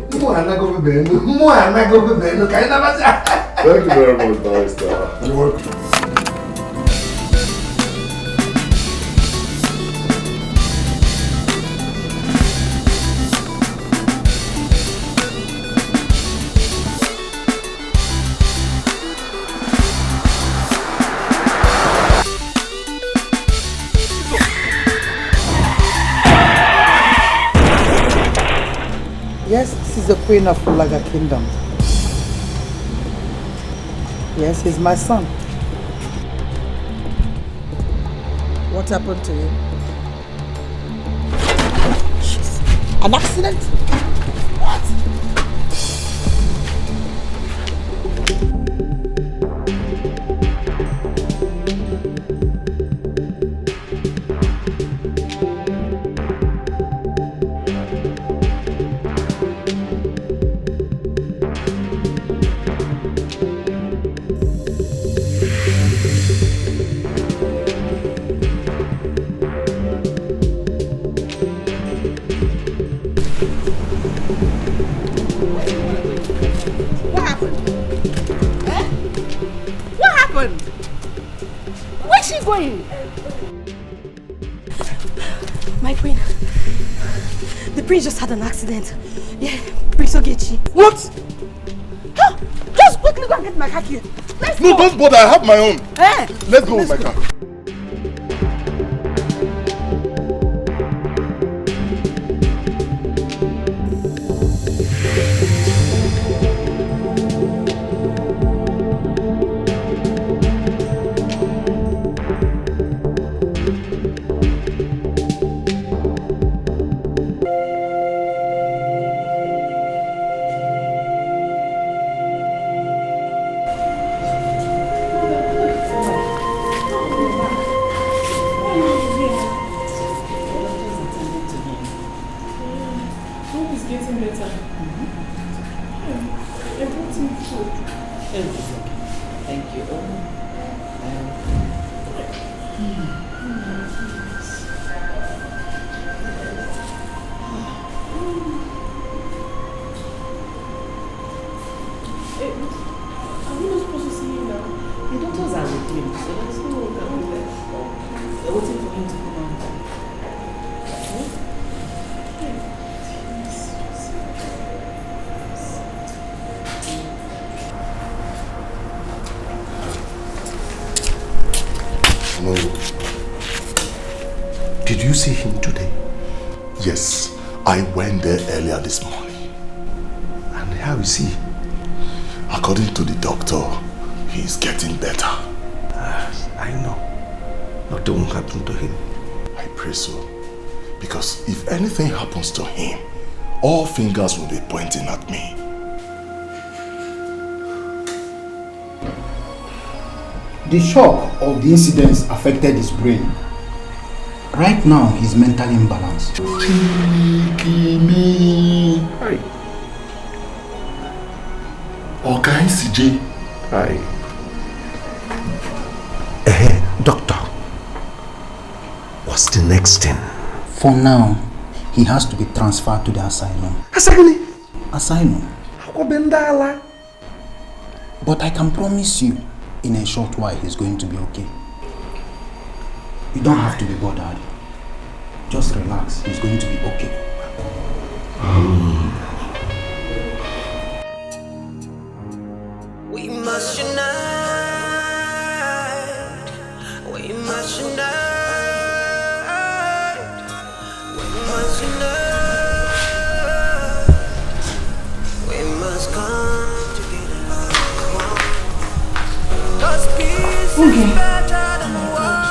you very much, Barrister. You're welcome. Yes, this is the Queen of Ulaga Kingdom. Yes, he's my son. What happened to him? An accident? What? My queen, the prince just had an accident. Yeah, Prince Ogechi. What? Huh? Just quickly go and get my car key. Let's No, go. don't bother. I have my own. Eh? Let's go with my car. Did you see him today? Yes, I went there earlier this morning. And how is he? According to the doctor, he is getting better. I know. Nothing will happen to him. I pray so. Because if anything happens to him, all fingers will be pointing at me. The shock of the incidents affected his brain. Right now, he's mentally imbalanced. Okay, CJ. Doctor, what's the next thing? For now, he has to be transferred to the asylum. Asylum. But I can promise you, in a short while, he's going to be okay. You don't have to be bothered. Just relax, he's going to be okay. We must unite. We must unite. We must unite. We must come together. 'Cause peace is better than war.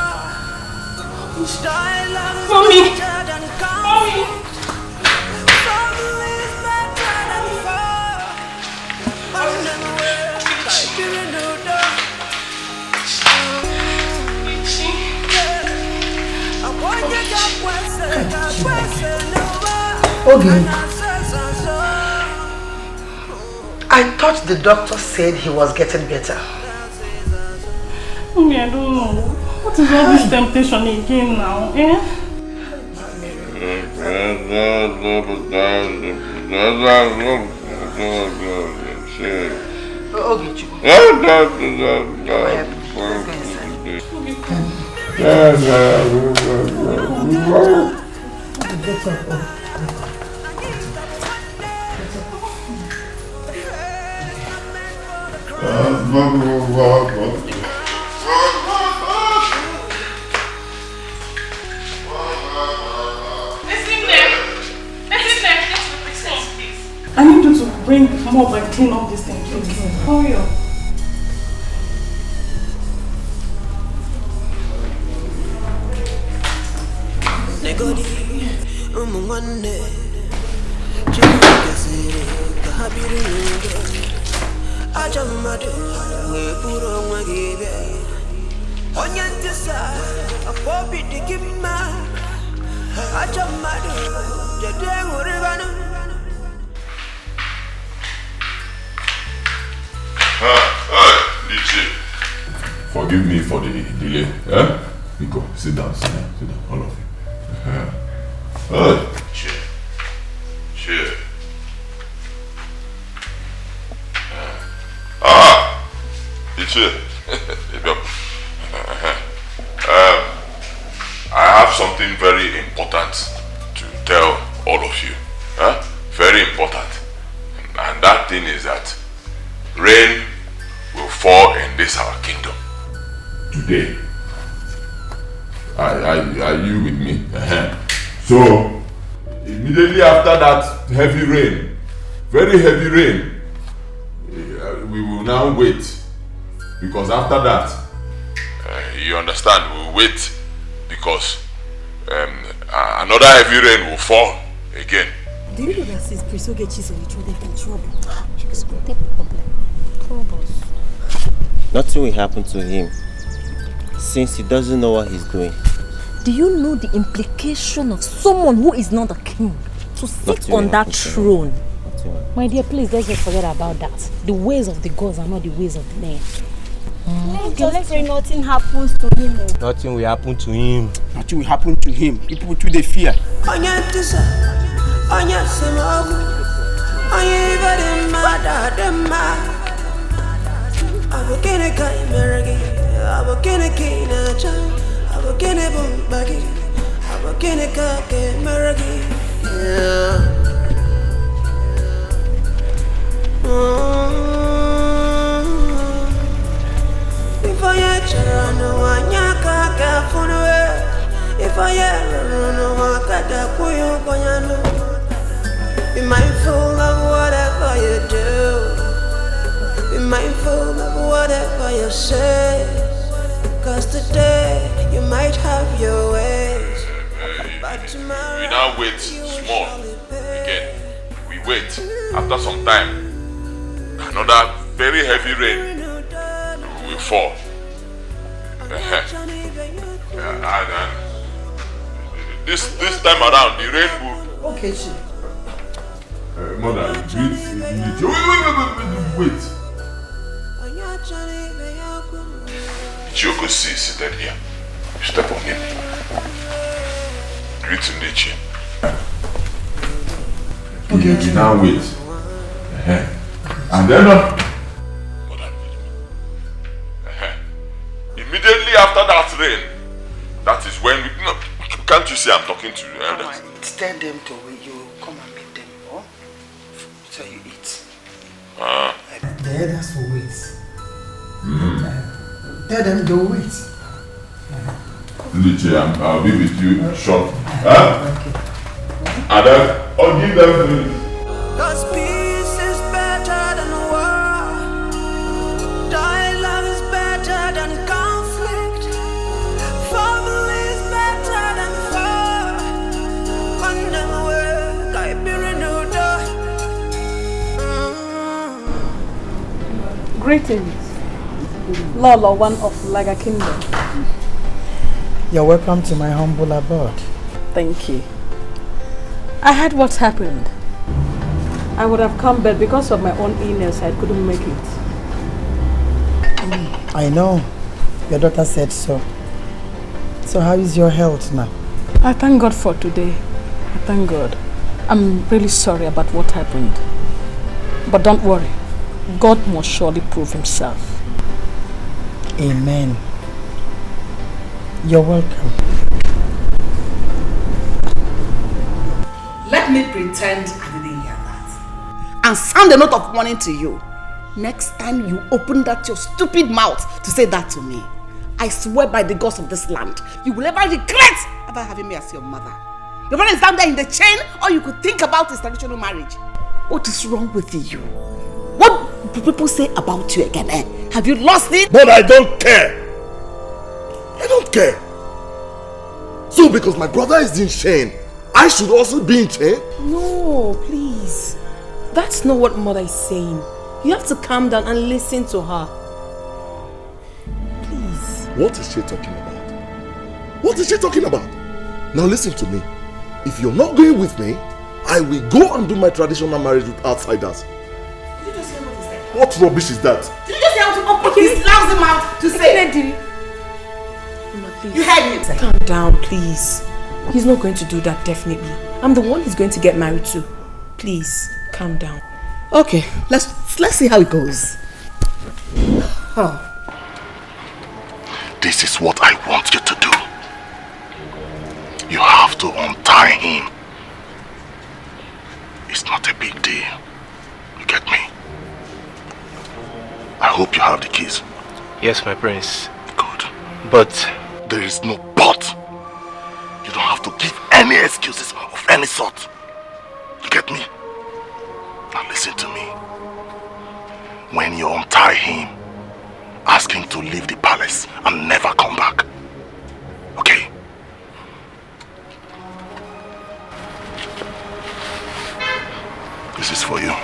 Dialogue is better than conflict. Family is better than war. I thought the doctor said he was getting better. Mommy, I don't know. What is all this temptation again now, eh? I need you to bring mop and clean up this thing, please. Hurry up. Forgive me for the delay. Eh? Nico, sit down, all of you. Cheer. Ichi. I have something very important to tell all of you. Very important. And that thing is that rain will fall in this our kingdom today. Are you with me? So immediately after that heavy rain, very heavy rain, we will now wait, because after that you understand, we will wait because another heavy rain will fall again. Do you know that since Prince Ogechi is on each other in trouble? Troubles. Nothing will happen to him since he doesn't know what he's doing. Do you know the implication of someone who is not a king to sit on that throne? My dear, please let's just forget about that. The ways of the gods are not the ways of the men. Let's pray nothing happens to him. Nothing will happen to him. Nothing will happen to him. People too they fear. If I be mindful of whatever you do. Be mindful of whatever you say. 'Cause today you might have your ways. But tomorrow We now wait small again. We wait. After some time, another very heavy rain will fall. This time around, the rain will... Okay, she. Mother, wait. Chiyoko seated here. You step on him. Greet him, Nichi. Okay, you now wait. And then... Immediately after that rain, that is when we... No, can't you see I'm talking to the elders? Tell them to wait. You come and meet them, oh? So you eat. The elders will wait. Tell them to wait. Liche, I'll be with you short. And then I'll give them the... Cause peace is better than war. Dialogue is better than conflict. Family is better than war. When them work, I be renewed. Greetings, Lolo, one of Laga Kingdom. You're welcome to my humble abode. Thank you. I heard what happened. I would have come, but because of my own illness, I couldn't make it. I know. Your daughter said so. So how is your health now? I thank God for today. I thank God. I'm really sorry about what happened. But don't worry. God must surely prove himself. Amen. You're welcome. Let me pretend I didn't hear that. And sound a note of warning to you. Next time you open that your stupid mouth to say that to me, I swear by the gods of this land, you will ever regret ever having me as your mother. Your mother is down there in the chain, or you could think about his traditional marriage. What is wrong with you? What do people say about you again, eh? Have you lost it? But I don't care. I don't care. So because my brother is in chain, I should also be in chain? No, please. That's not what mother is saying. You have to calm down and listen to her. Please. What is she talking about? What is she talking about? Now listen to me. If you're not going with me, I will go and do my traditional marriage with outsiders. Did you just hear what he said? What rubbish is that? Did you just hear what to open his lousy mouth to say? You heard him. Calm down, please. He's not going to do that, definitely. I'm the one he's going to get married to. Please, calm down. Okay, let's see how it goes. Huh. This is what I want you to do. You have to untie him. It's not a big deal. You get me? I hope you have the keys. Yes, my prince. Good. But... There is no but. You don't have to give any excuses of any sort. You get me? Now listen to me. When you untie him, ask him to leave the palace and never come back. Okay? This is for you.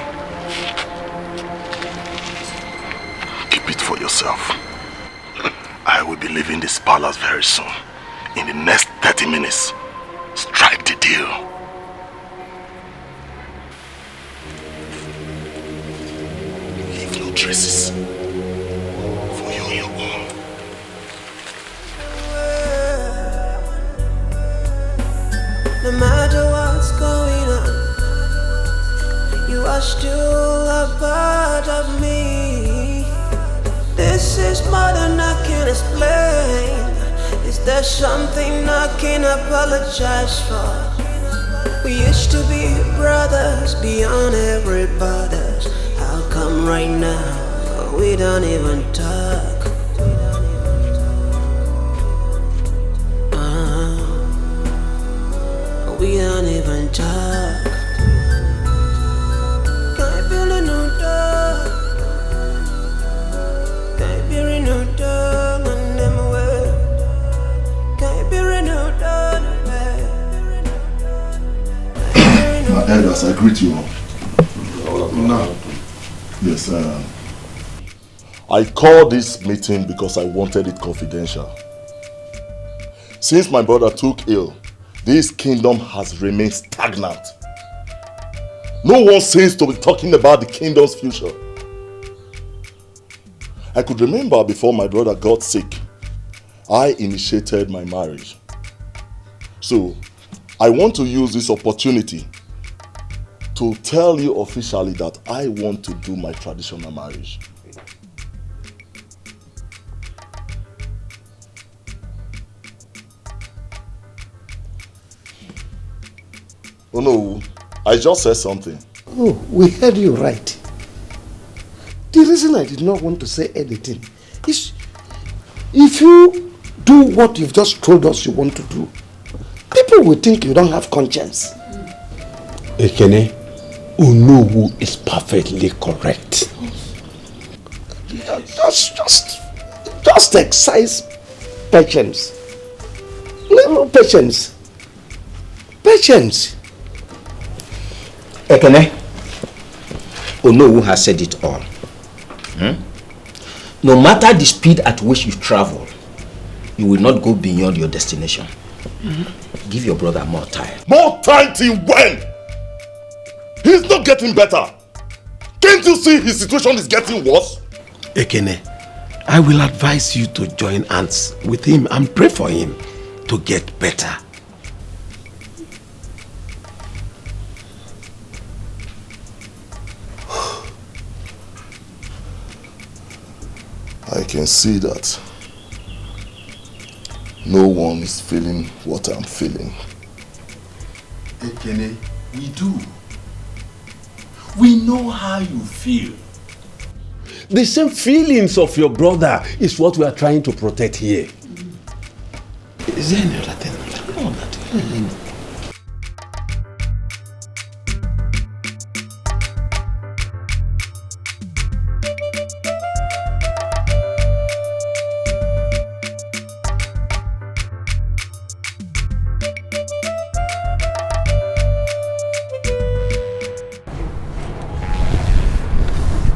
Keep it for yourself. I will be leaving this palace very soon. In the next 30 minutes, strike the deal. Leave no traces. For you and your own. No matter what's going on, you are still a part of me. This is more than I can explain. Is there something I can apologize for? We used to be brothers beyond every borders. How come right now we don't even talk? We don't even talk. Can't feel a new dog. Can't be renewed dog and them away. Can't be renewed dog. My elders, I greet you all. Now, yes, I called this meeting because I wanted it confidential. Since my brother took ill, this kingdom has remained stagnant. No one seems to be talking about the kingdom's future. I could remember before my brother got sick, I initiated my marriage. So, I want to use this opportunity to tell you officially that I want to do my traditional marriage. Oh no, I just said something. Oh, we heard you right. The reason I did not want to say anything is if you do what you've just told us you want to do, people will think you don't have conscience. Ekene, Onowu is perfectly correct. Just exercise patience. Little patience. Patience. Ekene, Onowu has said it all. No matter the speed at which you travel, you will not go beyond your destination. Give your brother more time. More time till when? He's not getting better. Can't you see his situation is getting worse? Ekene, I will advise you to join hands with him and pray for him to get better. I can see that no one is feeling what I'm feeling. Ekene, we do. We know how you feel. The same feelings of your brother is what we are trying to protect here. Is there any other thing? No, nothing.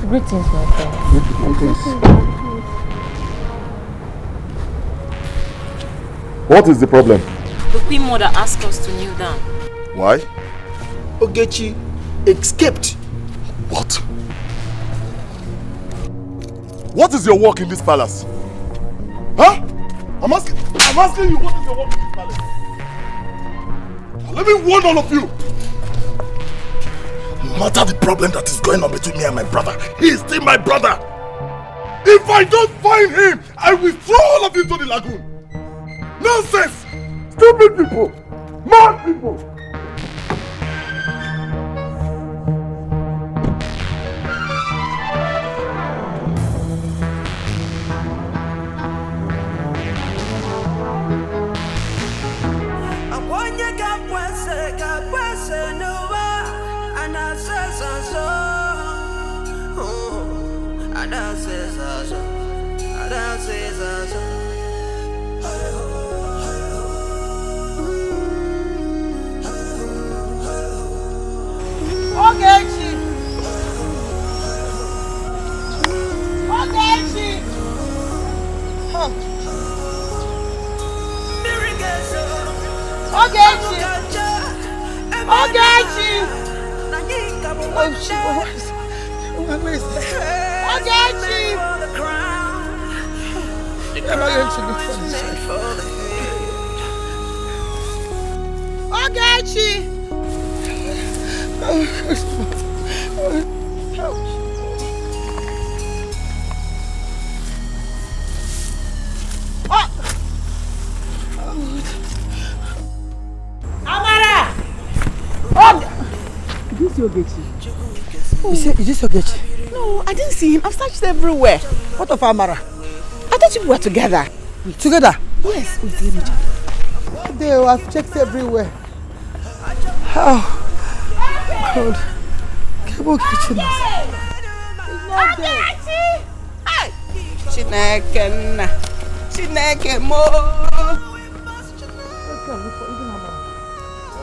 Greetings, my friend. What is the problem? The Queen Mother asked us to kneel down. Why? Ogechi escaped. What? What is your work in this palace? Huh? I'm asking you, what is your work in this palace? Let me warn all of you. No matter the problem that is going on between me and my brother, he is still my brother. If I don't find him, I will throw all of you to the lagoon. Nonsense! Stupid people! Mad people! Is this Ogechi? No, I didn't see him. I've searched everywhere. What of Amara? I thought you were together. Together? Yes. Wait, let me check. I've checked everywhere. Oh, God. Ogechi is not there. Hey! Chineke mo.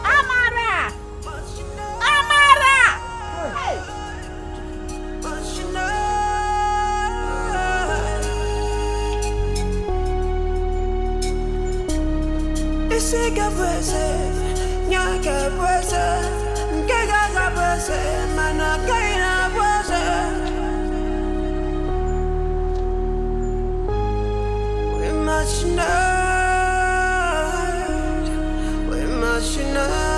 Amara! Amara! Hey! We must unite. We must unite.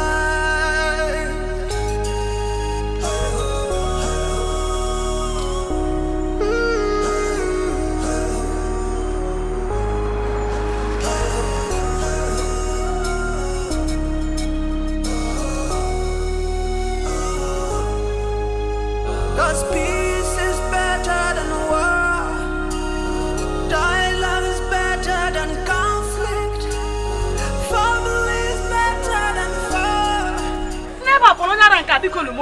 Cause peace is better than war. Dialogue is better than conflict. Family is better than war. Never follow that and can't call you.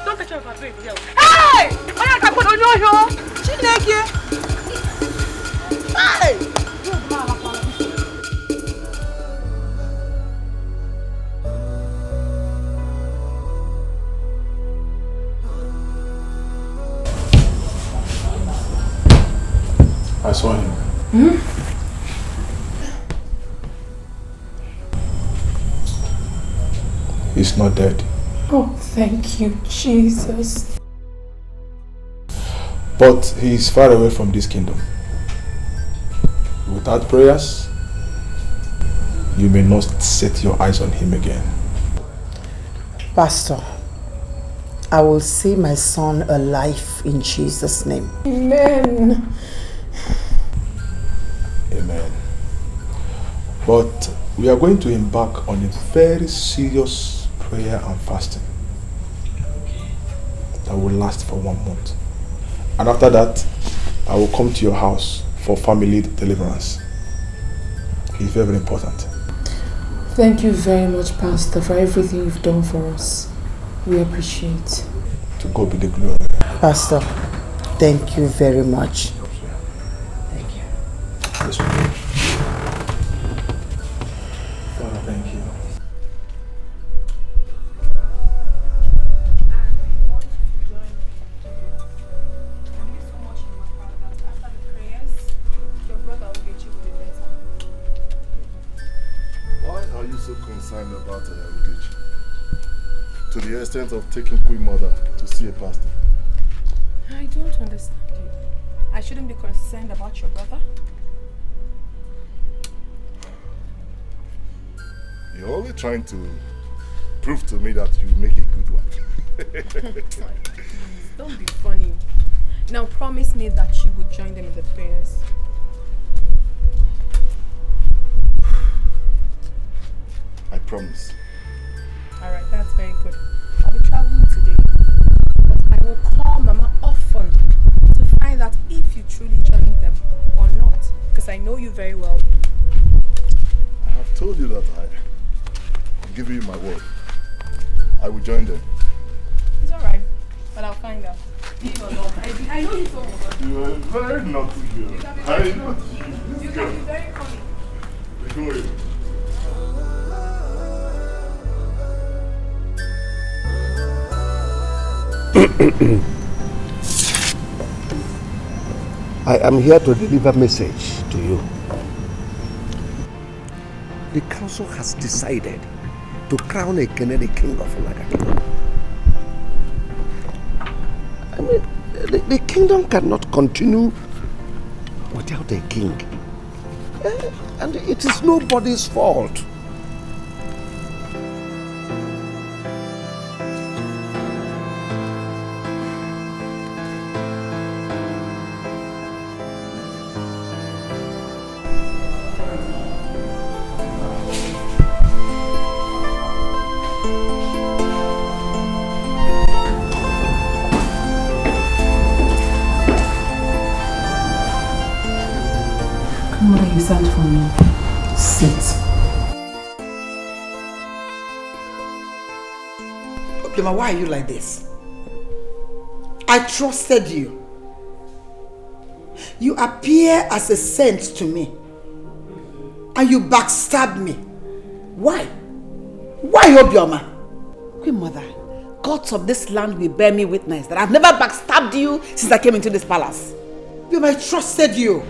Don't touch your favorite girl. Hey! I can't put on your hair. Chineke. Hey! I saw him. He's not dead. Oh, thank you, Jesus. But he is far away from this kingdom. Without prayers, you may not set your eyes on him again. Pastor, I will see my son alive in Jesus' name. Amen. Amen. But we are going to embark on a very serious prayer and fasting that will last for 1 month. And after that, I will come to your house for family deliverance. It's very, very important. Thank you very much, Pastor, for everything you've done for us. We appreciate. To God be the glory. Pastor, thank you very much. Thank you. Yes, Father, thank you. Why are you so concerned about Ugechi? To the extent of taking Queen Mother to see a pastor? I don't understand you. I shouldn't be concerned about your brother. You're only trying to prove to me that you make a good wife. Don't be funny. Now promise me that you would join them in the prayers. I promise. Alright, that's very good. I'll be traveling today. But I will call Mama often to find out if you truly joined them or not. Because I know you very well. I have told you that I'm giving you my word. I will join them. It's alright, but I'll find out. Leave or not. I know you so well. You are very naughty girl. You can be Very very naughty. You can be very funny. Go away. I am here to deliver a message to you. The council has decided to crown Ekene the king of Nagata. I mean, the kingdom cannot continue without a king. And it is nobody's fault. Mother, you sent for me. Sit. Oblema, why are you like this? I trusted you. You appear as a saint to me. And you backstabbed me. Why? Why, Obioma? Queen Mother, gods of this land will bear me witness that I've never backstabbed you since I came into this palace. Obioma, I trusted you.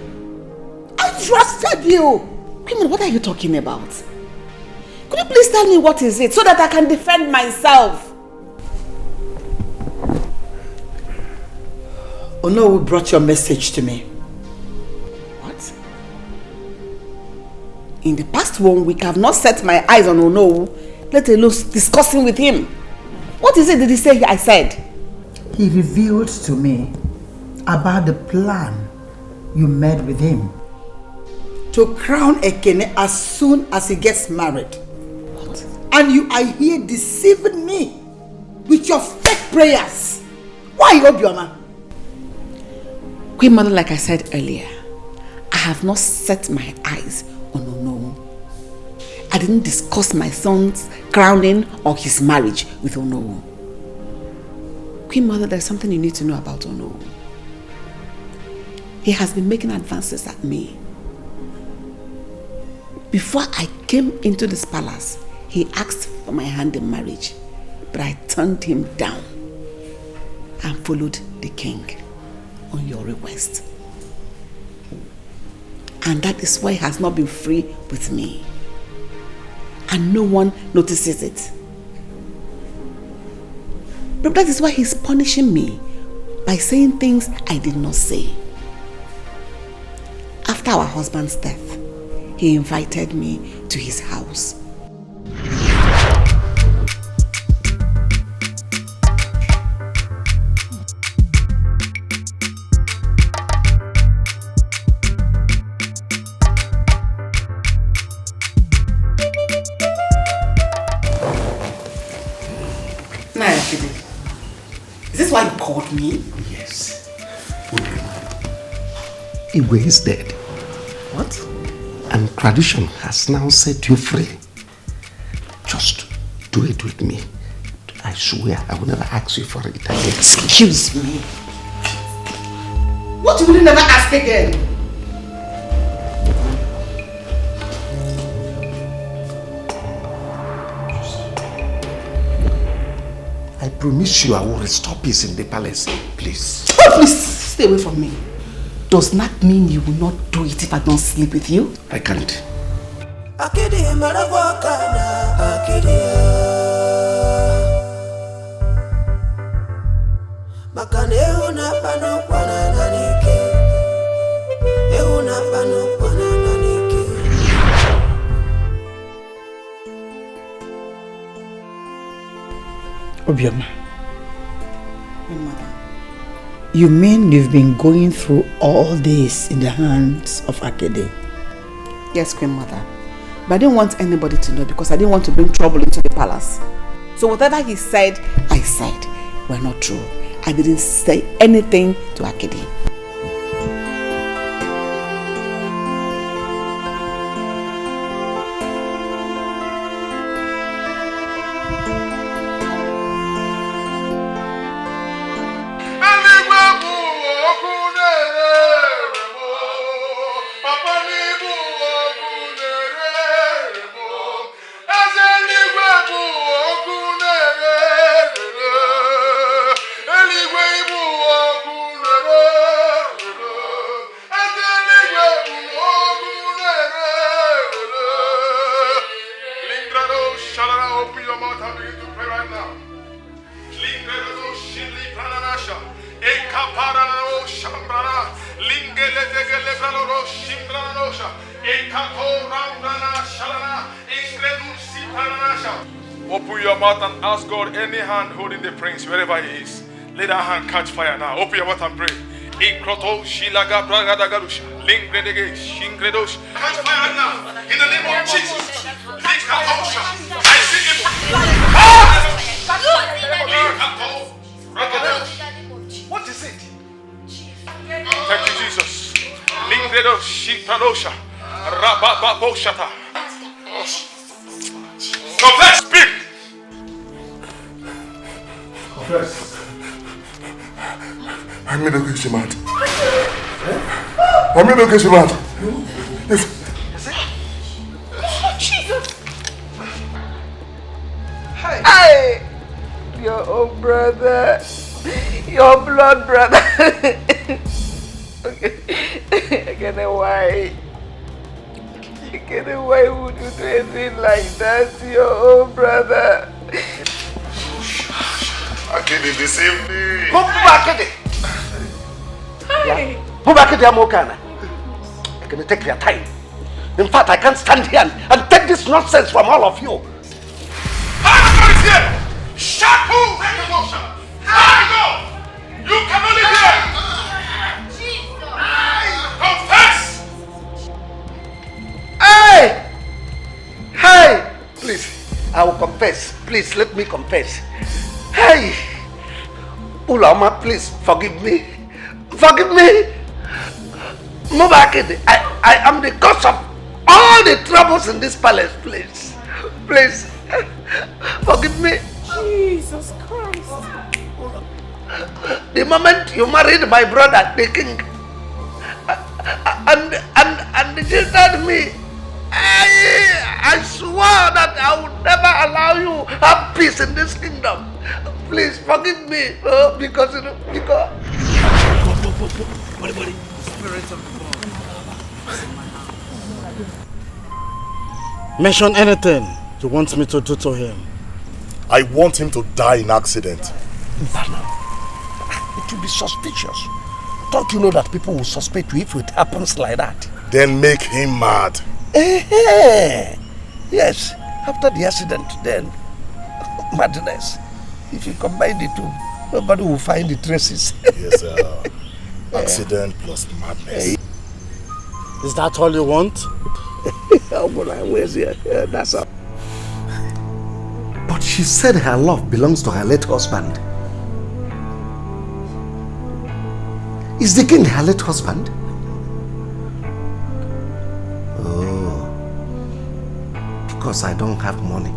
I trusted you! Queen Mother, what are you talking about? Could you please tell me what is it so that I can defend myself? Onowu brought your message to me. What? In the past 1 week, I've not set my eyes on Onowu, let alone discussing with him. What is it did he say I said? He revealed to me about the plan you made with him to crown Ekene as soon as he gets married. What? And you are here deceiving me with your fake prayers. Why, Obioma? Queen Mother, like I said earlier, I have not set my eyes on Onowu. I didn't discuss my son's crowning or his marriage with Onowu. Queen Mother, there's something you need to know about Onowu. He has been making advances at me. Before I came into this palace, he asked for my hand in marriage, but I turned him down and followed the king on your request. And that is why he has not been free with me. And no one notices it. But that is why he's punishing me by saying things I did not say. After our husband's death, he invited me to his house. Is this why you called me? Yes. Igwe is dead. What? And tradition has now set you free. Just do it with me. I swear I will never ask you for it again. Excuse me. What will you never ask again? I promise you I will restore peace in the palace. Please. Oh, please, stay away from me. Does not mean you will not do it if I don't sleep with you. I can't. Obioma, you mean you've been going through all this in the hands of Akede? Yes, Queen Mother. But I didn't want anybody to know because I didn't want to bring trouble into the palace. So whatever he said, I said were not true. I didn't say anything to Akede. Open your mouth and ask God any hand holding the prince wherever he is. Let that hand catch fire now. Open your mouth and pray. Catch fire now. In the name of Jesus. I see him. What is it? Thank you, Jesus. Confess, speak. Confess. I made a case mad. I made a case mad. Yes. Jesus. Hey, your own brother, your blood brother. Okay, I get it. Why? Why would you do anything like that to your own brother? Akede, deceive me. Akede! Hi! Akede, I'm okay. I can take your time. In fact, I can't stand here and take this nonsense from all of you. Everybody's here! Shut who? Go! You cannot live here! Confess! Hey! Hey! Please, I will confess. Please, let me confess. Hey! Ulama, please, forgive me. Forgive me! Mubakid, I am the cause of all the troubles in this palace, please. Please, forgive me. Jesus Christ. The moment you married my brother, the king, and jilted me, I swore that I would never allow you have peace in this kingdom. Please forgive me, because. Buddy. Spirit of God. Mention anything you want me to do to him. I want him to die in accident. It will be suspicious. Don't you know that people will suspect you if it happens like that? Then make him mad. Yes, after the accident, then madness. If you combine the two, nobody will find the traces. Yes, accident plus madness. Is that all you want? That's all. But she said her love belongs to her late husband. Is the king her late husband? Oh, because I don't have money.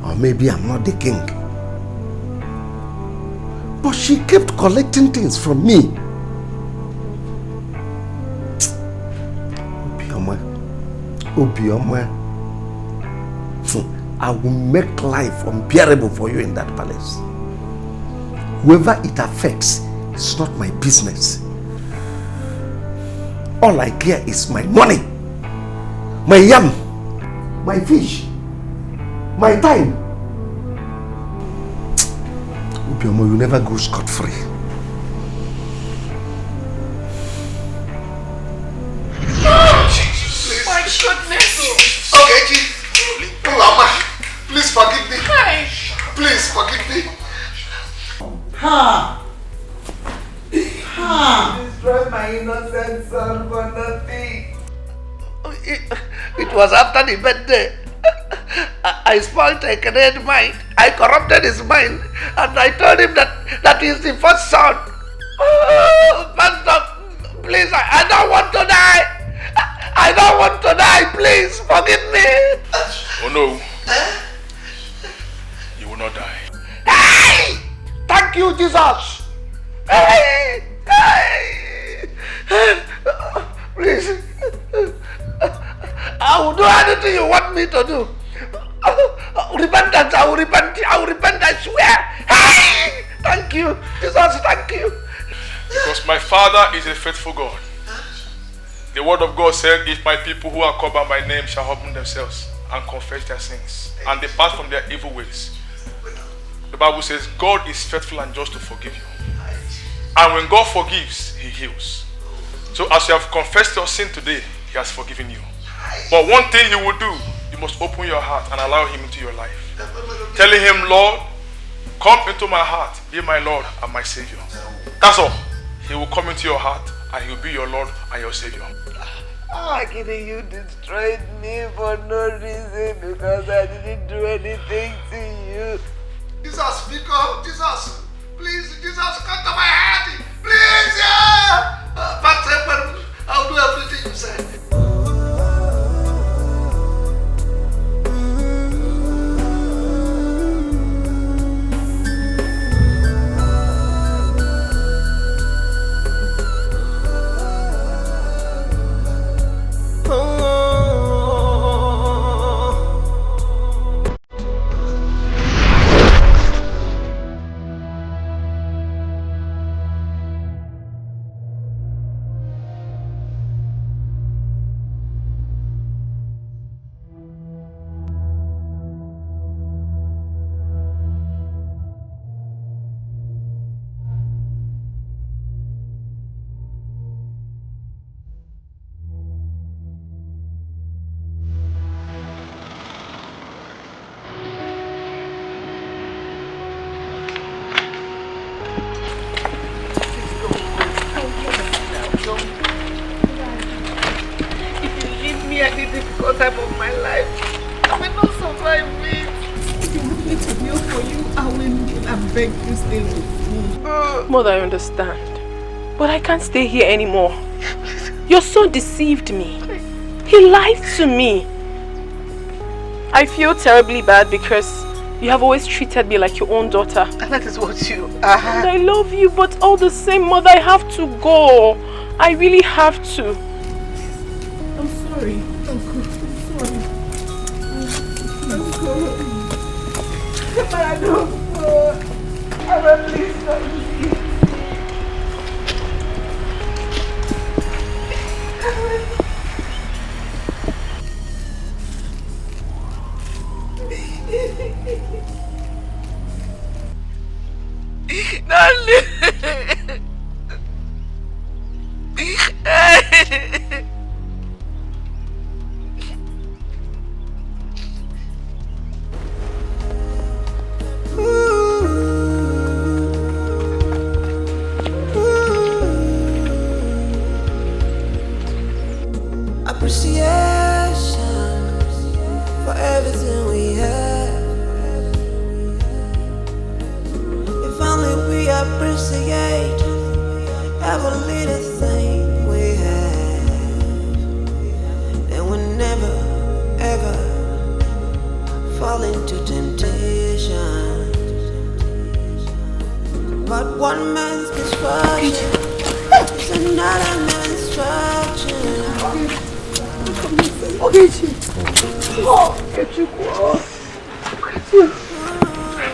Or maybe I'm not the king. But she kept collecting things from me. Obioma, I will make life unbearable for you in that palace. Whoever it affects, it's not my business. All I care is my money, my yam, my fish, my time. Obioma, you never go scot-free. My goodness! Okay, Chief. Mama, please forgive me. Hey. Please forgive me. Ha! Ha! Destroy my innocent son for nothing. It was after the birthday. I spoiled a Canadian mind. I corrupted his mind, and I told him that he's the first son. Oh, Pastor, please, I don't want to die. I don't want to die. Please forgive me. Oh no. You will not die. Hey! Thank you, Jesus. Hey! Hey! Please. I will do anything you want me to do. Repentance, I will repent, I swear. Hey! Thank you, Jesus, thank you. Because my Father is a faithful God. The word of God said, if my people who are called by my name shall humble themselves and confess their sins and depart from their evil ways. The Bible says God is faithful and just to forgive you. And when God forgives, He heals. So as you have confessed your sin today, He has forgiven you. But one thing you will do, you must open your heart and allow Him into your life. Telling Him, Lord, come into my heart, be my Lord and my Savior. That's all. He will come into your heart and He will be your Lord and your Savior. Akede, you destroyed me for no reason because I didn't do anything to you. Jesus, speak up, Jesus. Please, Jesus, come to my heart. Please, yeah. Pastor, I'll do everything you say. difficult time of my life. I will not survive it. If you want me to kneel for you, I will kneel and beg you stay with me. Mother, I understand. But I can't stay here anymore. Your son deceived me. He lied to me. I feel terribly bad because you have always treated me like your own daughter. And that is what you are. And I love you, but all the same, Mother, I have to go. I really have to. I'm sorry. I'm sorry. I'm sorry. I don't know. I'm at least not easy. Darling. Appreciation for everything we have. If only we appreciate every little thing we have, then we'll never ever fall into temptation. But one man's misfortune is another man's fortune. Oh, get you.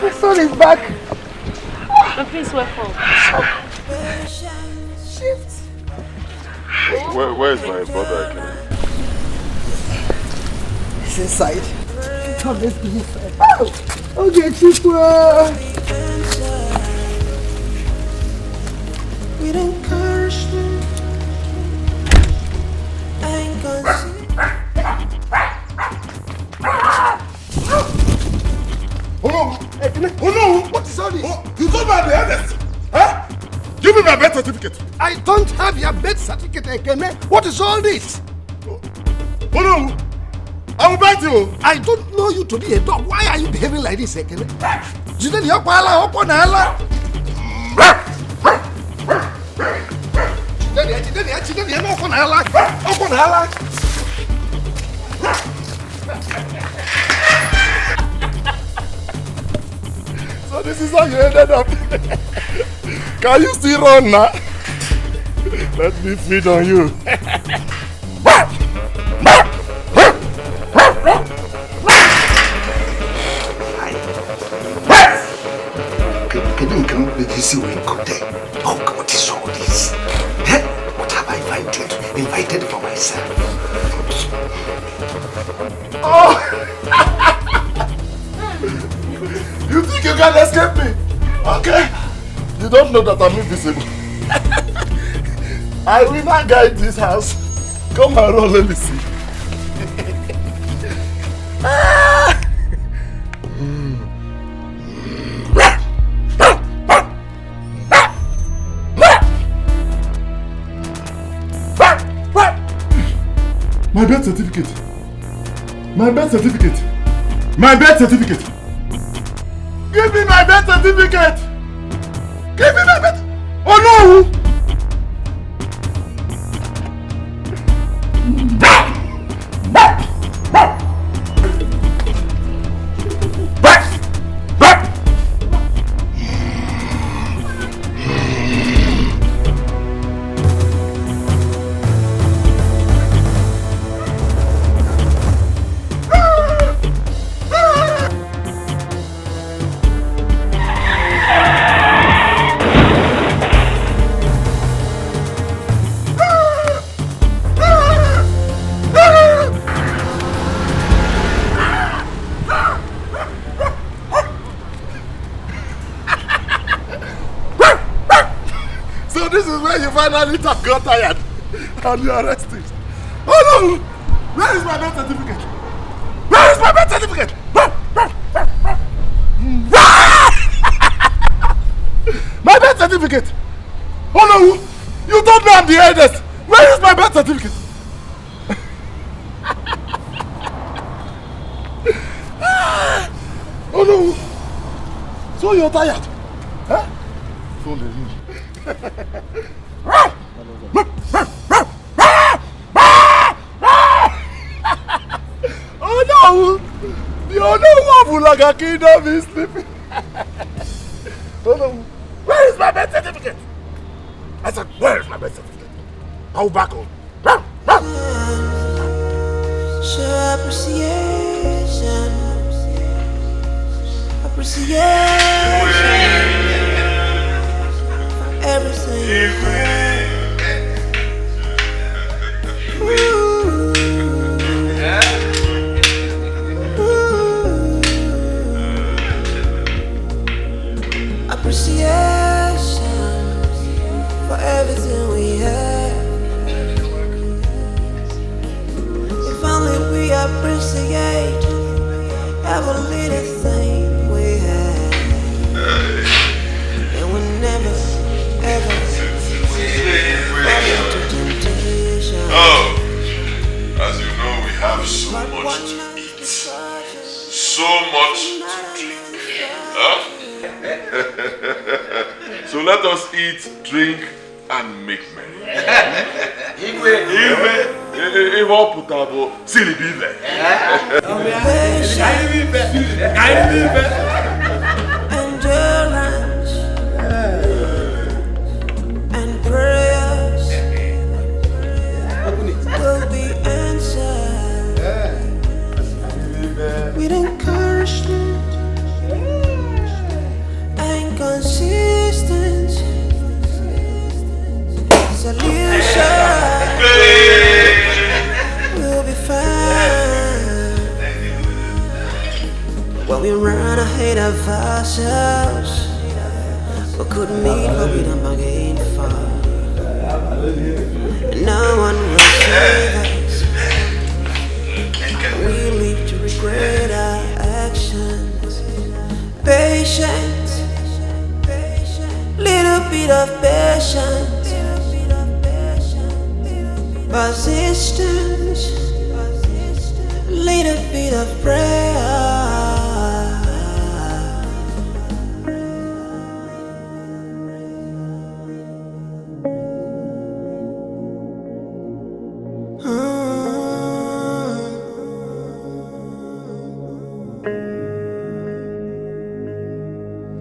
My son is back. Please welcome. Shift. Where is my brother? He's inside. Come, let's be inside. Oh, get you. We don't curse them. I ain't gonna see. Oh no! Oh no! What is all this? Oh, you told me I'm the eldest! Huh? Give me my birth certificate! I don't have your birth certificate, Ekene. What is all this? Oh no! I will bite you! I don't know you to be a dog. Why are you behaving like this, Ekene? Jideni yokwala oponala. Jideni no oponala. Oponala. So this is how you ended up. Can you still run now? Let me feed on you. Oh, what is all this? What have I invited for myself? Oh! You think you can escape me? Okay. You don't know that I'm invisible. I will not guide this house. Come and roll, let me see. My birth certificate. My birth certificate. My birth certificate. Give me my birth certificate. Give me my birth. Oh no! Finally got tired and you arrested. Oh no! Where is my birth certificate? Where is my birth certificate? My birth certificate! Oh no! You told me I'm the eldest! Where is my birth certificate? So you're tired? Huh? Phone the ring. Oh no! The other one like a kingdom is sleeping. Oh no! Where is my birth certificate? I said, where is my birth certificate? I'll back home. Show appreciation for everything you have. Appreciation for everything we have. If only we appreciate every little thing we have, and we never ever fall into temptation. Oh, as you know, we have so much to eat, so much to drink. Huh? So let us eat, drink, and make merry. If all putable, silly beaver. Endurance and prayers will be answered with encouragement and consistency. Solution will be found when we run ahead of ourselves. We could meet but we don't bargain for. No one will save us. We live to regret our actions. Patience, little bit of patience. Persistence, little bit of prayer.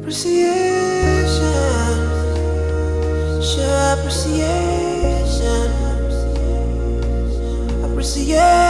Appreciation, show appreciation. Appreciation.